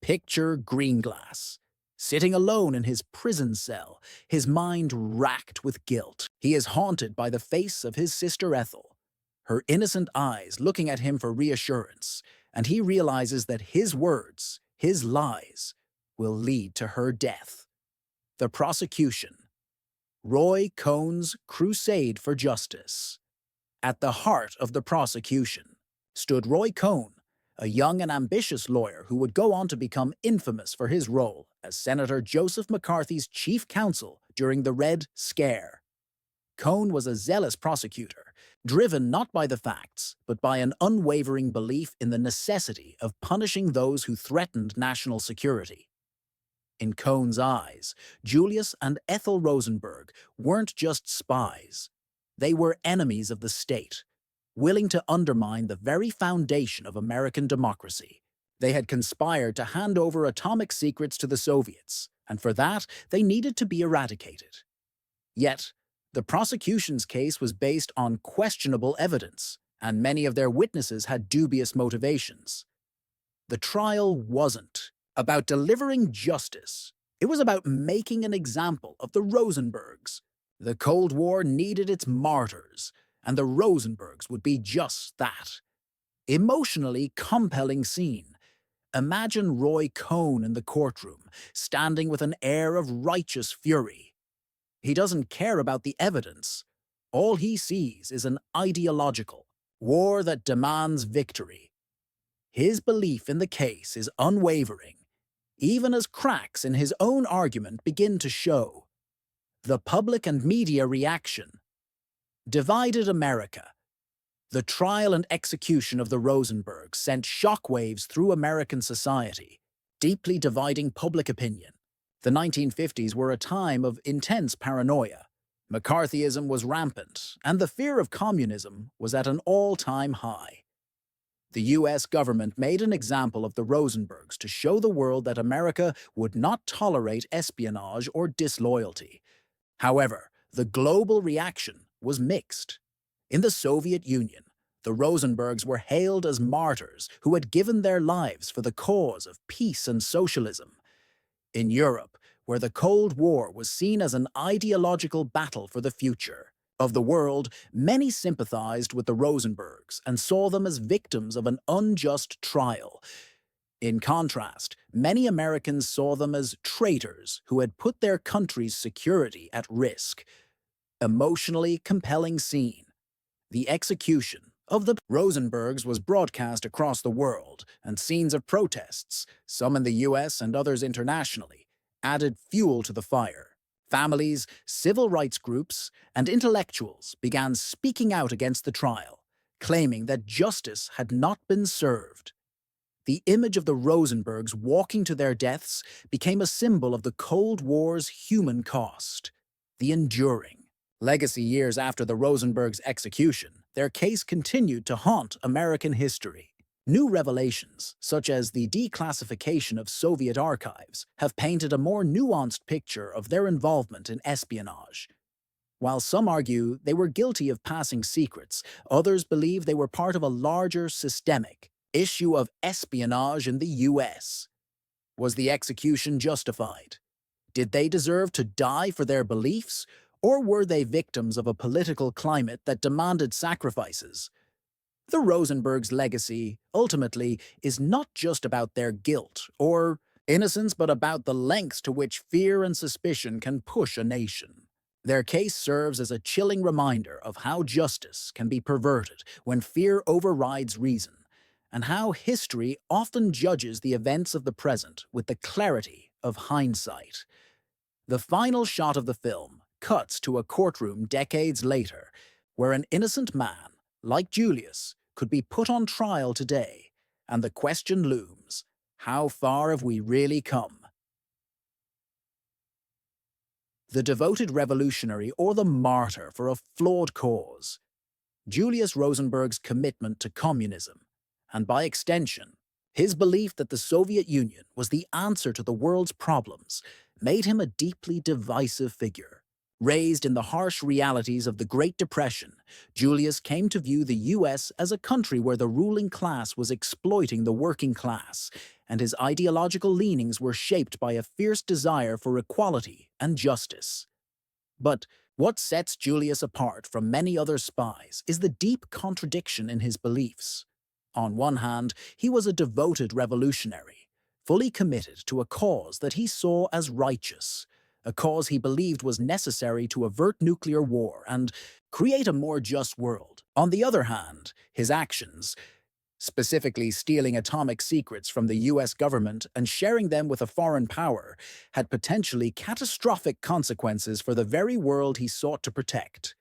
Picture Greenglass, sitting alone in his prison cell, his mind racked with guilt. He is haunted by the face of his sister Ethel, her innocent eyes looking at him for reassurance, and he realizes that his words, his lies, will lead to her death. The prosecution. Roy Cohn's crusade for justice. At the heart of the prosecution stood Roy Cohn, a young and ambitious lawyer who would go on to become infamous for his role as Senator Joseph McCarthy's chief counsel during the Red Scare. Cohn was a zealous prosecutor, driven not by the facts, but by an unwavering belief in the necessity of punishing those who threatened national security. In Cohn's eyes, Julius and Ethel Rosenberg weren't just spies. They were enemies of the state, willing to undermine the very foundation of American democracy. They had conspired to hand over atomic secrets to the Soviets, and for that, they needed to be eradicated. Yet, the prosecution's case was based on questionable evidence, and many of their witnesses had dubious motivations. The trial wasn't about delivering justice. It was about making an example of the Rosenbergs. The Cold War needed its martyrs, and the Rosenbergs would be just that. Emotionally compelling scene. Imagine Roy Cohn in the courtroom, standing with an air of righteous fury. He doesn't care about the evidence. All he sees is an ideological war that demands victory. His belief in the case is unwavering, even as cracks in his own argument begin to show. The public and media reaction. Divided America. The trial and execution of the Rosenbergs sent shockwaves through American society, deeply dividing public opinion. The 1950s were a time of intense paranoia. McCarthyism was rampant, and the fear of communism was at an all-time high. The U.S. government made an example of the Rosenbergs to show the world that America would not tolerate espionage or disloyalty. However, the global reaction was mixed. In the Soviet Union, the Rosenbergs were hailed as martyrs who had given their lives for the cause of peace and socialism. In Europe, where the Cold War was seen as an ideological battle for the future. Of the world, many sympathized with the Rosenbergs and saw them as victims of an unjust trial. In contrast, many Americans saw them as traitors who had put their country's security at risk. Emotionally compelling scene. The execution of the Rosenbergs was broadcast across the world, and scenes of protests, some in the US and others internationally, added fuel to the fire. Families, civil rights groups, and intellectuals began speaking out against the trial, claiming that justice had not been served. The image of the Rosenbergs walking to their deaths became a symbol of the Cold War's human cost. The enduring legacy. Years after the Rosenbergs' execution, their case continued to haunt American history. New revelations, such as the declassification of Soviet archives, have painted a more nuanced picture of their involvement in espionage. While some argue they were guilty of passing secrets, others believe they were part of a larger systemic issue of espionage in the US. Was the execution justified? Did they deserve to die for their beliefs, or were they victims of a political climate that demanded sacrifices? The Rosenbergs' legacy, ultimately, is not just about their guilt or innocence, but about the lengths to which fear and suspicion can push a nation. Their case serves as a chilling reminder of how justice can be perverted when fear overrides reason, and how history often judges the events of the present with the clarity of hindsight. The final shot of the film cuts to a courtroom decades later, where an innocent man, like Julius, could be put on trial today, and the question looms, how far have we really come? The devoted revolutionary or the martyr for a flawed cause. Julius Rosenberg's commitment to communism, and by extension, his belief that the Soviet Union was the answer to the world's problems, made him a deeply divisive figure. Raised in the harsh realities of the Great Depression, Julius came to view the US as a country where the ruling class was exploiting the working class, and his ideological leanings were shaped by a fierce desire for equality and justice. But what sets Julius apart from many other spies is the deep contradiction in his beliefs. On one hand, he was a devoted revolutionary, fully committed to a cause that he saw as righteous, a cause he believed was necessary to avert nuclear war and create a more just world. On the other hand, his actions, specifically stealing atomic secrets from the US government and sharing them with a foreign power, had potentially catastrophic consequences for the very world he sought to protect.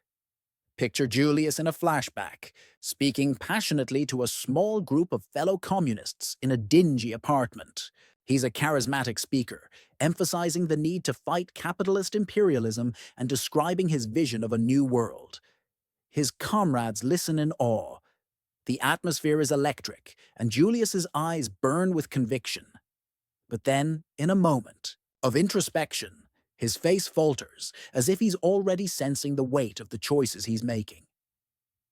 Picture Julius in a flashback, speaking passionately to a small group of fellow communists in a dingy apartment. He's a charismatic speaker, emphasizing the need to fight capitalist imperialism and describing his vision of a new world. His comrades listen in awe. The atmosphere is electric, and Julius's eyes burn with conviction. But then, in a moment of introspection, his face falters, as if he's already sensing the weight of the choices he's making.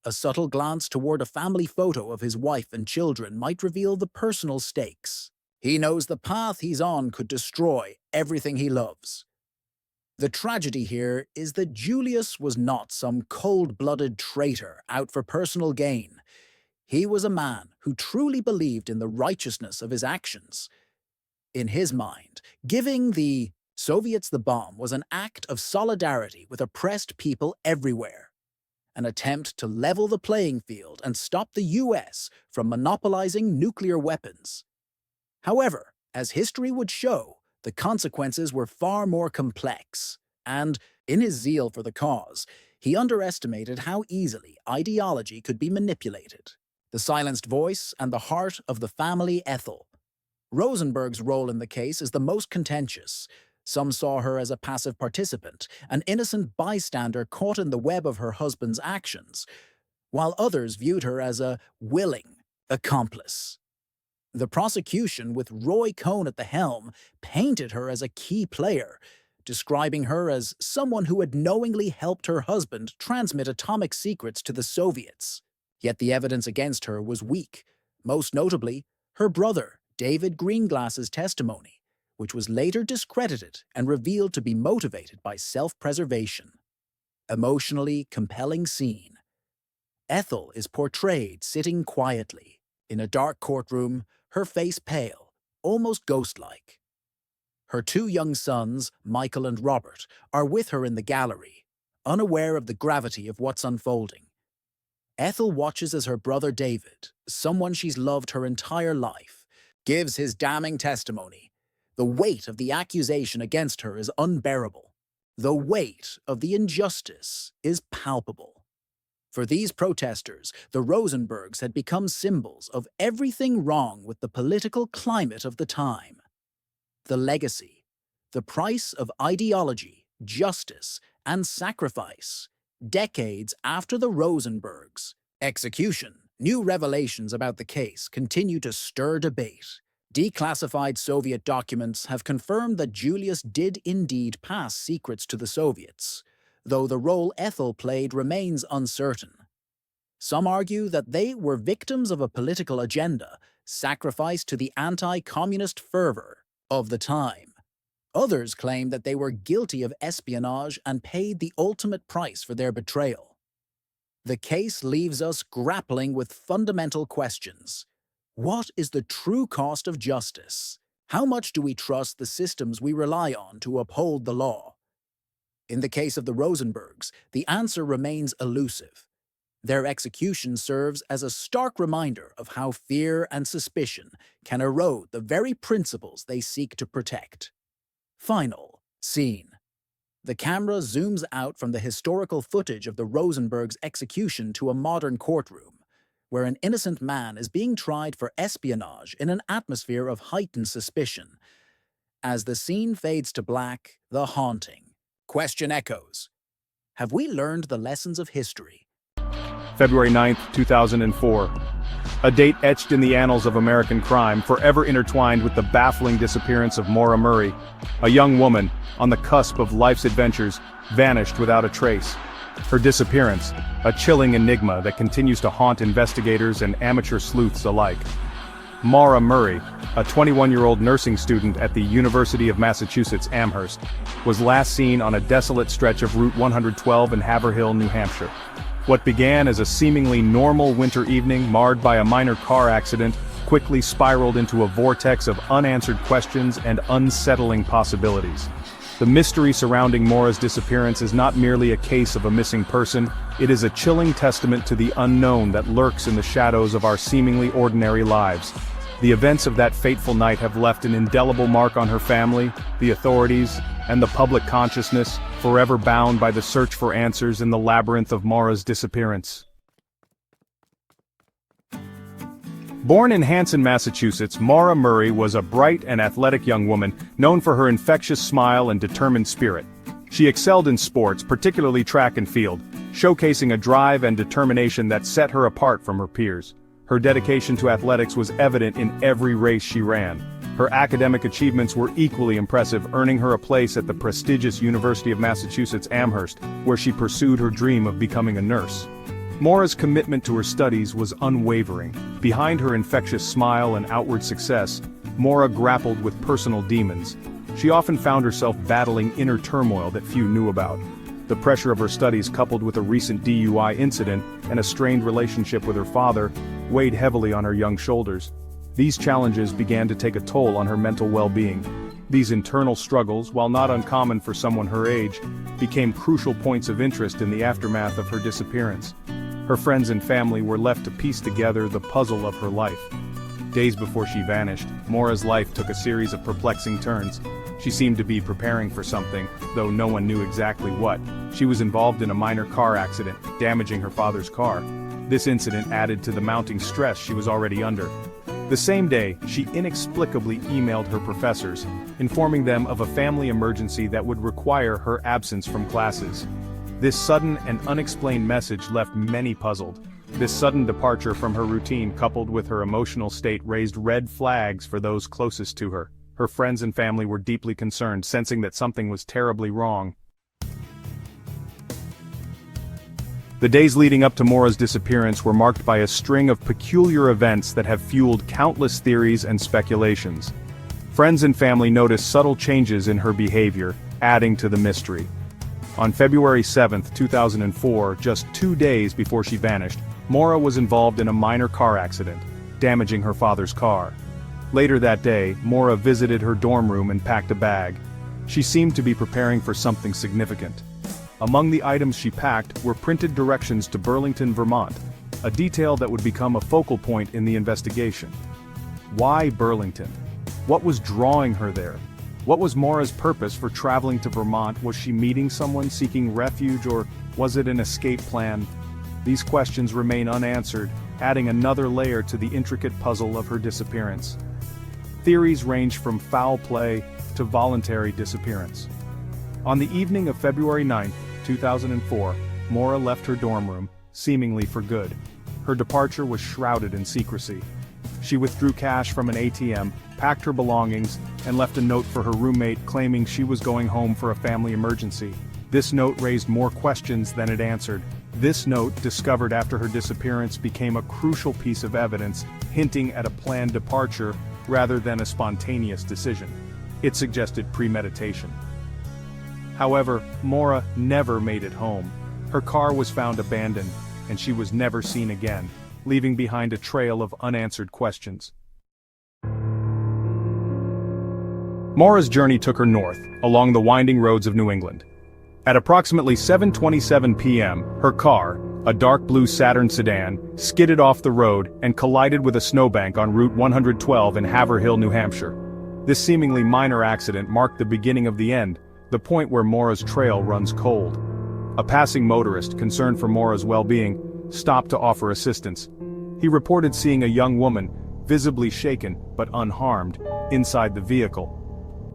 A subtle glance toward a family photo of his wife and children might reveal the personal stakes. He knows the path he's on could destroy everything he loves. The tragedy here is that Julius was not some cold-blooded traitor out for personal gain. He was a man who truly believed in the righteousness of his actions. In his mind, giving the Soviets the bomb was an act of solidarity with oppressed people everywhere, an attempt to level the playing field and stop the US from monopolizing nuclear weapons. However, as history would show, the consequences were far more complex, and, in his zeal for the cause, he underestimated how easily ideology could be manipulated. The silenced voice and the heart of the family Ethel. Rosenberg's role in the case is the most contentious. Some saw her as a passive participant, an innocent bystander caught in the web of her husband's actions, while others viewed her as a willing accomplice. The prosecution, with Roy Cohn at the helm, painted her as a key player, describing her as someone who had knowingly helped her husband transmit atomic secrets to the Soviets. Yet the evidence against her was weak, most notably her brother, David Greenglass's testimony, which was later discredited and revealed to be motivated by self-preservation. Emotionally compelling scene. Ethel is portrayed sitting quietly in a dark courtroom, her face pale, almost ghost-like. Her two young sons, Michael and Robert, are with her in the gallery, unaware of the gravity of what's unfolding. Ethel watches as her brother David, someone she's loved her entire life, gives his damning testimony. The weight of the accusation against her is unbearable. The weight of the injustice is palpable. For these protesters, the Rosenbergs had become symbols of everything wrong with the political climate of the time. The legacy, the price of ideology, justice, and sacrifice, decades after the Rosenbergs' execution. New revelations about the case continue to stir debate. Declassified Soviet documents have confirmed that Julius did indeed pass secrets to the Soviets, though the role Ethel played remains uncertain. Some argue that they were victims of a political agenda, sacrificed to the anti-communist fervor of the time. Others claim that they were guilty of espionage and paid the ultimate price for their betrayal. The case leaves us grappling with fundamental questions. What is the true cost of justice? How much do we trust the systems we rely on to uphold the law? In the case of the Rosenbergs, the answer remains elusive. Their execution serves as a stark reminder of how fear and suspicion can erode the very principles they seek to protect. Final scene. The camera zooms out from the historical footage of the Rosenbergs' execution to a modern courtroom, where an innocent man is being tried for espionage in an atmosphere of heightened suspicion. As the scene fades to black, the haunting question echoes. Have we learned the lessons of history? February 9, 2004. A date etched in the annals of American crime, forever intertwined with the baffling disappearance of Maura Murray, a young woman, on the cusp of life's adventures, vanished without a trace. Her disappearance, a chilling enigma that continues to haunt investigators and amateur sleuths alike. Maura Murray, a 21-year-old nursing student at the University of Massachusetts Amherst, was last seen on a desolate stretch of Route 112 in Haverhill, New Hampshire. What began as a seemingly normal winter evening marred by a minor car accident quickly spiraled into a vortex of unanswered questions and unsettling possibilities. The mystery surrounding Maura's disappearance is not merely a case of a missing person, it is a chilling testament to the unknown that lurks in the shadows of our seemingly ordinary lives. The events of that fateful night have left an indelible mark on her family, the authorities, and the public consciousness, forever bound by the search for answers in the labyrinth of Maura's disappearance. Born in Hanson, Massachusetts, Maura Murray was a bright and athletic young woman, known for her infectious smile and determined spirit. She excelled in sports, particularly track and field, showcasing a drive and determination that set her apart from her peers. Her dedication to athletics was evident in every race she ran. Her academic achievements were equally impressive, earning her a place at the prestigious University of Massachusetts Amherst, where she pursued her dream of becoming a nurse. Maura's commitment to her studies was unwavering. Behind her infectious smile and outward success, Maura grappled with personal demons. She often found herself battling inner turmoil that few knew about. The pressure of her studies, coupled with a recent DUI incident and a strained relationship with her father, weighed heavily on her young shoulders. These challenges began to take a toll on her mental well-being. These internal struggles, while not uncommon for someone her age, became crucial points of interest in the aftermath of her disappearance. Her friends and family were left to piece together the puzzle of her life. Days before she vanished, Maura's life took a series of perplexing turns. She seemed to be preparing for something, though no one knew exactly what. She was involved in a minor car accident, damaging her father's car. This incident added to the mounting stress she was already under. The same day, she inexplicably emailed her professors, informing them of a family emergency that would require her absence from classes. This sudden and unexplained message left many puzzled. This sudden departure from her routine, coupled with her emotional state, raised red flags for those closest to her. Her friends and family were deeply concerned, sensing that something was terribly wrong. The days leading up to Maura's disappearance were marked by a string of peculiar events that have fueled countless theories and speculations. Friends and family noticed subtle changes in her behavior, adding to the mystery. On February 7, 2004, just 2 days before she vanished, Maura was involved in a minor car accident, damaging her father's car. Later that day, Maura visited her dorm room and packed a bag. She seemed to be preparing for something significant. Among the items she packed were printed directions to Burlington, Vermont, a detail that would become a focal point in the investigation. Why Burlington? What was drawing her there? What was Maura's purpose for traveling to Vermont? Was she meeting someone seeking refuge, or was it an escape plan? These questions remain unanswered, adding another layer to the intricate puzzle of her disappearance. Theories range from foul play to voluntary disappearance. On the evening of February 9, 2004, Maura left her dorm room, seemingly for good. Her departure was shrouded in secrecy. She withdrew cash from an ATM, packed her belongings, and left a note for her roommate claiming she was going home for a family emergency. This note raised more questions than it answered. This note, discovered after her disappearance, became a crucial piece of evidence, hinting at a planned departure rather than a spontaneous decision. It suggested premeditation. However, Maura never made it home. Her car was found abandoned, and she was never seen again, leaving behind a trail of unanswered questions. Maura's journey took her north, along the winding roads of New England. At approximately 7:27 p.m., her car, a dark blue Saturn sedan, skidded off the road and collided with a snowbank on Route 112 in Haverhill, New Hampshire. This seemingly minor accident marked the beginning of the end, the point where Maura's trail runs cold. A passing motorist, concerned for Maura's well-being, stopped to offer assistance. He reported seeing a young woman, visibly shaken but unharmed, inside the vehicle.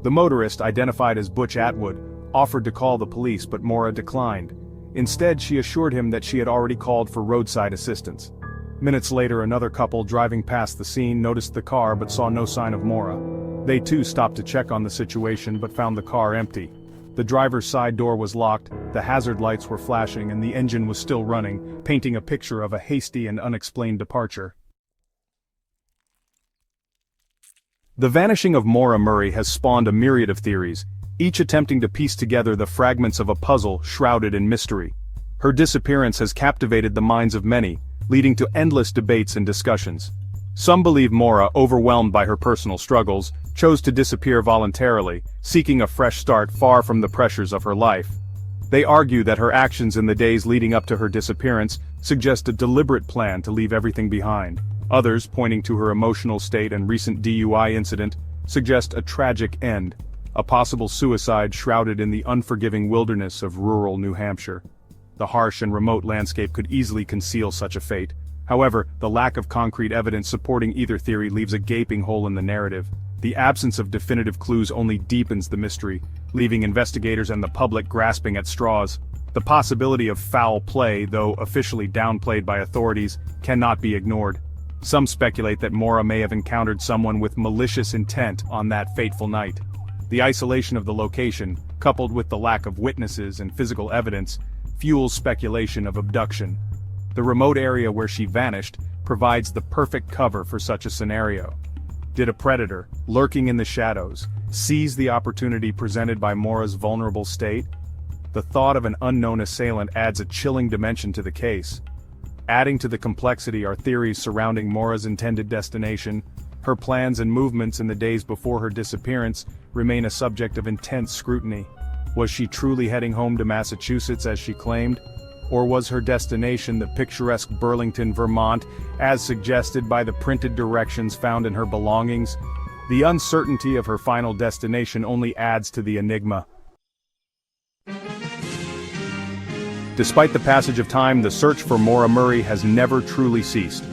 The motorist, identified as Butch Atwood, offered to call the police, but Maura declined. Instead, she assured him that she had already called for roadside assistance. Minutes later, another couple driving past the scene noticed the car but saw no sign of Maura. They too stopped to check on the situation but found the car empty. The driver's side door was locked, the hazard lights were flashing, and the engine was still running, painting a picture of a hasty and unexplained departure. The vanishing of Maura Murray has spawned a myriad of theories, each attempting to piece together the fragments of a puzzle shrouded in mystery. Her disappearance has captivated the minds of many, leading to endless debates and discussions. Some believe Maura, overwhelmed by her personal struggles, chose to disappear voluntarily, seeking a fresh start far from the pressures of her life. They argue that her actions in the days leading up to her disappearance suggest a deliberate plan to leave everything behind. Others, pointing to her emotional state and recent DUI incident, suggest a tragic end, a possible suicide shrouded in the unforgiving wilderness of rural New Hampshire. The harsh and remote landscape could easily conceal such a fate. However, the lack of concrete evidence supporting either theory leaves a gaping hole in the narrative. The absence of definitive clues only deepens the mystery, leaving investigators and the public grasping at straws. The possibility of foul play, though officially downplayed by authorities, cannot be ignored. Some speculate that Maura may have encountered someone with malicious intent on that fateful night. The isolation of the location, coupled with the lack of witnesses and physical evidence, fuels speculation of abduction. The remote area where she vanished provides the perfect cover for such a scenario. Did a predator, lurking in the shadows, seize the opportunity presented by Maura's vulnerable state? The thought of an unknown assailant adds a chilling dimension to the case. Adding to the complexity are theories surrounding Maura's intended destination. Her plans and movements in the days before her disappearance remain a subject of intense scrutiny. Was she truly heading home to Massachusetts as she claimed? Or was her destination the picturesque Burlington, Vermont, as suggested by the printed directions found in her belongings? The uncertainty of her final destination only adds to the enigma. Despite the passage of time, the search for Maura Murray has never truly ceased.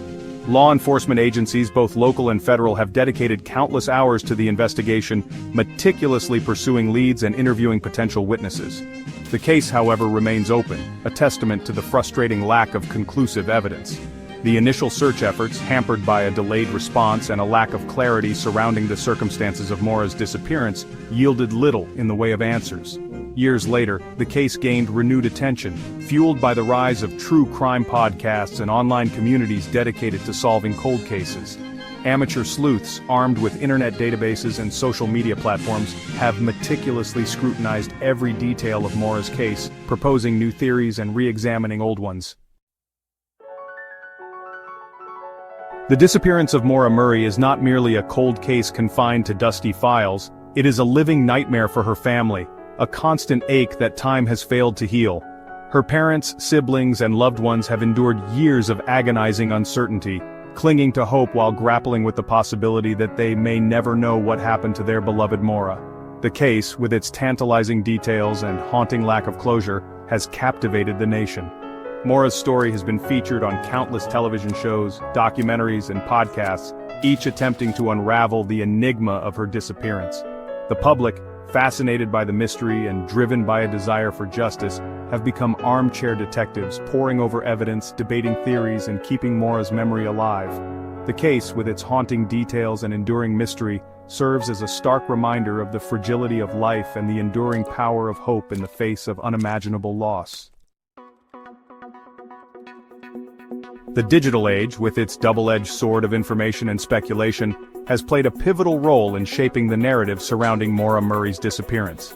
Law enforcement agencies, both local and federal, have dedicated countless hours to the investigation, meticulously pursuing leads and interviewing potential witnesses. The case, however, remains open, a testament to the frustrating lack of conclusive evidence. The initial search efforts, hampered by a delayed response and a lack of clarity surrounding the circumstances of Maura's disappearance, yielded little in the way of answers. Years later, the case gained renewed attention, fueled by the rise of true crime podcasts and online communities dedicated to solving cold cases. Amateur sleuths, armed with internet databases and social media platforms, have meticulously scrutinized every detail of Maura's case, proposing new theories and re-examining old ones. The disappearance of Maura Murray is not merely a cold case confined to dusty files, it is a living nightmare for her family, a constant ache that time has failed to heal. Her parents, siblings, and loved ones have endured years of agonizing uncertainty, clinging to hope while grappling with the possibility that they may never know what happened to their beloved Maura. The case, with its tantalizing details and haunting lack of closure, has captivated the nation. Maura's story has been featured on countless television shows, documentaries, and podcasts, each attempting to unravel the enigma of her disappearance. The public, fascinated by the mystery and driven by a desire for justice, have become armchair detectives, poring over evidence, debating theories, and keeping Maura's memory alive. The case, with its haunting details and enduring mystery, serves as a stark reminder of the fragility of life and the enduring power of hope in the face of unimaginable loss. The digital age, with its double-edged sword of information and speculation, has played a pivotal role in shaping the narrative surrounding Maura Murray's disappearance.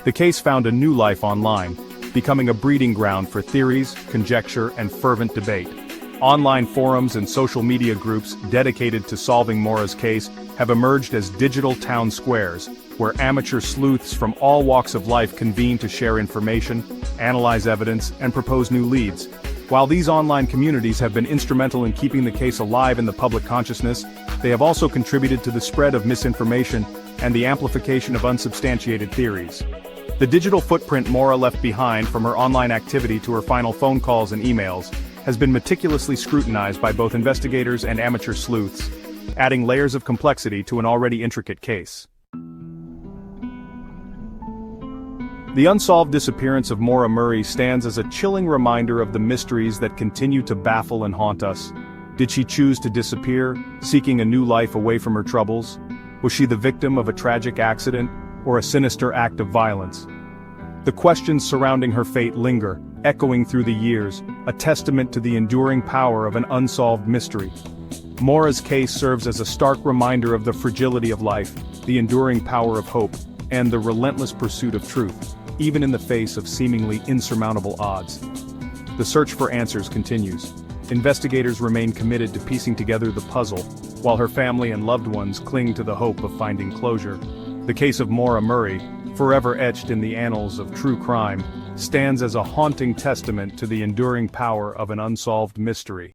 The case found a new life online, becoming a breeding ground for theories, conjecture, and fervent debate. Online forums and social media groups dedicated to solving Maura's case have emerged as digital town squares, where amateur sleuths from all walks of life convene to share information, analyze evidence, and propose new leads. While these online communities have been instrumental in keeping the case alive in the public consciousness, they have also contributed to the spread of misinformation and the amplification of unsubstantiated theories. The digital footprint Maura left behind, from her online activity to her final phone calls and emails, has been meticulously scrutinized by both investigators and amateur sleuths, adding layers of complexity to an already intricate case. The unsolved disappearance of Maura Murray stands as a chilling reminder of the mysteries that continue to baffle and haunt us. Did she choose to disappear, seeking a new life away from her troubles? Was she the victim of a tragic accident, or a sinister act of violence? The questions surrounding her fate linger, echoing through the years, a testament to the enduring power of an unsolved mystery. Maura's case serves as a stark reminder of the fragility of life, the enduring power of hope, and the relentless pursuit of truth, even in the face of seemingly insurmountable odds. The search for answers continues. Investigators remain committed to piecing together the puzzle, while her family and loved ones cling to the hope of finding closure. The case of Maura Murray, forever etched in the annals of true crime, stands as a haunting testament to the enduring power of an unsolved mystery.